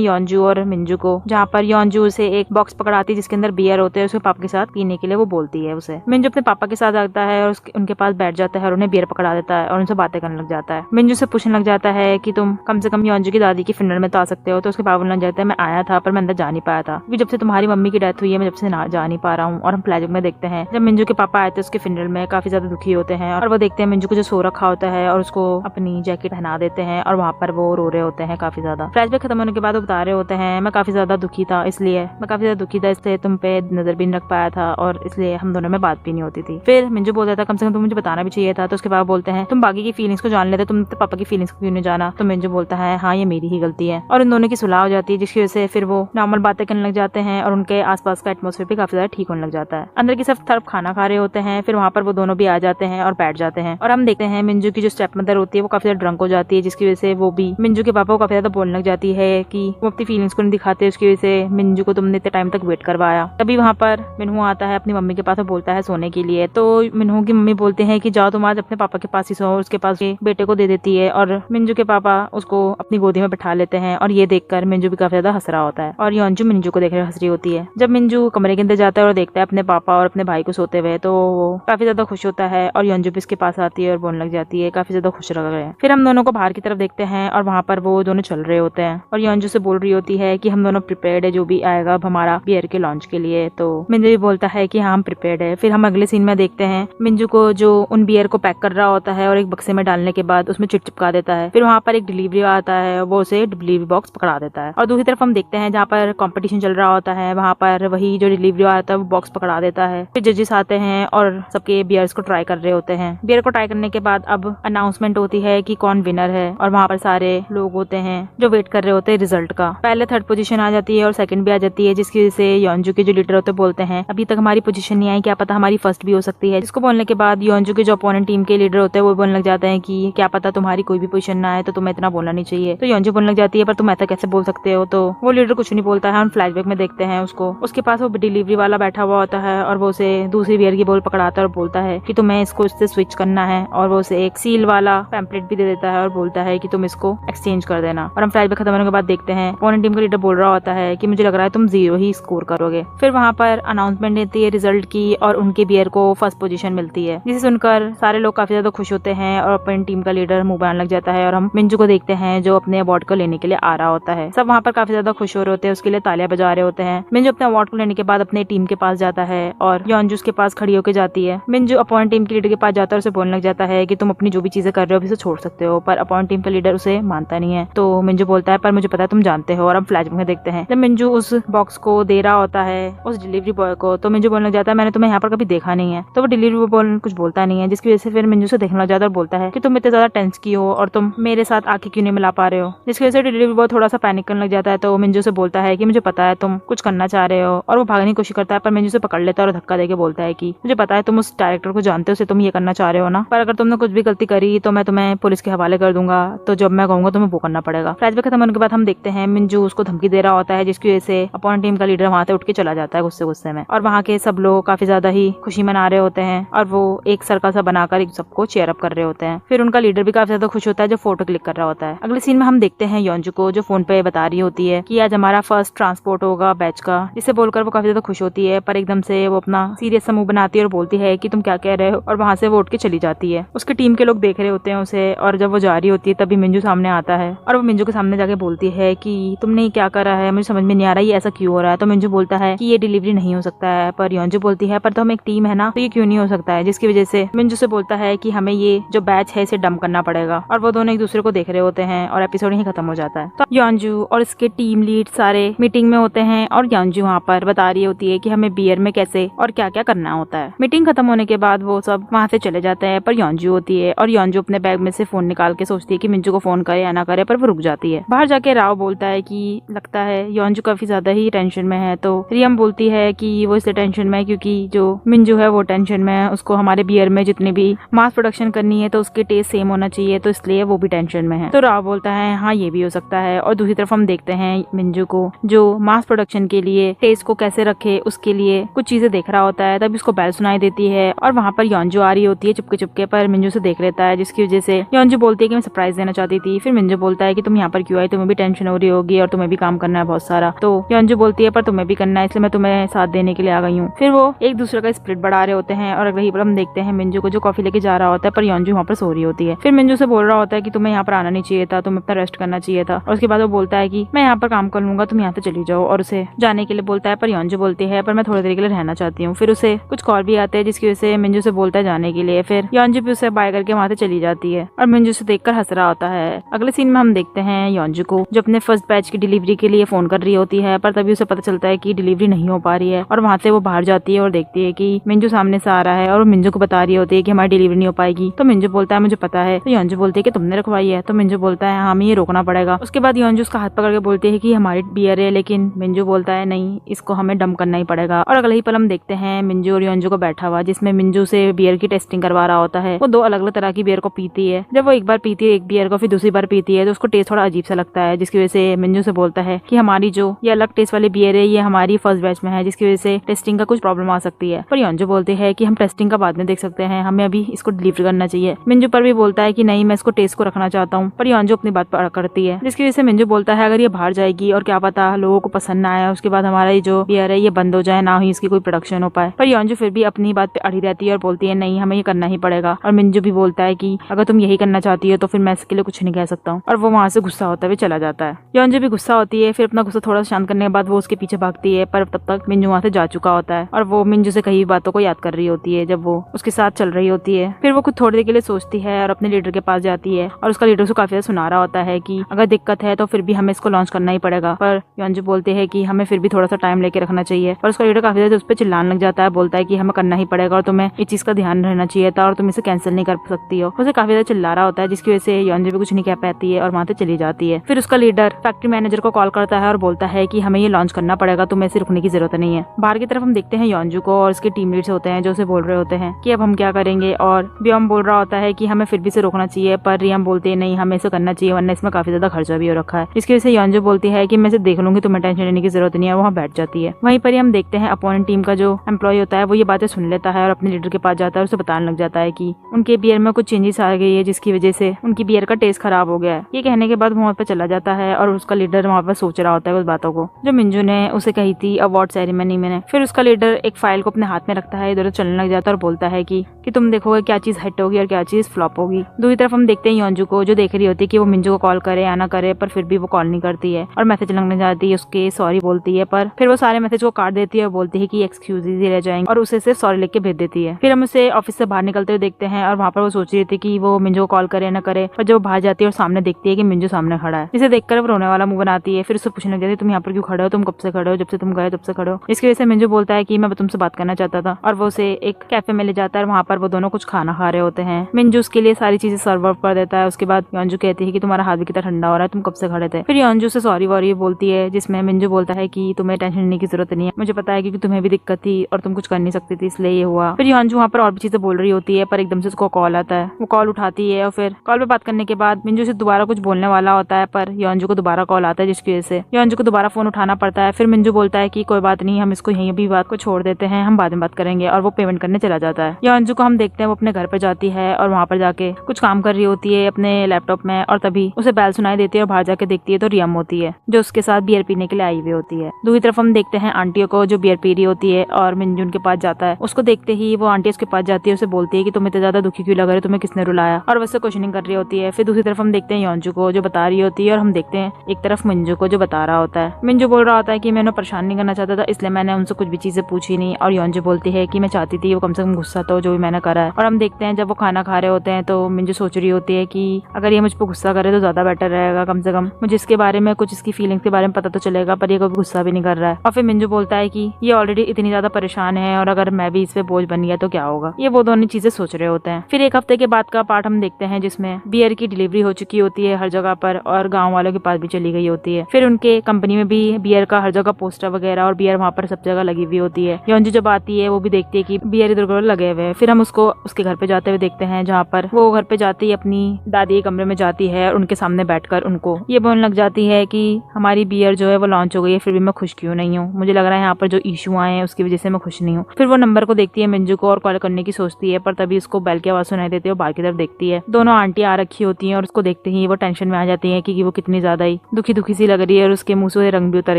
योंजू और मिंजू को, जहाँ पर योंजू उसे एक बॉक्स पकड़ाती है जिसके अंदर बियर होते हैं, उसके पापा के साथ पीने के लिए वो बोलती है उसे। मिंजू अपने पापा के साथ आता है और उनके पास बैठ जाता है और उन्हें बियर पकड़ा देता है और उनसे बातें करने लग जाता है। मिंजू से पूछने लग जाता है कि तुम कम से कम योंजू की दादी की फिनल में तो आ सकते हो, तो उसके पापा बोलने लग जाता है मैं आया था पर मैं अंदर जा नहीं पाया था, क्योंकि जब से तुम्हारी मम्मी की डेथ हुई है मैं जब से जा नहीं पा रहा हूँ। और हम फ्लैशबैक में देखते हैं जब मिंजू के पापा आए थे उसके फिनल में काफी ज्यादा दुखी होते हैं और वो देखते हैं मिंजू को जो सो रखा होता है और उसको अपनी जैकेट पहना देते हैं और वहाँ पर वो रो रहे होते हैं काफी ज्यादा। फ्लैशबैक खत्म होने के बाद वो बता रहे होते हैं मैं काफी ज्यादा दुखी था, इसलिए तुम पे नजर भी नहीं रख पाया था और इसलिए हम दोनों में बात भी नहीं होती थी। फिर मिंजू बोलता था कम से कम तुम मुझे बताना भी चाहिए था, तो उसके बाद बोलते हैं तुम बाकी की फीलिंग्स को जान लेते, तुम तो पापा की फीलिंग्स को क्यों नहीं जाना। तो मिंजू बोलता है हाँ ये मेरी ही गलती है, और उन दोनों की सुलह हो जाती है, जिसकी वजह से फिर वो नॉर्मल बातें करने लग जाते हैं और उनके आसपास का एटमॉस्फेयर भी काफी ज्यादा ठीक होने लग जाता है। अंदर की सब तरफ खाना खा रहे होते हैं, फिर वहाँ पर वो दोनों भी आ जाते हैं और बैठ जाते हैं और हम देखते हैं मिंजू की जो स्टेप मदर होती है वो काफी ज्यादा ड्रंक हो जाती है, जिसकी वजह से वो भी मिंजू के पापा को काफी ज्यादा बोलने लग जाती है कि वो अपनी फीलिंग्स को नहीं दिखाते, उसकी वजह से मिंजू को तुमने इतने टाइम तक वेट करवाया। तभी वहाँ पर मिनहू आता है अपनी मम्मी के पास और बोलता है सोने के लिए, तो मिनहू की मम्मी बोलते हैं कि जाओ तुम आज अपने पापा के पास ही सो, उसके पास बेटे को दे देती है और मिंजू के पापा उसको अपनी गोदी में बैठा लेते हैं और ये देखकर मिंजू भी काफी ज्यादा हंस रहा होता है और योंजू मिंजू को देखकर हंस रही होती है। जब मिंजू कमरे के अंदर जाता है और देखता है अपने पापा और अपने भाई को सोते हुए, तो वो काफी ज्यादा खुश होता है और योंजू भी इसके पास आती है और बोलने लग जाती है काफी ज्यादा खुश लग रहे हैं। फिर हम दोनों को बाहर की तरफ देखते हैं और वहाँ पर वो दोनों चल रहे होते हैं और योंजू से बोल रही होती है कि हम दोनों प्रिपेयर्ड है जो भी आएगा अब हमारा बियर के लॉन्च के लिए। तो मिंजू भी बोलता है कि हाँ हम प्रिपेयर्ड है। फिर हम अगले सीन में देखते हैं मिंजू को जो उन बियर को पैक कर रहा होता है और एक बक्से में डालने के बाद उसमें चिपका देता है। फिर वहाँ पर एक डिलीवरी आता है, वो उसे डिलीवरी बॉक्स पकड़ा देता है। और दूसरी तरफ हम देखते हैं जहाँ पर कंपटीशन चल रहा होता है वहाँ पर वही जो डिलीवरी आता है वो बॉक्स पकड़ा देता है। फिर जजेस आते हैं और सबके बियर्स को ट्राई कर रहे होते हैं। बियर को ट्राई करने के बाद अब अनाउंसमेंट होती है कि कौन विनर है और वहाँ पर सारे लोग होते हैं जो वेट कर रहे होते हैं रिजल्ट का। पहले 3rd पोजीशन आ जाती है और 2nd भी आ जाती है, जिसकी वजह से योंजू के जो लीडर होते हैं बोलते हैं अभी तक हमारी पोजीशन नहीं आई, क्या पता हमारी 1st भी हो सकती है। जिसको बोलने के बाद योंजू के जो अपोनेंट टीम के लीडर होते हैं वो बोलने लग जाते हैं कि क्या पता तुम्हारी कोई भी पोजीशन ना आए, तो तुम्हें इतना बोलना नहीं चाहिए। तो योंजू बोलने लग जाती है पर तुम ऐसा कैसे बोल सकते हो। तो वो लीडर कुछ नहीं बोलता है। हम फ्लैशबैक में देखते हैं उसको, उसके पास वो डिलीवरी वाला बैठा हुआ होता है और वो उसे दूसरी बियर की बोल पकड़ाता है और बोलता है कि तुम्हें इसको इससे स्विच करना है, और वो उसे एक सील वाला पैम्पलेट भी दे देता है और बोलता है कि तुम इसको एक्सचेंज कर देना। और हम फ्लैशबैक खत्म होने के बाद देखते हैं अपोनेंट टीम का लीडर बोल रहा होता है कि मुझे लग रहा है तुम 0 ही स्कोर करोगे। फिर वहाँ पर अनाउंसमेंट देती है रिजल्ट की और उनके बियर को 1st पोजीशन मिलती है, जिसे सुनकर सारे लोग काफी ज्यादा खुश होते हैं और अपनी टीम का लीडर मुंह बनाने लग जाता है। और हम मिंजू को देखते हैं जो अपने अवार्ड को लेने के लिए आ रहा होता है। सब वहाँ पर काफी ज्यादा खुश हो रहे होते हैं, उसके लिए तालियां बजा रहे होते हैं। मिंजू अपने अवार्ड को लेने के बाद अपने टीम के पास जाता है और योंजू उसके पास खड़ी होकर जाती है। मिंजू अपोनेंट टीम के लीडर के पास जाता है और उसे बोलने लग जाता है कि तुम अपनी जो भी चीजें कर रहे हो उसे छोड़ सकते हो, पर अपोनेंट टीम का लीडर उसे मानता नहीं है। तो मिंजू बोलता है पर मुझे पता है तुम जानते हो। और हम फ्लैशबैक में देखते हैं जब मिंजू उस बॉक्स को दे रहा होता है उस डिलीवरी बॉय को, तो मिंजू बोलने लग जाता है मैंने तुम्हें यहाँ पर कभी देखा नहीं है। तो वो डिलीवरी बॉय कुछ बोलता नहीं है, जिसकी वजह से फिर मिंजू से देखने लग जाता है और बोलता है कि तुम इतने ज्यादा टेंस की हो और तुम मेरे साथ आके क्यों नहीं मिला पा रहे हो। जिसकी वजह से डिलीवरी बॉय थोड़ा सा पैनिक करने लग जाता है। तो मिंजू से बोलता है कि मुझे पता है तुम कुछ करना चाह रहे हो, और वो भागने की कोशिश करता है पर मिंजू से पकड़ लेता है और धक्का देके बोलता है कि मुझे पता है तुम उस डायरेक्टर को जानते हो, उसे तुम ये करना चाह रहे हो ना, पर अगर तुमने कुछ भी गलती करी तो मैं तुम्हें पुलिस के हवाले कर दूंगा, तो जब मैं कहूंगा तुम्हें वो करना पड़ेगा। फ्लैशबैक खत्म होने के बाद हम देखते हैं मिंजू उसको धमकी दे रहा होता है, जिसकी वजह से अपोनेंट टीम का लीडर वहां से उठ के चला जाता है गुस्से गुस्से में। और वहाँ के सब लोग काफी ज्यादा ही खुशी मना रहे होते हैं और वो एक सर्कल सा बनाकर सबको चेयर अप कर रहे होते हैं। फिर उनका लीडर भी काफी ज्यादा खुश होता है जो फोटो क्लिक कर रहा होता है। अगले सीन में हम देखते हैं योंजू को जो फोन पे बता रही होती है कि आज हमारा 1st ट्रांसपोर्ट होगा बैच का, जिसे बोलकर वो काफी ज्यादा खुश होती है, पर एकदम से वो अपना सीरियस सा मुंह बनाती है और बोलती है कि तुम क्या कह रहे हो, और वहाँ से वो उठ के चली जाती है। उसकी टीम के लोग देख रहे होते हैं उसे, और जब वो जा रही होती है तभी मिंजू सामने आता है और वो मिंजू के सामने जाके बोलती है कि तुमने क्या करा है, मुझे समझ में नहीं आ रहा ये ऐसा क्यों हो रहा है। तो मिंजू बोलता है कि ये डिलीवरी नहीं हो सकता है, पर योंजू बोलती है पर तो हम एक टीम है ना, तो ये क्यों नहीं हो सकता है। जिसकी जिसकी वजह से मिंजू से बोलता है कि हमें ये जो बैच है इसे डंप करना पड़ेगा, और वो दोनों एक दूसरे को देख रहे होते हैं और एपिसोड ही खत्म हो जाता है। तो योंजू और इसके टीम लीड सारे मीटिंग में होते हैं और योंजू वहाँ पर बता रही होती है कि हमें बियर में कैसे और क्या क्या करना होता है। मीटिंग खत्म होने के बाद वो सब वहाँ से चले जाते हैं, पर योंजू होती है और योंजू अपने बैग में से फोन निकाल के सोचती है कि मिंजू को फोन करे या ना करे, पर वो रुक जाती है। बाहर जाके राव बोलता है कि लगता है योंजू काफी ज्यादा ही टेंशन में है। तो रियम बोलती है कि वो इसलिए टेंशन में है क्योंकि जो मिंजू है वो टेंशन में है, उसको हमारे बियर में जितनी भी मास प्रोडक्शन करनी है तो उसके टेस्ट सेम होना चाहिए, तो इसलिए वो भी टेंशन में है। तो राव बोलता है हाँ ये भी हो सकता है। और दूसरी तरफ हम देखते हैं मिंजू को जो मास प्रोडक्शन के लिए टेस्ट को कैसे रखे उसके लिए कुछ चीजें देख रहा होता है। तभी उसको बेल सुनाई देती है और वहाँ पर योंजू आ रही होती है चुपके चुपके, पर मिंजू से देख लेता है, जिसकी वजह से योंजू बोलती है कि मैं सरप्राइज देना चाहती थी। फिर मिंजू बोलता है कि तुम यहाँ पर क्यों आई, तुम्हें भी टेंशन हो रही होगी और तुम्हें भी काम करना है बहुत सारा। तो योंजू बोलती है पर तुम्हें भी करना है, इसलिए मैं तुम्हें साथ देने के लिए आ गई हूँ। फिर वो एक दूसरे का स्प्लिट बढ़ा रहे होते हैं और वहीं पर हम देखते हैं मिंजू को जो कॉफी लेके जा रहा होता है, पर योंजू वहाँ पर सो रही होती है। फिर मिंजू से बोल रहा होता है कि तुम्हें यहाँ पर आना नहीं चाहिए था, तुम्हें अपना रेस्ट करना चाहिए था। और उसके बाद वो बोलता है कि मैं यहाँ पर काम कर लूंगा, तुम यहाँ से चली जाओ, और उसे जाने के लिए बोलता है। पर योंजू बोलती है पर मैं थोड़ी देर के लिए रहना चाहती हूँ। फिर उसे कुछ कॉल भी आते हैं जिसकी वजह से मिंजू से बोलता है जाने के लिए। फिर योंजू भी उसे बाय करके वहाँ से चली जाती है और मिंजू से देखकर हंस रहा होता है। अगले सीन में हम देखते हैं योंजू को जो अपने फर्स्ट बैच की डिलीवरी के लिए फोन कर रही होती है, पर तभी उसे पता चलता है कि डिलीवरी नहीं हो पा रही है। और वहाँ से वो बाहर जाती है और देखती है कि मिंजू सामने से आ रहा है और वो मिंजू को बता रही होती है कि हमारी डिलीवरी नहीं हो पाएगी। तो मिंजू बोलता है मुझे पता है। तो योंजू बोलती है कि तुमने रखवाई है। तो मिंजू बोलता है हमें ये रोकना पड़ेगा। उसके बाद योंजू उसका हाथ पकड़ के बोलती है कि हमारी बियर है, लेकिन मिंजू बोलता है नहीं, इसको हमें डंप करना ही पड़ेगा। और अगले ही पल हम देखते हैं मिंजू और योंजू को बैठा हुआ, जिसमें मिंजू से बियर की टेस्टिंग करवा रहा होता है। वो दो अलग अलग तरह की बियर को पीती है। जब वो एक बार पीती है एक बियर को, फिर दूसरी बार पीती है, तो उसको टेस्ट थोड़ा अजीब सा लगता है, जिसकी वजह से मिंजू से बोलता है कि हमारी जो ये अलग टेस्ट वाली बियर है ये हमारी फर्स्ट बैच में है, जिसकी वजह से टेस्टिंग का कुछ प्रॉब्लम आ सकती है। पर योंजू बोलते हैं कि हम टेस्टिंग का बाद में देख सकते हैं, हमें अभी इसको डिलीवर करना चाहिए। मिंजू पर भी बोलता है कि नहीं, मैं इसको टेस्ट को रखना चाहता हूँ। पर योंजू अपनी बात पर करती है, जिसकी वजह से मिंजू बोलता है अगर ये बाहर जाएगी और क्या पता लोगों को पसंद ना आया, उसके बाद हमारा ये जो बियर है ये बंद हो जाए, ना ही इसकी कोई प्रोडक्शन हो पाए। पर योंजू फिर भी अपनी बात पे अड़ी रहती है और बोलती है नहीं, हमें ये करना ही पड़ेगा। और मिंजू भी बोलता है कि अगर तुम यही करना चाहती हो तो फिर मैं इसके लिए कुछ नहीं कह सकता हूँ। और वो वहाँ से गुस्सा होता हुए चला जाता है। योंजू भी गुस्सा होती है। फिर अपना गुस्सा थोड़ा शांत करने के बाद वो उसके पीछे भागती है, पर तब तक मिंजू वहाँ से जा चुका होता है और वो मिंजू से कही बातों को याद कर रही होती है जब वो उसके साथ चल रही होती है। फिर वो खुद थोड़ी देर के लिए सोचती है और अपने लीडर के पास जाती है और उसका लीडर उसको काफी ज्यादा सुना रहा होता है कि अगर दिक्कत है तो फिर भी हमें इसको लॉन्च करना ही पड़ेगा। पर योंजू बोलते हैं कि हमें फिर भी थोड़ा सा टाइम लेके रखना चाहिए। और उसका लीडर काफी ज्यादा उस पर चिल्लाने लग जाता है, बोलता है कि हमें करना ही पड़ेगा और तुम्हें इस चीज का ध्यान रहना चाहिए था और तुम इसे कैंसिल नहीं कर सकती हो। उसे काफी ज्यादा चिल्ला रहा होता है, जिसकी वजह से योंजू भी कुछ नहीं कह पाती है और वहाँ से चली जाती है। फिर उसका लीडर फैक्ट्री मैनेजर को कॉल करता है और बोलता है कि हमें ये लॉन्च करना पड़ेगा, तुम्हें इसे रुकने की जरूरत नहीं है। बाहर की तरफ हम देखते हैं योंजू को और उसके टीम लीड्स होते हैं जो उसे बोल रहे होते हैं कि अब हम क्या करेंगे। और व्योम बोल रहा होता है कि हमें फिर भी इसे रोकना चाहिए, पर रियम बोलते हैं नहीं, हमें इसे करना चाहिए वरना इसमें काफी ज्यादा खर्चा भी हो रखा है। इसकी वजह से योंजू बोलती है कि मैं इसे देख लूंगी, तुम्हें टेंशन लेने की जरूरत नहीं है। वहाँ बैठ जाती है। वहीं पर हम देखते हैं अपोनेंट टीम का जो एम्प्लॉय होता है वो ये बातें सुन लेता है और अपने लीडर के पास जाता है और उसे बताने लग जाता है कि उनके बियर में कुछ चेंजेस आ गई है, जिसकी वजह से उनकी बियर का टेस्ट खराब हो गया है। ये कहने के बाद वहाँ पर चला जाता है और उसका लीडर वहाँ पर सोच रहा होता है उस बातों को जो मिंजू ने उसे कही थी अवार्ड सेरेमनी में। फिर उसका लीडर एक फाइल को अपने हाथ में रखता है, इधर चलने लग जाता है और बोलता है कि तुम देखोगे क्या चीज हिट होगी और क्या चीज फ्लॉप होगी। दूसरी तरफ हम देखते हैं योंजू को जो देख रही होती है कि वो मिंजू को कॉल करे या ना करे, पर फिर भी वो कॉल नहीं करती है और मैसेज लगने जाती है उसके सॉरी बोलती है, पर फिर वो सारे मैसेज को काट देती है और बोलती है कि एक्सक्यूजेज ही रह जाएंगे और उसे सिर्फ सॉरी लिख के भेज देती है। फिर हम उसे ऑफिस से बाहर निकलते हुए देखते हैं और वहाँ पर वो सोच रही थी कि वो मिंजू को कॉल करे ना करे, पर जब वो बाहर जाती है और सामने देखती है कि मिंजू सामने खड़ा है, इसे देखकर वो रोने वाला मुंह बनाती है। फिर उससे पूछने लग जाती है तुम यहाँ पर क्यों खड़े हो, तुम कब से खड़े हो, जब से तुम गए तब से खड़े हो। इसकी वजह से मिंजू बोलता है कि मैं तुमसे बात करना चाहता था और वो उसे एक कैफे में ले जाता है। वहाँ पर वो दोनों कुछ खाना खा रहे होते हैं। मिंजू उसके लिए सारी चीजें सर्व कर देता है। उसके बाद योंजू कहती है कि तुम्हारा हाथ भी कितना ठंडा हो रहा है, तुम कब से खड़े थे। फिर योंजू से सॉरी वॉरी बोलती है, जिसमें मिंजू बोलता है कि तुम्हें टेंशन लेने की जरूरत नहीं है, मुझे पता है कि तुम्हें भी दिक्कत थी और तुम कुछ कर नहीं सकती थी इसलिए ये हुआ। फिर योंजू वहाँ पर और भी चीजें बोल रही होती है, पर एकदम से उसको कॉल आता है। वो कॉल उठाती है और फिर कॉल पे बात करने के बाद मिंजू से दोबारा कुछ बोलने वाला होता है, पर योंजू को दोबारा कॉल आता है, जिसकी वजह से योंजू को दोबारा फोन उठाना पड़ता है। फिर मिंजू बोलता है कि कोई बात नहीं, हम इसको यहीं भी बात को छोड़ देते हैं, हम बाद में बात करेंगे, और वो पेमेंट करने चला जाता है। योंजू को हम देखते हैं वो अपने घर पर जाती है और वहाँ पर जाके कुछ काम कर रही होती है अपने लैपटॉप में, और तभी उसे बैल सुनाई देती है और बाहर जाके देखती है तो रियम होती है जो उसके साथ बियर पीने के लिए आई हुई होती है। दूसरी तरफ हम देखते हैं आंटियों को जो बियर पी रही होती है और मिंजू उनके पास जाता है। उसको देखते ही वो आंटी उसके पास जाती है, उसे बोलती है कि तुम इतना ज्यादा दुखी क्यों लग रहे हो, तुम्हें किसने रुलाया, और वैसे क्वेश्चनिंग कर रही होती है। फिर दूसरी तरफ हम देखते हैं योंजू को जो बता रही होती है और हम देखते हैं एक तरफ मिंजू को जो बता रहा होता है। मिंजू बोल रहा होता है कि मैं उन्हें परेशान नहीं करना चाहता था, इसलिए मैंने उनसे कुछ भी चीजें पूछी नहीं, और योंजू बोलती है कि मैं चाहती थी वो कम से कम गुस्सा गुस्सा तो जो भी मैंने करा है। और हम देखते हैं जब वो खाना खा रहे होते हैं तो मिंजू सोच रही होती है कि अगर ये मुझ पर गुस्सा करे तो ज्यादा बेटर रहेगा, कम से कम मुझे इसके बारे में कुछ, इसकी फीलिंग्स के बारे में पता तो चलेगा, पर ये कभी गुस्सा भी नहीं कर रहा है। और फिर मिंजू बोलता है कि ये ऑलरेडी इतनी ज्यादा परेशान है और अगर मैं भी इस पे बोझ बन गया तो क्या होगा। ये वो दोनों चीजें सोच रहे होते हैं। फिर एक हफ्ते के बाद का पार्ट हम देखते हैं जिसमें बियर की डिलीवरी हो चुकी होती है हर जगह पर और गाँव वालों के पास भी चली गई होती है। फिर उनके कंपनी में भी बियर का हर जगह पोस्टर वगैरह और बियर वहाँ पर सब जगह लगी हुई होती है। योंजू जब आती है वो भी देखती है कि बियर इधर उधर लगे हुए हैं। फिर हम उसको उसके घर पे जाते हुए देखते हैं जहाँ पर वो घर पे जाती है अपनी दादी के कमरे में जाती है और उनके सामने बैठकर उनको ये बोलने लग जाती है कि हमारी बियर जो है वो लॉन्च हो गई है, फिर भी मैं खुश क्यों नहीं हूँ। मुझे लग रहा है यहाँ पर जो इशू आए हैं उसकी वजह से मैं खुश नहीं हूँ। फिर वो नंबर को देखती है मिंजू को और कॉल करने की सोचती है, पर तभी उसको बेल की आवाज सुनाई देती है और बाहर की तरफ देखती है। दोनों आंटी आ रखी होती है और उसको देखते ही वो टेंशन में आ जाती है कि वो कितनी ज्यादा ही दुखी दुखी सी लग रही है और उसके मुंह से रंग भी उतर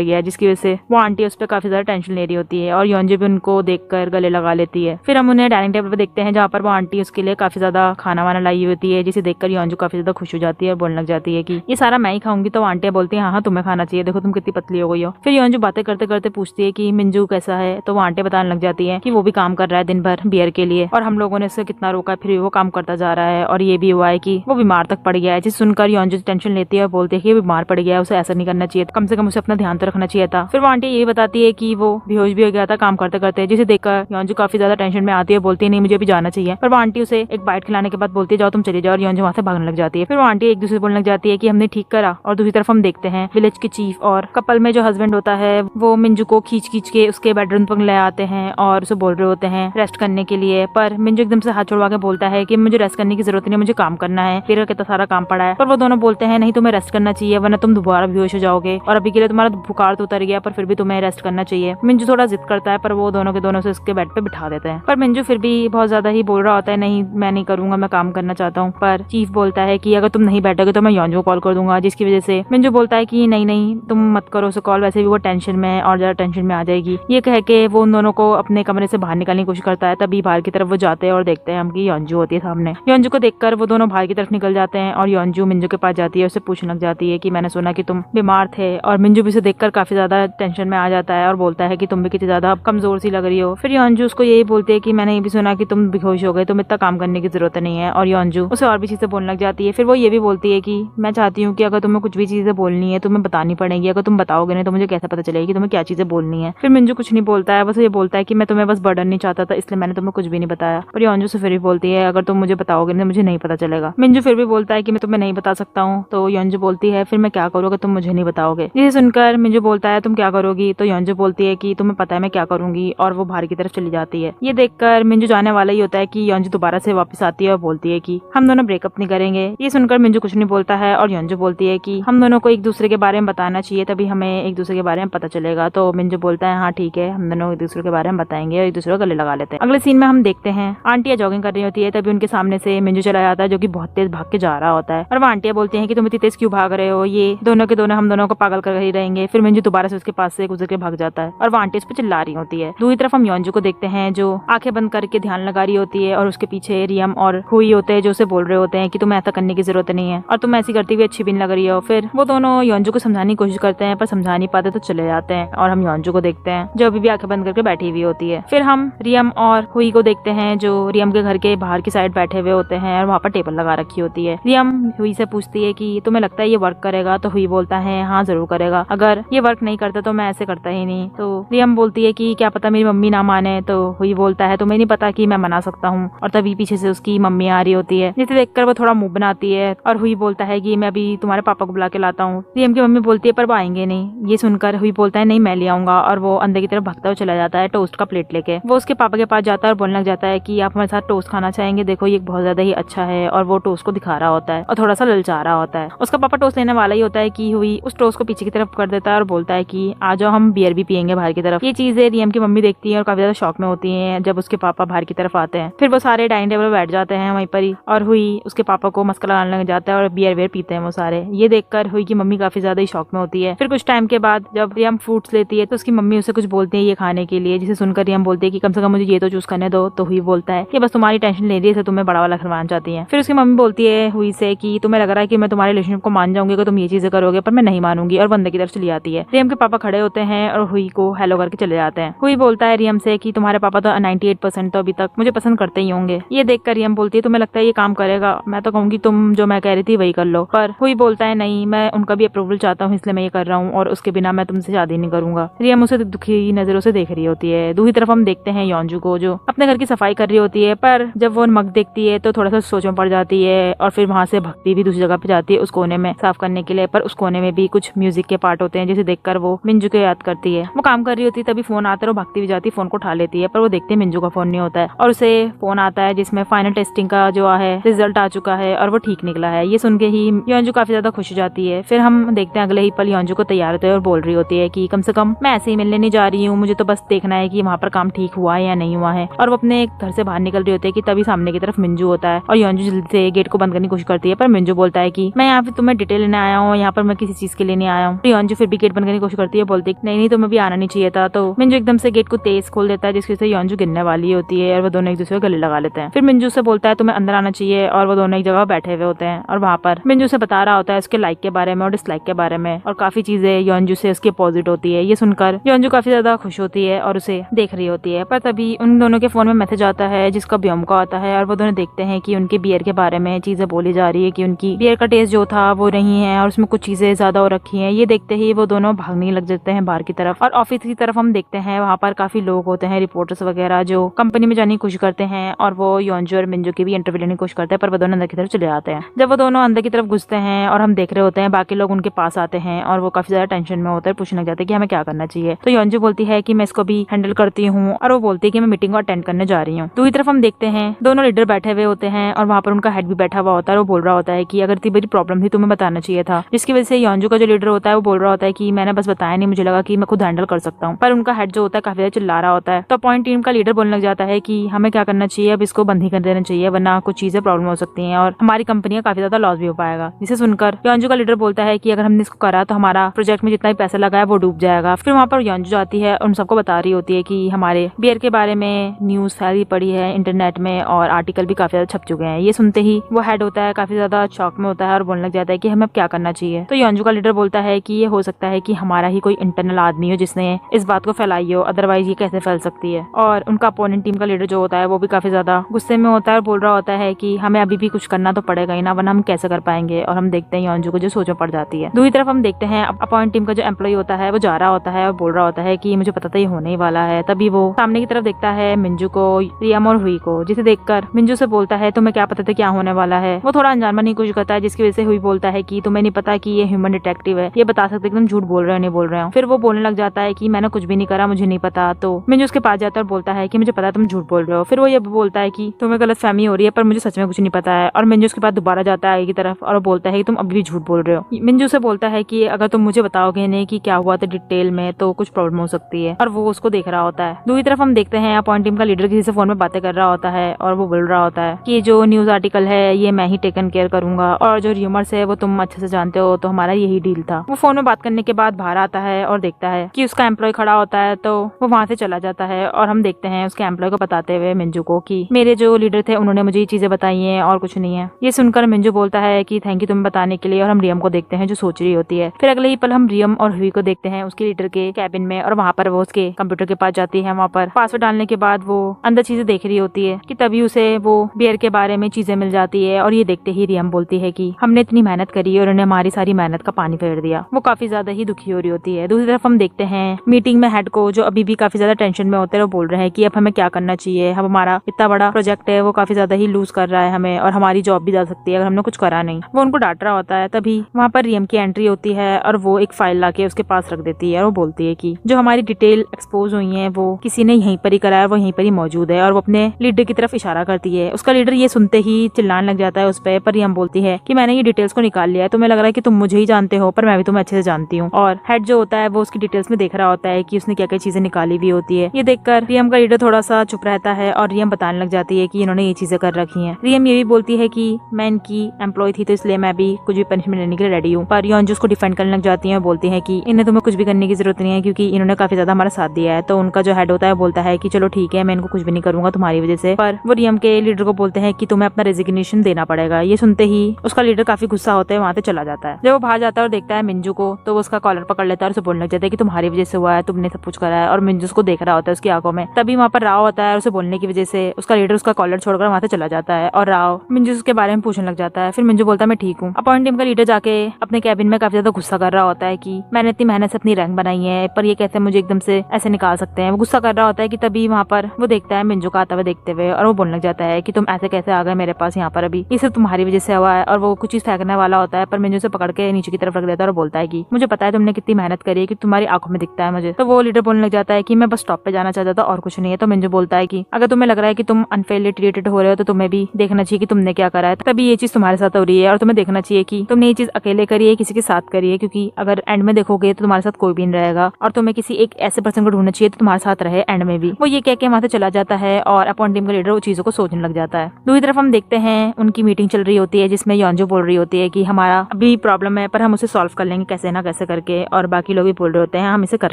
गया है, जिसकी वजह से वो आंटी उस पर काफी ज्यादा टेंशन ले रही होती है और योंजू भी उनको देखकर गले लगा लेती है। फिर हम उन्हें डाइनिंग टेबल पर देखते हैं जहाँ पर वो आंटी उसके लिए काफी ज्यादा खाना वाना लाई होती है, जिसे देखकर योंजू काफी ज्यादा खुश हो जाती है और बोलने लग जाती है कि ये सारा मैं ही खाऊंगी। तो आंटियां बोलती है हाँ तुम्हें खाना चाहिए, देखो तुम कितनी पतली हो गई हो। फिर योंजू बातें करते करते पूछती है कि मिंजू कैसा है, तो वो आंटी बताने लग जाती है कि वो भी काम कर रहा है दिन भर बियर के लिए और हम लोगों ने उसे कितना रोका फिर वो काम करता जा रहा है और ये भी हुआ है कि वो बीमार तक पड़ गया है। जिसे सुनकर योंजू टेंशन लेती है और बोलती है कि बीमार पड़ गया है, उसे ऐसा नहीं करना चाहिए, कम से कम उसे अपना ध्यान तो रखना चाहिए था। फिर वो आंटी ये बताती है कि वो बेहोश भी हो गया था काम करते करते, जिसे देखकर योंजू काफी ज्यादा टेंशन में आती है, बोलती है नहीं मुझे भी जाना चाहिए। पर वो आंटी उसे एक बाइट खिलाने के बाद बोलती है जाओ तुम चली जाओ और योंजू वहाँ से भागने लग जाती है। फिर वो आंटी एक दूसरे से बोलने लग जाती है कि हमने ठीक करा। और दूसरी तरफ हम देखते हैं विलेज के चीफ और कपल में जो हस्बैंड होता है वो मिंजू को खींच खींच के उसके बेडरूम पर ले आते हैं और उसे बोल रहे होते हैं रेस्ट करने के लिए। पर मिंजू एकदम से हाथ छुड़वा के बोलता है कि मुझे रेस्ट करने की जरूरत नहीं, मुझे काम करना है, मेरा कितना सारा काम पड़ा है। पर वो दोनों बोलते हैं नहीं तुम्हें रेस्ट करना चाहिए वरना तुम दोबारा बेहोश हो जाओगे और अभी के लिए तुम्हारा बुखार तो उतर गया पर फिर भी तुम्हें रेस्ट करना चाहिए। मिंजू थोड़ा जिद करता है पर वो दोनों के दोनों से उसके बेड पे बिठा देते हैं। पर मिंजू फिर भी बहुत ज्यादा ही बोल रहा होता है नहीं मैं नहीं करूंगा, मैं काम करना चाहता हूँ। पर चीफ बोलता है कि अगर तुम नहीं बैठोगे तो मैं योंजू को कॉल कर दूंगा, जिसकी वजह से मिंजू बोलता है कि नहीं नहीं तुम मत करो उसे कॉल, वैसे भी वो टेंशन में है और ज्यादा टेंशन में आ जाएगी। ये कह के वो उन दोनों को अपने कमरे से बाहर निकालने की कोशिश करता है। तभी बाहर की तरफ वो जाते हैं और देखते हैं हम कि योंजू होती है सामने। योंजू को देखकर वो दोनों बाहर की तरफ निकल जाते हैं और योंजू मिंजू के पास जाती है, उसे पूछने लग जाती है कि मैंने सुना कि तुम बीमार थे। और मिंजू भी उसे देखकर काफी ज्यादा टेंशन में आ जाता है और बोलता है कि तुम भी कितनी ज्यादा कमजोर सी लग रही हो। फिर योंजू उसको यही बोलती है कि मैंने ये भी सुना कि तुम बेहोश हो गए, तुम इतना काम करने की जरूरत नहीं है। और योंजू उसे और भी चीजें बोलने लग जाती है। फिर वो ये भी बोलती है कि मैं चाहती हूँ कि अगर तुम्हें कुछ भी चीजें बोलनी है तुम्हें बतानी पड़ेगी, अगर तुम बताओगे नहीं तो मुझे कैसे पता चलेगी कि तुम्हें क्या चीजें बोलनी है। फिर मिंजू कुछ नहीं बोलता है, बस ये बोलता है कि मैं तुम्हें बस बर्डन नहीं चाहता था इसलिए मैंने तुम्हें कुछ भी नहीं बताया। पर योंजू से फिर भी बोलती है अगर तुम मुझे बताओगे नहीं मुझे नहीं पता चलेगा। मिंजू फिर भी बोलता है कि मैं तुम्हें नहीं बता सकता हूँ। तो योंजू बोलती है फिर मैं क्या करूँ अगर तुम मुझे नहीं बताओगे। जिसे सुनकर मिंजू बोलता है तुम क्या करोगी। तो योंजू बोलती है कि तुम्हें पता है मैं क्या करूंगी और वो बाहर की तरफ चली जाती है। ये देखकर मिंजू जाने वाला ही होता है कि योंजू दोबारा से वापस आती है और बोलती है कि हम दोनों ब्रेकअप नहीं करेंगे। ये सुनकर मिंजू कुछ नहीं बोलता है और योंजू बोलती है कि हम दोनों को एक दूसरे के बारे में बताना चाहिए तभी हमें एक दूसरे के बारे में पता चलेगा। तो मिंजू बोलता है हाँ ठीक है हम दोनों एक दूसरे के बारे में बताएंगे और एक दूसरे को गले लगा लेते हैं। अगले सीन में हम देखते हैं आंटियां जॉगिंग कर रही होती है, तभी उनके सामने से मिंजू चला जाता है जो कि बहुत तेज भाग के जा रहा होता है और वो आंटियां बोलती हैं कि तुम इतनी तेज क्यों भाग रहे हो, ये दोनों के दोनों हम दोनों को पागल कर ही रहेंगे। फिर मिंजू दोबारा से उसके पास से गुजर के भाग जाता है और वो आंटी उस पर चिल्ला रही होती है। दूसरी तरफ हम योंजू को देखते हैं जो आंखें बंद करके ध्यान लगा रही होती है और उसके पीछे रियम और हुई होते हैं जो उसे बोल रहे होते हैं कि तुम्हें ऐसा करने की जरूरत नहीं है और तुम ऐसी करती हुई अच्छी भी नहीं लग रही हो। फिर वो दोनों योंजू को समझाने की कोशिश करते हैं पर समझा नहीं पाते तो चले जाते हैं और हम योंजू को देखते हैं जो अभी भी आंखें बंद करके बैठी हुई होती है। फिर हम रियम और हुई को देखते हैं जो रियम के घर के बाहर की साइड बैठे हुए होते हैं और वहाँ पर टेबल लगा रखी होती है। रियम हुई से पूछती है कि तुम्हें लगता है ये वर्क करेगा। तो हुई बोलता है हाँ जरूर करेगा, अगर ये वर्क नहीं करता तो मैं ऐसे करता ही नहीं। तो रियम बोलती है कि क्या पता मेरी मम्मी ना माने। तो हुई बोलता है तुम्हें नहीं पता कि मैं मना सकता हूँ। और तभी पीछे से उसकी मम्मी आ रही होती है जिसे देखकर वो थोड़ा मुंह बनाती है और हुई बोलता है कि मैं अभी तुम्हारे पापा को बुला के लाता हूँ। रियम की मम्मी बोलती है पर वो आएंगे नहीं। ये सुनकर हुई बोलता है नहीं मैं ले आऊंगा और वो अंदर की तरफ भागता हुआ चला जाता है टोस्ट का प्लेट लेके। वो उसके पापा के पास जाता है और बोलने लग जाता है कि आप हमारे साथ टोस्ट खाना चाहेंगे, देखो ये बहुत ज्यादा ही अच्छा है। और वो टोस्ट को दिखा रहा होता है और थोड़ा सा ललचा रहा होता है। उसका पापा टोस्ट लेने वाला ही होता है कि हुई उस टोस्ट को पीछे की तरफ कर देता है और बोलता है कि आ जाओ हम बियर भी पियेंगे बाहर की तरफ। ये चीजें रियम की मम्मी देखती है और काफी ज्यादा शौक में होती है जब उसके पापा बाहर की तरफ आते हैं। फिर वो सारे डाइनिंग टेबल पर बैठ जाते हैं वहीं पर ही और हुई उसके पापा को मस्का लगाने लग जाता है और बियर वेयर पीते हैं वो सारे। ये देखकर हुई की मम्मी काफी ज्यादा ही शौक में होती है। फिर कुछ टाइम के बाद जब रियम फ्रूट्स लेती है तो उसकी मम्मी उसे कुछ बोलती है ये खाने के लिए, जिसे सुनकर रियम बोलती है कि कम से कम मुझे ये तो चूज करने दो। तो हुई बोलता है कि बस तुम्हारी टेंशन ले रही है, तुम्हें बड़ा वाला खिलवाना चाहती है। फिर उसकी मम्मी बोलती है हुई से कि तुम्हें लग रहा है कि मैं तुम्हारे रिलेशनशिप को मान जाऊंगी अगर तुम ये चीजें करोगे, पर मैं नहीं मानूंगी और बंदे की तरफ चली जाती है। रियम के पापा खड़े होते हैं और हुई को हेलो करके चले जाते हैं। हुई बोलता है रियम से कि तुम्हारे पापा तो 98% 90% तो अभी तक मुझे पसंद करते ही होंगे। ये देखकर रियम बोलती है तुम्हें लगता है ये काम करेगा? मैं तो कहूंगी तुम जो मैं कह रही थी वही कर लो। पर हुई बोलता है नहीं, मैं उनका भी अप्रूवल चाहता हूँ इसलिए मैं ये कर रहा हूँ और उसके बिना मैं तुमसे शादी नहीं करूंगा। रियम उसे दुखी नजरों से देख रही होती है। दूसरी तरफ हम देखते हैं योंजू को जो अपने घर की सफाई कर रही होती है, पर जब वो मग देखती है तो थोड़ा सा सोच में पड़ जाती है और फिर वहां से भक्ति भी दूसरी जगह पे जाती है उस कोने में साफ करने के लिए। पर उस कोने में भी कुछ म्यूजिक के पार्ट होते हैं जिसे देखकर वो मिंजू को याद करती है। वो काम कर रही होती है तभी फोन आता है और भक्ति भी जाती है, फोन को उठा लेती है, पर वो देखती है मिंजू का फोन नहीं होता है और उसे फोन आता है जिसमें फाइनल टेस्टिंग का जो है रिजल्ट आ चुका है और वो ठीक निकला है। ये सुन के ही योंजू काफी ज्यादा खुश हो जाती है। फिर हम देखते हैं अगले ही पल योंजू को तैयार होते है और बोल रही होती है कि कम से कम मैं ऐसे ही मिलने नहीं जा रही हूँ, मुझे तो बस देखना है कि वहाँ पर काम ठीक हुआ है या नहीं हुआ है। और वो अपने घर से बाहर निकल रही होती है कि तभी सामने की तरफ मिंजू होता है और योंजू जल्दी से गेट को बंद करने की कोशिश करती है, पर मिंजू बोलता है कि मैं यहाँ पे तुम्हें डिटेल लेने आया हूँ, यहाँ पर मैं किसी चीज के लिए नहीं आया हूँ। योंजू फिर भी गेट बंद करने की कोशिश करती है, बोलती है नहीं तुम्हें भी आना नहीं चाहिए था। तो मिंजू एकदम से गेट को तेज खोल देता है जिसकी वजह से योंजू गिरने वाली होती है और वो दोनों एक दूसरे को गले लगा लेते हैं। फिर मिंजू से बोलता है तुम्हें अंदर आना चाहिए और वो दोनों एक जगह बैठे हुए होते हैं और वहाँ पर मिंजू से बता रहा होता है उसके लाइक के बारे में और डिसलाइक के बारे में और काफी चीजें योंजू से उसकी अपोजिट होती है। ये सुनकर योंजू काफी ज्यादा खुश होती है और उसे देख रही होती है, पर तभी उन दोनों के फोन में मैसेज आता है जिसका ब्योम का आता है और वो दोनों देखते हैं कि उनके बियर के बारे में चीजें बोली जा रही है कि उनकी बियर का टेस्ट जो था वो नहीं है और उसमें कुछ चीजें ज्यादा हो रखी है। ये देखते ही वो दोनों भागने लग जाते हैं बाहर की तरफ और ऑफिस की तरफ हम देखते हैं वहाँ पर काफी लोग होते हैं, रिपोर्टर्स वगैरह जो कंपनी में जाने की कोशिश करते हैं और वो योंजू और मिंजू की भी इंटरव्यू लेने की कोशिश करते हैं, पर वो दोनों अंदर की तरफ चले जाते हैं। जब वो दोनों अंदर की तरफ घुसते हैं और हम देख रहे होते हैं बाकी लोग उनके पास आते हैं और वो काफी ज्यादा टेंशन में होते हैं, पूछने लग जाते हैं कि हमें क्या करना चाहिए। तो योंजू बोलती है कि मैं इसको भी हैंडल करती हूँ और वो बोलती है कि मैं मीटिंग को अटेंड करने जा रही हूँ। दूसरी तरफ हम देखते हैं दोनों लीडर बैठे हुए होते हैं और वहाँ पर उनका हेड भी बैठा हुआ होता है और वो बोल रहा होता है कि अगर इतनी बड़ी प्रॉब्लम थी तुम्हें बताना चाहिए था, जिसकी वजह से योंजू का जो लीडर होता है वो बोल रहा होता है कि मैंने बस बताया नहीं, मुझे लगा कि मैं खुद हैंडल कर सकता हूँ। पर उनका हेड जो होता है काफी ज्यादा चिल्ला रहा होता है। तो पॉइंट टीम का लीडर बोलने लग जाता है कि हमें क्या करना चाहिए, अब इसको बंद ही कर देना चाहिए वरना कुछ चीजें प्रॉब्लम हो सकती हैं और हमारी कंपनी का काफी ज्यादा लॉस भी हो पाएगा। जिसे सुनकर योंजू का लीडर बोलता है कि अगर हमने इसको करा तो हमारा प्रोजेक्ट में जितना भी पैसा लगा है वो डूब जाएगा। फिर वहाँ पर योंजू जाती है और उन सबको बता रही होती है कि हमारे बियर के बारे में न्यूज फैली पड़ी है इंटरनेट में और आर्टिकल भी काफी ज्यादा छप चुके हैं। ये सुनते ही वो हेड होता है काफी ज्यादा शॉक में होता है और बोलने लग जाता है कि हमें अब क्या करना चाहिए। तो योंजू का लीडर बोलता है कि ये हो सकता है कि हमारा ही कोई इंटरनल आदमी हो जिसने इस बात को फैलाई हो, अदरवाइज ये कैसे फैल सकती है। और उनका अपोनेंट टीम का लीडर जो होता है वो भी काफी ज्यादा गुस्से में होता है और बोल रहा होता है कि हमें अभी भी कुछ करना तो पड़ेगा ही ना, वरना हम कैसे कर पाएंगे। और हम देखते हैं योंजू को जो सोच में पड़ जाती है। दूसरी तरफ हम देखते हैं अपॉइंट टीम का जो एम्प्लॉय होता है वो जा रहा होता है और बोल रहा होता है कि मुझे पता था ये होने ही वाला है। तभी वो सामने की तरफ देखता है मिंजू को, रियम और हुई को, जिसे देखकर मिंजू से बोलता है तुम्हें क्या पता था क्या होने वाला है। वो थोड़ा अनजान बनने की कोशिश करता है जिसकी वजह से हुई बोलता है कि तुम्हें नहीं पता कि ये ह्यूमन डिटेक्टिव है, ये बता सकते तुम झूठ बोल रहे हो नहीं बोल रहे हो। फिर वो बोलने लग जाता है कि मैंने कुछ भी नहीं करा, मुझे नहीं पता। तो मिंजू उसके पास जाता है और बोलता है कि मुझे पता है तुम झूठ बोल रहे हो। फिर वो ये बोलता है कि तुम्हें गलतफहमी हो रही है पर मुझे सच में कुछ नहीं पता है। और मिंजू उसके बाद दोबारा जाता है आगे की तरफ और बोलता है कि तुम अभी भी झूठ बोल रहे हो। मिंजू से बोलता है कि अगर तुम मुझे बताओगे नहीं कि क्या हुआ था डिटेल में तो कुछ प्रॉब्लम हो सकती है और वो उसको देख रहा होता है। दूसरी तरफ हम देखते हैं अपॉइंट टीम का लीडर किसी से फोन में बातें कर रहा होता है और वो बोल रहा होता है कि जो न्यूज आर्टिकल है ये मैं ही टेकन केयर करूंगा और जो र्यूमर्स है वो तुम अच्छे से जानते हो, तो हमारा यही डील था। वो फोन में बात करने के बाद बाहर आता है और देखता है कि उसका एम्प्लॉय खड़ा होता है, तो वो वहाँ से चला जाता है और हम देखते हैं उसके एम्प्लॉय को बताते हुए मिंजू को कि मेरे जो लीडर थे उन्होंने मुझे ये चीजें बताई हैं और कुछ नहीं है। ये सुनकर मिंजू बोलता है कि थैंक यू तुम्हें बताने के लिए और हम रियम को देखते हैं जो सोच रही होती है। फिर अगले ही पल हम रियम और हुई को देखते हैं उसके लीडर के कैबिन में और वहाँ पर वो उसके कंप्यूटर के पास जाती है। वहाँ पर पासवर्ड डालने के बाद वो अंदर चीजें देख रही होती है कि तभी उसे वो बियर के बारे में चीजें मिल जाती है और ये देखते ही रियम बोलती है कि हमने इतनी मेहनत करी और उन्होंने हमारी सारी मेहनत का पानी फेर दिया। वो काफी ज्यादा ही दुखी हो रही होती है। दूसरी तरफ हम देखते हैं मीटिंग में हेड को जो अभी भी काफी ज्यादा टेंशन में होते हैं, वो बोल रहे हैं कि अब हमें क्या करना चाहिए, अब हमारा इतना बड़ा प्रोजेक्ट है वो काफी ज्यादा ही लूज कर रहा है हमें और हमारी जॉब भी जा सकती है अगर हमने कुछ करा नहीं। वो उनको डांट रहा होता है। तभी वहाँ पर रियम की एंट्री होती है और वो एक फाइल लाके उसके पास रख देती है और वो बोलती है कि जो हमारी डिटेल एक्सपोज हुई है वो किसी ने यहीं पर ही कराया, वो यहीं पर ही मौजूद है। और वो अपने लीडर की तरफ इशारा करती है। उसका लीडर ये सुनते ही चिल्लाने लग जाता है उस पर रियम बोलती है कि मैंने ये डिटेल्स को निकाल लिया है, तुम्हें लग रहा है कि तुम मुझे ही जानते हो पर मैं भी तुम्हें अच्छे से जानती हूँ। और हेड जो होता है वो उसकी डिटेल्स में देख रहा होता है कि उसने क्या क्या चीजें निकाली हुई होती है। ये देखकर रियम का लीडर थोड़ा सा चुप रहता है और रियम बताने लग जाती है कि इन्होंने ये चीजें कर रखी है। रियम ये भी बोलती है कि मैं इनकी एम्प्लॉय थी तो इसलिए मैं भी कुछ भी पनिशमेंट लेने के लिए रेडी हूँ। पर योंजू उसको डिफेंड करने लग जाती है और बोलती है कि इन्हें तुम्हें कुछ भी करने की जरूरत नहीं है क्योंकि इन्होंने काफी ज्यादा हमारा साथ दिया है। तो उनका जो हेड होता है बोलता है कि चलो ठीक है मैं इनको कुछ भी नहीं करूंगा तुम्हारी वजह से। पर वो रियम के लीडर को बोलते हैं कि तुम्हें अपना रेजिग्नेशन देना पड़ेगा। ये सुनते ही उसका लीडर काफी गुस्सा होता है, वहाँ से चला जाता है। जब वो बाहर जाता है और देखता है मिंजू को तो वो उसका कॉलर पकड़ लेता है और उसे बोलने लग जाता है कि तुम्हारी वजह से हुआ है, तुमने सब कुछ करा है। और मिंजू उसको देख रहा होता है उसकी आंखों में। तभी वहाँ पर राव होता है और उसे बोलने की वजह से उसका लीडर उसका कॉलर छोड़कर वहां से चला जाता है और राव मिंजू उसके बारे में पूछने लग जाता है। फिर मिंजू बोलता है मैं ठीक हूँ। अपॉइंट टीम का लीडर जाके अपने कैबिन में काफी ज्यादा गुस्सा कर रहा होता है कि मैंने इतनी मेहनत से अपनी रैंक बनाई है पर ये कैसे मुझे एकदम से ऐसे निकाल सकते हैं। वो गुस्सा कर रहा होता है कि तभी वहाँ पर वो देखता है मिंजू का आता हुआ देखते हुए और वो बोलने लग जाता है कि तुम ऐसे कैसे आ गए मेरे पास यहाँ पर, अभी ये सिर्फ तुम्हारी वजह से हुआ है। और वो कुछ चीज फेंकने वाला होता है पर मिंजू से पकड़ के नीचे की तरफ रख देता है और बोलता है कि मुझे पता है तुमने कितनी मेहनत करी है कि तुम्हारी आंखों में दिखता है मुझे। तो वो लीडर बोलने लग जाता है कि मैं बस स्टॉप पे जाना चाहता था और कुछ नहीं है। तो मिंजू बोलता है कि अगर तुम्हें लग रहा है कि तुम अनफेयरली ट्रीटेड हो रहे हो तो तुम्हें भी देखना चाहिए कि तुमने क्या करा है, तभी ये चीज तुम्हारे साथ हो रही है और तुम्हें देखना चाहिए कि तुमने ये चीज अकेले करी है किसी के साथ करी है, क्योंकि अगर एंड में देखोगे तो तुम्हारे साथ कोई भी नहीं रहेगा और तुम्हें किसी एक ऐसे पर्सन को ढूंढना चाहिए तो तुम्हारे साथ रहे एंड में भी। वो ये कह के वहां से चला जाता है और अपॉइंट टीम का लीडर वो चीजों को सोचने लग जाता है। दूसरी तरफ हम देखते हैं उनकी मीटिंग चल रही होती है जिसमें योंजू बोल रही होती है कि हमारा अभी प्रॉब्लम है पर हम उसे सॉल्व कर लेंगे कैसे ना कैसे करके, और बाकी लोग भी बोल रहे होते हैं हम इसे कर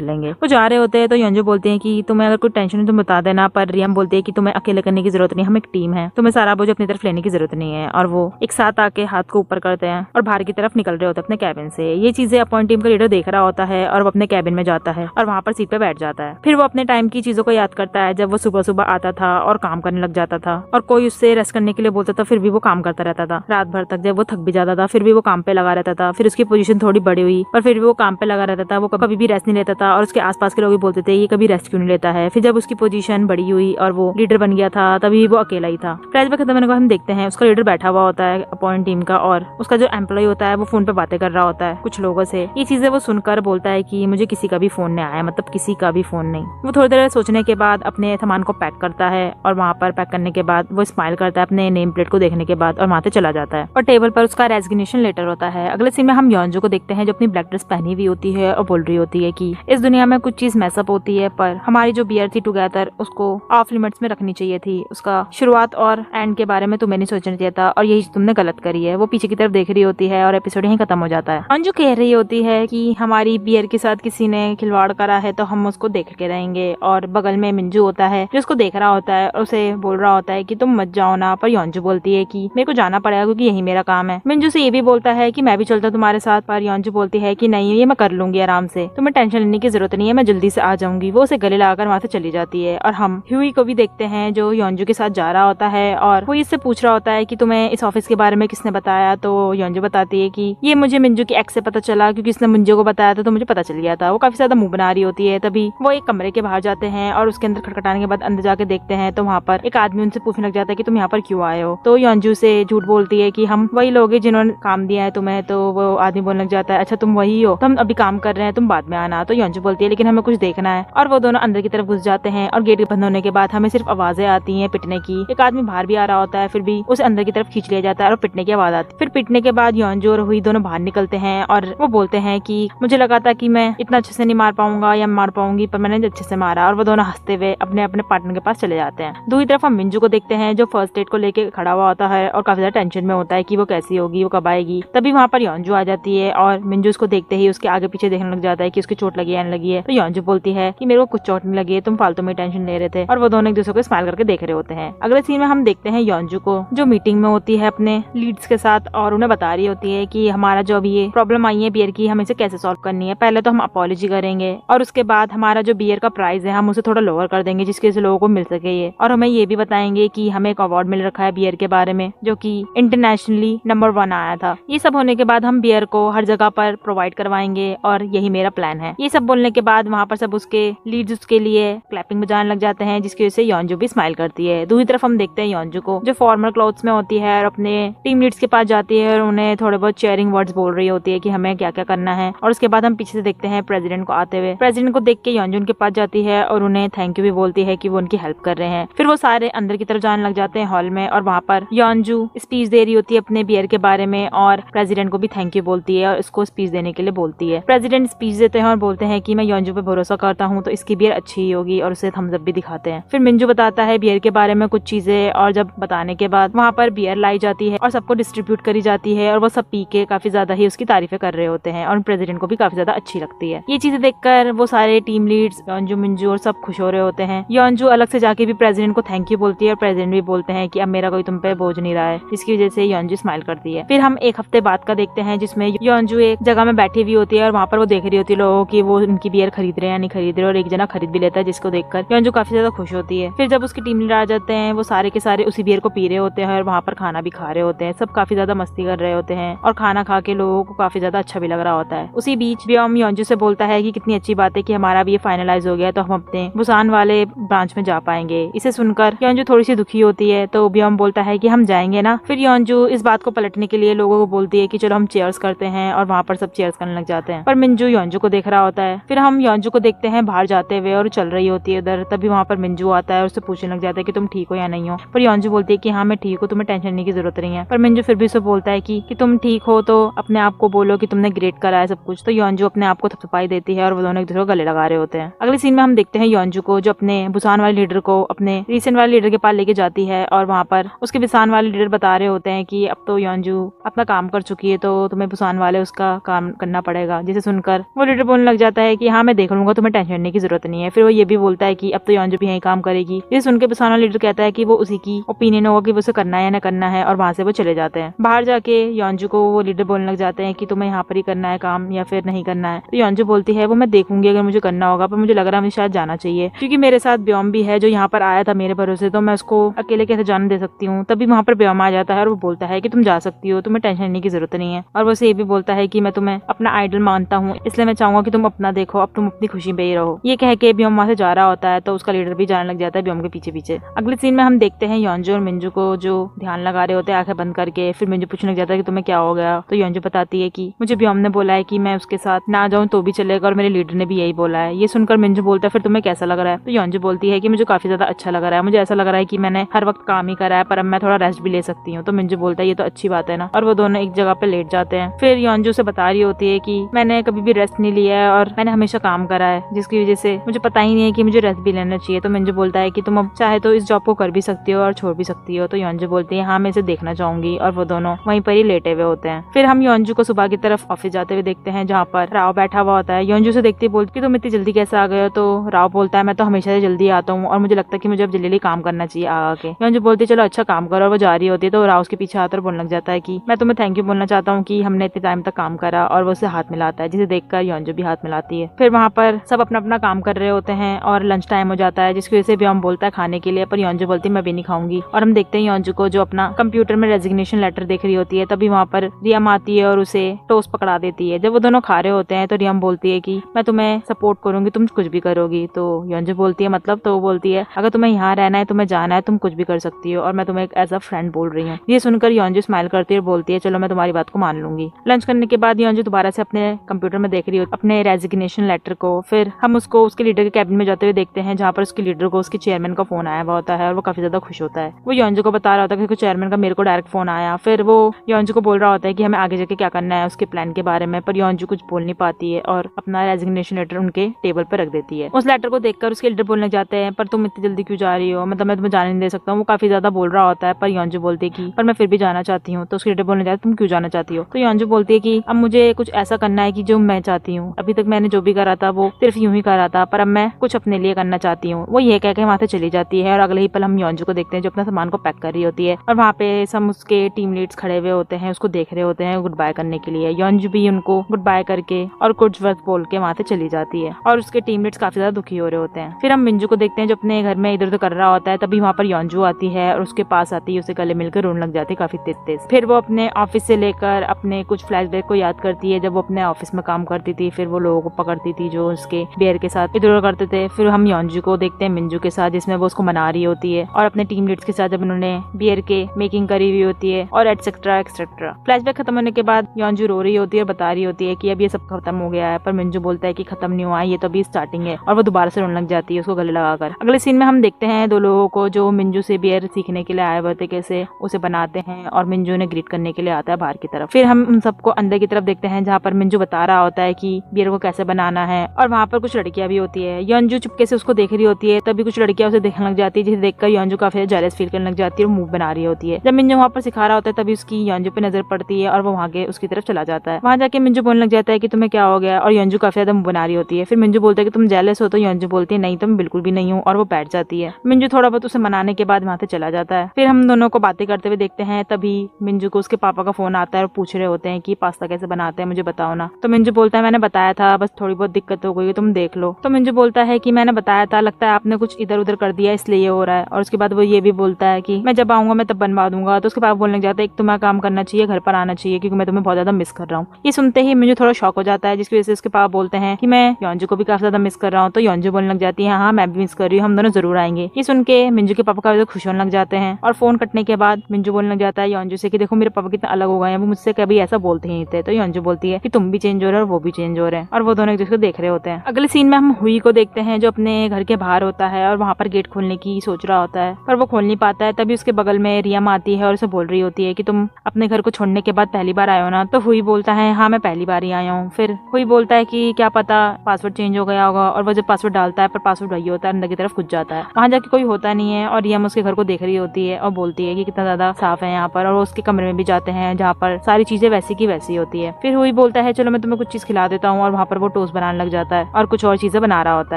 लेंगे। वो जा रहे होते हैं तो योंजू बोलते हैं कि तुम्हें अगर कोई टेंशन है तुम बता देना, पर रियम बोलते हैं कि तुम्हें अकेले करने की जरूरत नहीं, हम एक टीम है, तुम्हें सारा बोझ अपनी तरफ लेने की जरूरत नहीं है। और वो एक साथ आके हाथ को ऊपर करते हैं और बाहर की तरफ निकल रहे होते हैं अपने कैबिन से। ये चीजें अपॉइंट टीम का लीडर देख रहा होता है और वो अपने कैबिन में जाता है और वहाँ पर सीट पे बैठ जाता है। फिर वो अपने टाइम की चीजों को याद करता है जब वो सुबह सुबह आता था और काम करने लग जाता था और कोई उससे रेस्ट करने के लिए बोलता था फिर भी वो काम करता रहता था रात भर तक। जब वो थक भी जाता था फिर भी वो काम पे लगा रहता था। फिर उसकी पोजीशन थोड़ी बड़ी हुई पर फिर भी वो काम पे लगा रहता था, वो कभी भी रेस्ट नहीं लेता था और उसके आसपास के लोग भी बोलते थे ये कभी रेस्ट क्यों नहीं लेता है। फिर जब उसकी पोजीशन बड़ी हुई और वो लीडर बन गया था तभी वो अकेला ही था। प्राइज खत्म होने को हम देखते हैं उसका लीडर बैठा हुआ होता है अपॉइंट टीम का और उसका जो एम्प्लॉय होता है वो फोन पे बातें कर रहा होता है कुछ लोगों से। ये चीजें वो सुनकर बोलता है कि मुझे किसी का भी फोन नहीं आया, मतलब किसी का भी फोन नहीं। वो थोड़ी देर सोचने के बाद अपने सामान को पैक करता है और वहाँ पर पैक करने के बाद वो स्माइल करता है अपने नेम प्लेट को देखने के बाद और वहाँ से चला जाता है और टेबल पर उसका रेजिग्नेशन लेटर होता है। अगले सीन में हम योंजू को देखते हैं जो अपनी ब्लैक ड्रेस पहनी हुई होती है और बोल रही होती है कि इस दुनिया में कुछ चीज मैसअप होती है पर हमारी जो बियर थी टुगेदर उसको ऑफ लिमिट्स में रखनी चाहिए थी, उसका शुरुआत और एंड के बारे में तुम्हें नहीं सोचना चाहिए था और यही तुमने गलत करी है। वो पीछे की तरफ देख रही होती है और एपिसोड यहीं खत्म हो जाता है। अंजू कह रही होती है कि हमारी बियर के साथ किसी ने खिलवाड़ करा है तो हम उसको देख के रहेंगे और बगल में मिंजू होता है जो उसको देख रहा होता है और उसे बोल रहा होता है कि तुम मत जाओ ना, पर योंजू बोलती है कि मेरे को जाना पड़ेगा क्योंकि यही मेरा काम है। मिंजू से ये भी बोलता है कि मैं भी चलता तुम्हारे साथ, पर योंजू बोलती है कि नहीं ये मैं कर लूंगी आराम से, तुम्हें टेंशन लेने की जरूरत नहीं है, मैं जल्दी से आ जाऊंगी। वो उसे गले लगाकर वहाँ से चली जाती है और हम ह्यूई को भी देखते हैं जो योंजू के साथ जा रहा होता है और वो इससे पूछ रहा होता है कि तुम्हें इस ऑफिस के बारे में किसने बताया। तो योंजू बताती है कि ये मुझे मिंजू की एक्स से पता चला क्योंकि इसने मिंजू को बताया था तो मुझे पता चल गया था। वो काफी ज्यादा मुंह बना रही होती है। तभी वो एक कमरे के बाहर जाते हैं और उसके अंदर खटखटाने के बाद अंदर जाके देखते हैं तो वहाँ पर एक आदमी उनसे पूछने लग जाता है कि तुम यहाँ पर क्यों आए हो। तो योंजू से झूठ बोलती है कि हम वही लोग हैं जिन्होंने काम दिया है तुम्हें। तो वो आदमी बोलने लग जाता है अच्छा तुम वही हो, तो हम अभी काम कर रहे हैं, तुम बाद में आना। तो योंजू बोलती है लेकिन हमें कुछ देखना है और वो दोनों अंदर की तरफ घुस जाते हैं और गेट बंद होने के बाद हमें सिर्फ आवाजें आती हैं पिटने की। एक आदमी बाहर भी आ रहा होता है फिर भी उसे अंदर की तरफ खींच लिया जाता है और पिटने की आवाज आती है। फिर पिटने के बाद योंजू और हुई दोनों बाहर निकलते हैं और वो बोलते हैं कि मुझे लगा था कि मैं इतना अच्छे से नहीं मार पाऊंगा या मार पाऊंगी पर मैंने अच्छे से मारा। और वो दोनों हंसते हुए अपने अपने पार्टनर के पास चले जाते हैं। दूसरी तरफ हम मिंजू को देखते हैं जो फर्स्ट एड को लेके खड़ा हुआ होता है और काफी ज्यादा टेंशन में होता है कि वो कैसी होगी, वो कब आएगी। तभी वहाँ पर योंजू आ जाती है और मिंजू उसको देखते ही उसके आगे पीछे देखने लग जाता है कि उसकी चोट लगी है नहीं लगी है। तो योंजू बोलती है कि मेरे को कुछ चोट नहीं लगी है, तुम फालतू में टेंशन ले रहे थे। और वो दोनों एक दूसरे को स्माइल करके देख रहे होते हैं। अगले सीन में हम देखते हैं योंजू को जो मीटिंग में होती है अपने लीड्स के साथ और उन्हें बता रही होती है कि हमारा जो अभी ये प्रॉब्लम आई है बियर की हमें इसे कैसे सॉल्व करनी है। पहले तो हम अपॉलॉजी करेंगे और उसके बाद हमारा जो बियर का प्राइस है हम उसे थोड़ा लोअर कर देंगे जिसके से लोगों को मिल सके ये। और हमें ये भी बताएंगे कि हमें एक अवार्ड मिल रखा है बियर के बारे में जो कि इंटरनेशनली नंबर 1 आया था। ये सब होने के बाद हम बियर को हर जगह पर प्रोवाइड करवाएंगे और यही मेरा प्लान है। ये सब बोलने के बाद वहाँ पर सब उसके लीड्स उसके लिए क्लैपिंग बजाने लग जाते हैं जिसकी वजह से योंजू भी स्माइल करती है। दूसरी तरफ हम देखते हैं योंजू को जो फॉर्मल क्लोथ्स में होती है और अपने टीम लीड्स के पास जाती है और उन्हें थोड़े बहुत शेयरिंग वर्ड्स बोल रही होती है कि हमें क्या क्या करना है। और उसके बाद हम पीछे से देखते हैं प्रेसिडेंट को आते हुए। प्रेसिडेंट को देख के योंजू उनके पास जाती है और उन्हें थैंक यू भी बोलती है कि वो उनकी हेल्प कर रहे हैं। फिर वो सारे अंदर की तरफ जाने लग जाते हैं हॉल में और वहाँ पर योंजू स्पीच दे रही होती है अपने बियर के बारे में और प्रेसिडेंट को भी थैंक यू बोलती है और उसको स्पीच देने के लिए बोलती है। प्रेसिडेंट स्पीच देते हैं और बोलते हैं कि मैं योंजू पे भरोसा करता हूँ तो इसकी बियर अच्छी ही होगी और उसे थम्स अप भी दिखाते हैं। फिर मिंजू बताता है बियर के बारे में कुछ चीजें और जब बताने के बाद वहाँ पर बियर लाई जाती है और सबको डिस्ट्रीब्यूट करी जाती है और वो सब पी के काफी ज्यादा ही उसकी तारीफें कर रहे होते हैं और प्रेसिडेंट को भी काफी ज्यादा अच्छी लगती है। ये चीजें देखकर वो सारे टीम लीड्स योंजू मिंजू और सब खुश हो रहे होते हैं। योंजू अलग से जाके भी प्रेसिडेंट को थैंक यू बोलती है और प्रेसिडेंट भी बोलते हैं कि अब मेरा कोई तुम पे बोझ नहीं रहा है, जिसकी वजह से योंजू स्माइल करती है। फिर हम एक हफ्ते बाद का देखते हैं जिसमें योंजू एक जगह में बैठी हुई होती है और वहाँ पर वो देख रही होती है लोगों की वो उनकी बियर खरीद रहे हैं या नहीं खरीद रहे और एक जना खरीद भी लेता है जिसको देखकर योंजू काफी ज्यादा ज्यादा खुश होती है। फिर जब उसकी टीम लीडर आ जाते हैं, वो सारे के सारे उसी बियर को पी रहे होते हैं और वहाँ पर खाना भी खा रहे होते हैं। सब काफी ज्यादा मस्ती कर रहे होते हैं और खाना खा के लोगों को काफी ज्यादा अच्छा भी लग रहा होता है। उसी बीच ब्योम योंजू से बोलता है कि कितनी अच्छी बात है कि हमारा भी ये फाइनलाइज हो गया, तो हम अपने बुसान वाले ब्रांच में जा पाएंगे। इसे सुनकर योंजू थोड़ी सी दुखी होती है, तो ब्योम बोलता है कि हम जाएंगे ना। फिर योंजू इस बात को पलटने के लिए लोगों को बोलती है कि चलो हम चेयर्स करते हैं, और वहाँ पर सब चेयर्स करने लग जाते हैं। पर मिंजू योंजू को देख रहा होता है। फिर हम योंजू को देखते हैं बाहर जाते हुए और चल रही होती है उधर। तभी वहाँ पर मिंजू आता है और उससे पूछने लग जाता है कि तुम ठीक हो या नहीं हो। पर योंजू बोलती है कि हाँ मैं ठीक हूँ, तुम्हें टेंशन लेने की जरूरत नहीं है। पर मिंजू फिर भी उसे बोलता है कि तुम ठीक हो तो अपने आप को बोलो कि तुमने ग्रेट करा है सब कुछ। तो योंजू अपने आप को थपथपाई देती है और वो दोनों एक दूसरे को गले लगा रहे होते हैं। अगले सीन में हम देखते हैं योंजू को जो अपने बुसान वाले लीडर को अपने रिसेंट वाले लीडर के पास लेके जाती है, और वहाँ पर उसके बुसान वाले लीडर बता रहे होते हैं कि अब तो योंजू अपना काम कर चुकी है, तो तुम्हें बुसान वाले उसका काम करना पड़ेगा। जिसे सुनकर वो लीडर बोलने लग जाता है कि हाँ मैं देख लूंगा, तुम्हें टेंशन लेने की जरूरत नहीं है। फिर वो ये भी बोलता है कि अब तो योंजू भी यही काम करेगी। जिसे सुनकर बुसान वाला लीडर कहता है कि वो उसी की ओपिनियन होगा कि वो उसे करना है या न करना है, और वहाँ से वो चले जाते हैं। बाहर जाके योंजू को वो लीडर बोलने लग जाते हैं कि तुम्हें यहाँ पर ही करना है काम या फिर नहीं करना है। तो योंजू बोलती है वो मैं देखूंगी अगर मुझे करना होगा, पर मुझे लग रहा है मुझे शायद जाना चाहिए, क्योंकि मेरे साथ ब्योम भी है जो यहाँ पर आया था मेरे भरोसे, तो मैं उसको अकेले कैसे जाने दे सकती हूँ। तभी वहाँ पर ब्योम आ जाता है और वो बोलता है कि तुम जा सकती हो, तुम्हें टेंशन लेने की जरूरत नहीं है। और वो ये भी बोलता है कि मैं तुम्हें अपना आइडल मानता हूँ, इसलिए मैं चाहूंगा कि तुम अपना देखो, अब तुम अपनी खुशी में ही रहो। ये कह के ब्योम वहाँ से जा रहा होता है, तो उसका लीडर भी जाने लग जाता है ब्योम के पीछे पीछे। अगले सीन में हम देखते हैं योंजू और मिंजू को जो ध्यान लगा रहे होते हैं आंखें बंद करके। फिर मिंजू पूछने लग जाता है कि तुम्हें क्या हो गया। तो योंजू बताती है कि मुझे ब्योम ने बोला है कि मैं उसके साथ ना जाऊं तो भी चलेगा, और मेरे लीडर ने भी यही बोला है। ये सुनकर मिंजू बोलता है फिर तुम्हें कैसा लग रहा है। तो योंजू बोलती है कि मुझे काफी ज्यादा अच्छा लग रहा है, मुझे ऐसा लग रहा है कि मैंने हर वक्त काम ही करा है, पर अब मैं थोड़ा रेस्ट भी ले सकती हूँ। तो मिंजू बोलता है ये तो अच्छी बात है ना, और वो दोनों एक जगह पे लेट जाते हैं। फिर योंजू से बता रही होती है कि मैंने कभी भी रेस्ट नहीं लिया है और मैंने हमेशा काम करा है, जिसकी वजह से मुझे पता ही नहीं है कि मुझे रेस्ट भी लेना चाहिए। तो मिंजू बोलता है कि तुम अब चाहे तो इस जॉब को कर भी सकती हो और छोड़ भी सकती हो। तो योंजू बोलती है हाँ मैं इसे देखना चाहूंगी, और वो दोनों वहीं पर ही लेटे हुए होते हैं। फिर हम योंजू को सुबह की तरफ ऑफिस जाते हुए देखते हैं, जहाँ पर राव बैठा हुआ होता है। योंजू से देखते बोलती तुम इतनी जल्दी कैसे आ गए हो। तो राव बोलता है मैं तो हमेशा से जल्दी आता हूँ और मुझे लगता है कि मुझे अब जल्दी काम करना चाहिए आके। योंजू बोलती है चलो अच्छा काम करो, और वो जा रही होती है। तो राव उसके पीछे आकर बोलने लग जाता है कि मैं तुम्हें थैंक यू बोलना चाहता हूँ कि हमने इतने टाइम तक काम करा, और वो उसे हाथ मिलाता है, जिसे देखकर योंजू भी हाथ मिलाती है। फिर वहाँ पर सब अपना अपना काम कर रहे होते हैं और लंच टाइम हो जाता है, जिसकी वजह से ब्योम बोलता है खाने के लिए, पर योंजू बोलती है मैं भी नहीं खाऊंगी। और हम देखते हैं योंजू को जो अपना कंप्यूटर में रेजिग्नेशन लेटर देख रही होती है। तभी वहाँ पर रियम आती है और उसे टोस्ट पकड़ा देती है। जब वो दोनों खा रहे होते हैं तो रियम बोलती है कि मैं तुम्हें सपोर्ट करूंगी, तुम कुछ भी करोगी। तो योंजू बोलती है मतलब। तो वो बोलती है अगर तुम्हें यहाँ रहना है, तुम्हें जाना है, तुम कुछ भी कर सकती हो, और मैं तुम्हें एज अ फ्रेंड बोल रही हूँ। ये सुनकर योंजू स्माइल करती है और बोलती है चलो मैं तुम्हारी बात को मान लूंगी। लंच करने के बाद योंजू दोबारा से अपने कंप्यूटर में देख रही होती अपने रेजिग्नेशन लेटर को। फिर हम उसको उसके लीडर के कैबिन में जाते हुए देखते हैं, जहाँ पर उसके लीडर को उसके चेयरमैन का फोन आया हुआ होता है, और वो काफी ज्यादा खुश होता है। वो योंजू को बता रहा होता है कि चेयरमैन का मेरे को डायरेक्ट फोन आया। फिर वो योंजू को बोल रहा होता है कि हमें आगे जाके क्या करना है उसके प्लान के बारे में, पर योंजू कुछ बोल नहीं पाती है और अपना रेजिग्नेशन लेटर उनके टेबल पर रख देती है। उस लेटर को देखकर उसके लीडर बोलने जाते हैं पर तुम इतनी जल्दी क्यों जा रही हो, मतलब मैं तुम्हें जाने नहीं दे सकता हूँ। वो काफी ज्यादा बोल रहा होता है, पर योंजू बोलती है कि पर मैं फिर भी जाना चाहती हूँ। तो उसके लीडर बोलने जाते तुम क्यों जाना चाहती हो। तो योंजू बोलती है कि अब मुझे कुछ ऐसा करना है कि जो मैं चाहती हूँ। अभी तक मैंने जो भी करा था वो सिर्फ यूं ही करा था, पर अब मैं कुछ अपने लिए करना चाहती हूँ। वो ये कह के वहाँ से चली जाती है, और अगले ही पल हम योंजू को देखते हैं जो अपना सामान को पैक कर रही होती है, और वहाँ पे सब उसके टीम लीड्स खड़े हुए होते हैं, उसको देख रहे होते हैं गुड बाय करने के लिए। योंजू भी उनको गुड बाय करके और कुछ वर्ड बोल के वहाँ से चली जाती है, और उसके टीम लीड्स काफी ज्यादा दुखी हो रहे होते हैं। फिर हम मिंजू को देखते हैं जो अपने घर में इधर उधर कर रहा होता है। तभी वहाँ पर योंजू आती है और उसके पास आती है, उसे गले मिलकर रोने लग जाती है काफी तेज तेज। फिर वो अपने ऑफिस से लेकर अपने कुछ फ्लैशबैक को याद करती है, जब वो अपने ऑफिस में काम करती थी। फिर वो लोगों को पकड़ती थी जो उसके बियर के साथ इधर उधर करते थे। फिर हम योंजू को देखते हैं मिंजू के साथ, जिसमें वो उसको मना रही होती है, और अपने टीम लीड्स के साथ जब उन्होंने बियर के मेकिंग करी हुई होती है, और एटसेट्रा एक्सेट्रा। फ्लैशबैक खत्म होने के बाद योंजू रो रही होती है और बता रही होती है कि अब ये सब खत्म हो गया है, पर मिंजू बोलता है कि खत्म नहीं हुआ, ये तो अभी स्टार्टिंग है, और वो दोबारा से रोने लग जाती है उसको गले लगाकर। अगले सीन में हम देखते हैं दो लोगों को जो मिंजू से बियर सीखने के लिए आए हुए थे, कैसे उसे बनाते हैं, और मिंजू ने ग्रीट करने के लिए आता है बाहर की तरफ। फिर हम उन सबको अंदर की तरफ देखते हैं, जहाँ पर मिंजू बता रहा होता है कि बियर को कैसे बनाना है, और वहाँ पर कुछ लड़कियां भी होती है। योंजू चुपके से उसको देख रही होती है, तभी कुछ लड़कियां उसे देखने लग जाती है, जिसे देखकर योंजू काफी जेलस फील करने लग जाती है और मुंह बना रही होती है। जब मिंजू वहाँ पर सिखा रहा होता है तभी उसकी योंजू पे नजर पड़ती है, और वो वहाँ के उसकी तरफ चला जाता है। वहाँ जाके मिंजू बोलने लग जाता है कि तुम्हें क्या हो गया, और योंजू काफी ज्यादा मुंह बना रही होती है। फिर मिंजू बोलता है कि तुम जेलस हो, तो योंजू बोलती है नहीं तो मैं बिल्कुल भी नहीं हूँ, और वो बैठ जाती है। मिंजू थोड़ा बहुत उसे मनाने के बाद वहाँ से चला जाता है। फिर हम दोनों को बातें करते हुए देखते हैं, तभी मिंजू को उसके पापा का फोन आता है और पूछ रहे होते हैं कि पास्ता कैसे बनाते हैं, मुझे बताओ ना। तो मिंजू बोलता है मैंने बताया था, बस थोड़ी बहुत दिक्कत हो गई, तुम देख लो। तो मिंजू बोलता है कि मैंने बताया था, लगता है आपने कुछ इधर उधर कर दिया इसलिए ये हो रहा है। और उसके बाद वो ये भी बोलता है कि मैं जब आऊंगा मैं तब बनवा दूंगा। तो उसके बाद बोलने लग जाता है एक तुम्हारा काम करना चाहिए, घर पर आना चाहिए, क्योंकि मैं तुम्हें बहुत ज्यादा मिस कर रहा हूँ। ये सुनते ही मुझे थोड़ा शॉक हो जाता है, जिसकी वजह से उसके पापा बोलते हैं कि मैं योंजू को भी काफी ज्यादा मिस कर रहा हूँ। तो योंजू बोलने लग जाती है हाँ मैं भी मिस कर रही हूँ, हम दोनों जरूर आएंगे। ये सुन के मिंजू के पापा काफी खुश होने लग जाते हैं। और फोन कटने के बाद मिंजू बोलने लग जाता है योंजू से कि देखो मेरे पापा कितना अलग हो गए हैं, वो मुझसे कभी ऐसा बोलते ही नहीं थे। तो योंजू बोलती है कि तुम भी चेंज हो रहे हो और वो भी चेंज हो रहे हैं, और वो दोनों एक दूसरे को देख रहे होते हैं। अगले सीन में हम हुई को देखते हैं जो अपने घर के बाहर होता है और वहाँ पर गेट खोलने की सोच रहा होता है, पर वो खोल नहीं पाता है। तभी उसके बगल में रियम आती है और उसे बोल रही होती है कि तुम अपने घर को छोड़ने के बाद पहली बार आए हो ना। तो हुई बोलता है हाँ मैं पहली बार ही आया हूँ। फिर हुई बोलता है कि क्या पता पासवर्ड चेंज हो गया होगा, और वो जब पासवर्ड डालता है पर पासवर्ड वही होता है, अंदर की तरफ घुस जाता है। वहाँ जाके कोई होता नहीं है और रियम उसके घर को देख रही होती है और बोलती है कि कितना ज्यादा साफ है यहाँ पर। और वो उसके कमरे में भी जाते हैं जहाँ पर सारी चीजें वैसी की वैसी होती है। फिर हुई बोलता है चलो मैं तुम्हें कुछ चीज खिला देता हूँ, और वहाँ पर वो टोस्ट बनाने लग जाता है और कुछ और चीजें बना रहा होता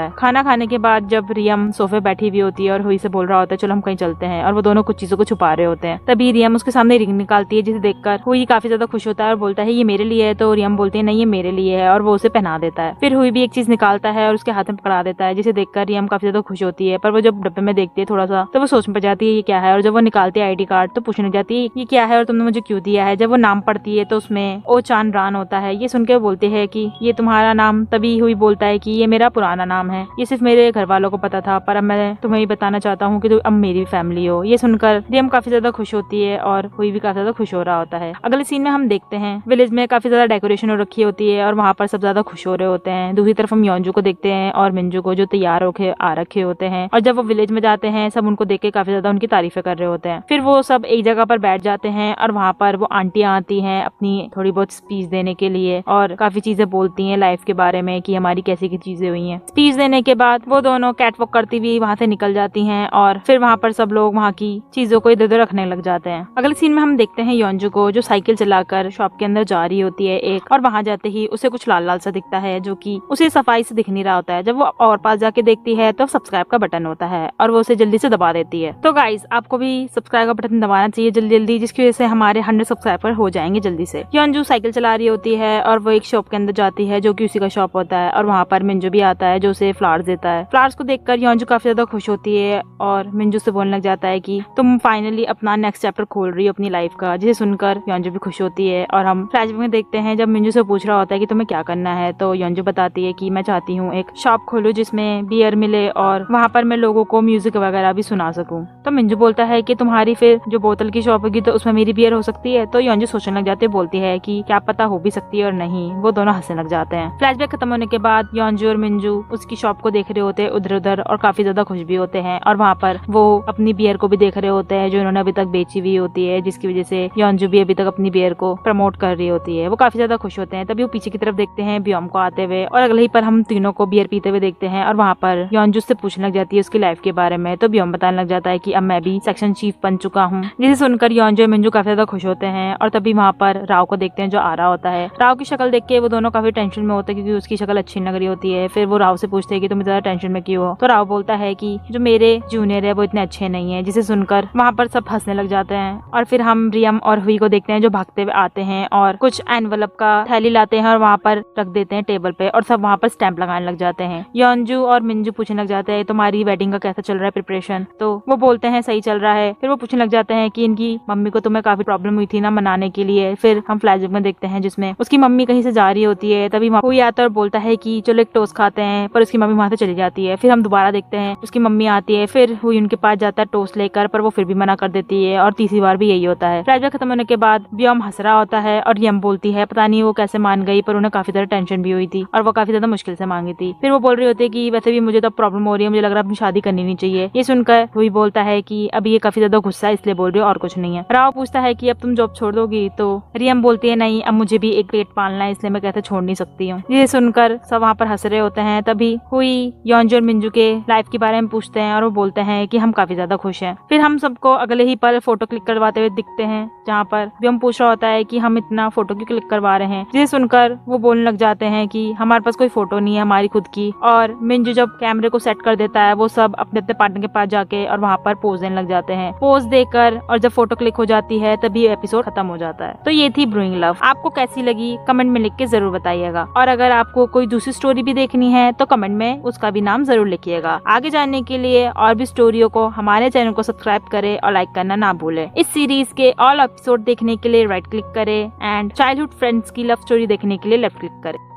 है। खाना खाने के बाद जब रियम सोफे बैठी हुई होती है और हुई से बोल रहा होता है चलो हम कहीं चलते हैं, और वो दोनों कुछ चीजों को छुपा रहे होते हैं। तभी रियम उसके सामने रिंग निकालती है जिसे देखकर हुई काफी ज्यादा खुश होता है और बोलता है ये मेरे लिए है। तो रियम बोलती है नहीं ये मेरे लिए है, और वो उसे पहना देता है। फिर हुई भी एक चीज निकालता है और उसके हाथ में पकड़ा देता है, जिसे देखकर रियम काफी ज्यादा खुश होती है। पर वो जब डब्बे में देखती है थोड़ा सा तो वो सोच में पड़ जाती है ये क्या है। और जब वो निकालती है आईडी कार्ड तो पूछने जाती है ये क्या है और तुमने मुझे क्यों दिया है। जब वो नाम पढ़ती है तो उसमें ओ चान रान होता है। ये सुन के वो बोलते हैं कि ये तुम्हारा नाम। तभी हुई बोलता है कि ये मेरा पुराना नाम है, ये सिर्फ मेरे घर वालों को पता था, पर अब मैं तुम्हें भी बताना चाहता हूँ कि तुम अब मेरी फैमिली हो। ये सुनकर रियम काफी ज्यादा खुश होती है और हुई भी काफी ज्यादा खुश हो रहा होता है। अगले सीन में हम देखते हैं विलेज में काफी ज्यादा डेकोरेशन हो रखी होती है और वहाँ पर सब ज्यादा खुश हो रहे होते हैं। दूसरी तरफ हम योंजू को देखते हैं और मिंजू को जो तैयार होके आ रखे होते हैं, और जब वो विलेज में जाते हैं सब उनको देख के काफी ज्यादा उनकी तारीफें कर रहे होते हैं। फिर वो सब एक जगह पर बैठ जाते हैं और वहाँ पर वो आंटियां आती हैं अपनी थोड़ी बहुत स्पीच देने के लिए और काफी चीजें बोलती हैं लाइफ के बारे में कि हमारी कैसी की चीजें हुई हैं। स्पीच देने के बाद वो दोनों कैट वॉक करती हुई वहाँ से निकल जाती हैं और फिर वहाँ पर सब लोग वहाँ की चीजों को इधर उधर रखने लग जाते हैं। अगले सीन में हम देखते हैं योंजू को जो साइकिल चलाकर शॉप के अंदर जा रही होती है एक, और वहाँ जाते ही उसे कुछ लाल लाल सा दिखता है जो कि उसे सफाई से दिख नहीं रहा होता है। जब वो और पास जाके देखती है तो सब्सक्राइब का बटन होता है और वो उसे जल्दी से दबा देती है। तो गाइस आपको भी सब्सक्राइब का बटन दबाना चाहिए जल्दी जल्दी, जिसकी वजह से हमारे 100 सब्सक्राइबर हो जाएंगे जल्दी से। योंजू साइकिल चला रही होती है और वो एक शॉप के अंदर जाती है जो कि उसी का शॉप होता है, और वहाँ पर मिंजू भी आता है जो उसे फ्लावर्स देता है। फ्लावर्स को देखकर योंजू काफी ज्यादा खुश होती है और मिंजू से बोलने लग जाता है कि तुम फाइनली अपना नेक्स्ट चैप्टर खोल रही हो अपनी लाइफ का, जिसे सुनकर योंजू भी खुश होती है। और हम फ्लैशबैक में देखते हैं जब मिंजू से पूछ रहा होता है कि तुम्हें क्या करना है, तो योंजू बताती है कि मैं चाहती हूँ एक शॉप खोलूं जिसमें बियर मिले और वहाँ पर मैं लोगों को म्यूजिक वगैरह भी सुना सकूं। तो मिंजू बोलता है कि तुम्हारी फिर जो बोतल की शॉप होगी तो उसमें मेरी बियर हो सकती है। तो योंजू सोचने लग जाती है, बोलती है कि क्या पता हो भी सकती है और नहीं। वो दोनों हंसने लग जाते हैं। फ्लैशबैक खत्म होने के बाद योंजू और मिंजू उसकी शॉप को देख रहे होते हैं उधर उधर और काफी ज्यादा खुश भी होते हैं, और वहाँ पर वो अपनी बियर को भी देख रहे होते हैं जो इन्होंने अभी तक बेची हुई होती है, जिसकी वजह से योंजू भी अभी तक अपनी बियर को प्रमोट कर रही होती है। वो काफी ज्यादा खुश होते हैं। तभी वो पीछे की तरफ देखते हैं ब्योम को आते हुए, और अगले ही पर हम तीनों को बियर पीते हुए देखते हैं। और वहाँ पर योंजू से पूछने लग जाती है उसकी लाइफ के बारे में। तो ब्योम बताने लग जाता है कि अब मैं भी सेक्शन चीफ बन चुका हूँ, जिसे सुनकर योंजू और मिंजू काफी ज्यादा खुश होते हैं। और तभी वहाँ पर राव को देखते हैं जो आ रहा होता है। राव की शक्ल देख के वो दोनों काफी टेंशन में होते हैं क्योंकि उसकी शक्ल अच्छी लग रही होती है। फिर वो राव से पूछते हैं कि तुम ज्यादा टेंशन में क्यों हो। तो राव बोलता है कि जो मेरे जूनियर है वो इतने अच्छे नहीं है, जिसे सुनकर वहाँ पर सब हंसने लग जाते हैं। और फिर हम रियम और हुई को देखते हैं जो भागते हुए आते हैं और कुछ एनवलप का थैली लाते हैं और वहाँ पर रख देते हैं टेबल पे, और सब वहाँ पर स्टैंप लगाने लग जाते हैं। योंजू और मिंजू पूछने लग जाते हैं तुम्हारी वेडिंग का कैसा चल रहा है प्रिपरेशन। तो वो बोलते हैं सही चल रहा है। फिर वो पूछने लग जाते हैं कि इनकी मम्मी को तुम्हें काफी प्रॉब्लम हुई थी ना मनाने के लिए। फिर हम फ्लैशबैक में देखते हैं जिसमें उसकी मम्मी कहीं से जा रही होती है। तभी हुई आता है और बोलता है कि चलो एक टोस्ट खाते हैं, पर उसकी मम्मी वहाँ से चली जाती है। फिर हम दोबारा देखते हैं उसकी मम्मी आती है, फिर हुई उनके पास जाता है टोस्ट लेकर, पर वो फिर भी मना कर देती है और तीसरी बार भी यही होता है। फ्लैशबैक खत्म होने के बाद व्योम हंस रहा होता है और यम बोलती है पता नहीं वो कैसे मान गई, पर उन्हें काफी ज्यादा टेंशन भी हुई थी और वो काफी ज्यादा मुश्किल से मांगी थी। फिर वो बोल रही होती है कि वैसे भी मुझे तो प्रॉब्लम हो रही है, मुझे लग रहा है अपनी शादी करनी नहीं चाहिए। ये सुनकर हुई बोलता है कि अभी ये काफी ज्यादा गुस्सा है इसलिए बोल रही हो और कुछ नहीं है। राव पूछता है कि अब तुम जॉब छोड़ दोगी, तो रियम बोलती है नहीं अब मुझे भी एक पेट पालना है इसलिए मैं कहते छोड़ नहीं सकती हूँ। ये सुनकर सब वहाँ पर हंस रहे होते हैं। तभी हुई योंजू और मिंजू के लाइफ के बारे में पूछते हैं और वो बोलते हैं कि हम काफी ज्यादा खुश हैं। फिर हम सबको अगले ही पल फोटो क्लिक करवाते हुए दिखते हैं जहाँ पर व्योम पूछ रहा होता है कि हम इतना फोटो क्यों क्लिक करवा रहे हैं, जिसे सुनकर वो बोलने लग जाते हैं कि हमारे पास कोई फोटो नहीं है हमारी खुद की। और मिंजू जब कैमरे को सेट कर देता है वो सब अपने अपने पार्टनर के पास जाके और वहाँ पर पोज देने लग जाते हैं। पोज देकर और जब फोटो क्लिक हो जाती है तभी एपिसोड खत्म हो जाता है। तो ये थी ब्रूइंग लव। आपको कैसी लगी कमेंट में लिख के जरूर बताइएगा, और अगर आपको कोई दूसरी स्टोरी भी देखनी है तो कमेंट में उसका भी नाम जरूर लिखिएगा। आगे जानने के लिए और भी स्टोरियों को हमारे चैनल को सब्सक्राइब करें और लाइक करना ना भूलें। इस सीरीज के ऑल एपिसोड देखने के लिए राइट क्लिक करें एंड चाइल्डहुड फ्रेंड्स की लव स्टोरी देखने के लिए लेफ्ट क्लिक करें।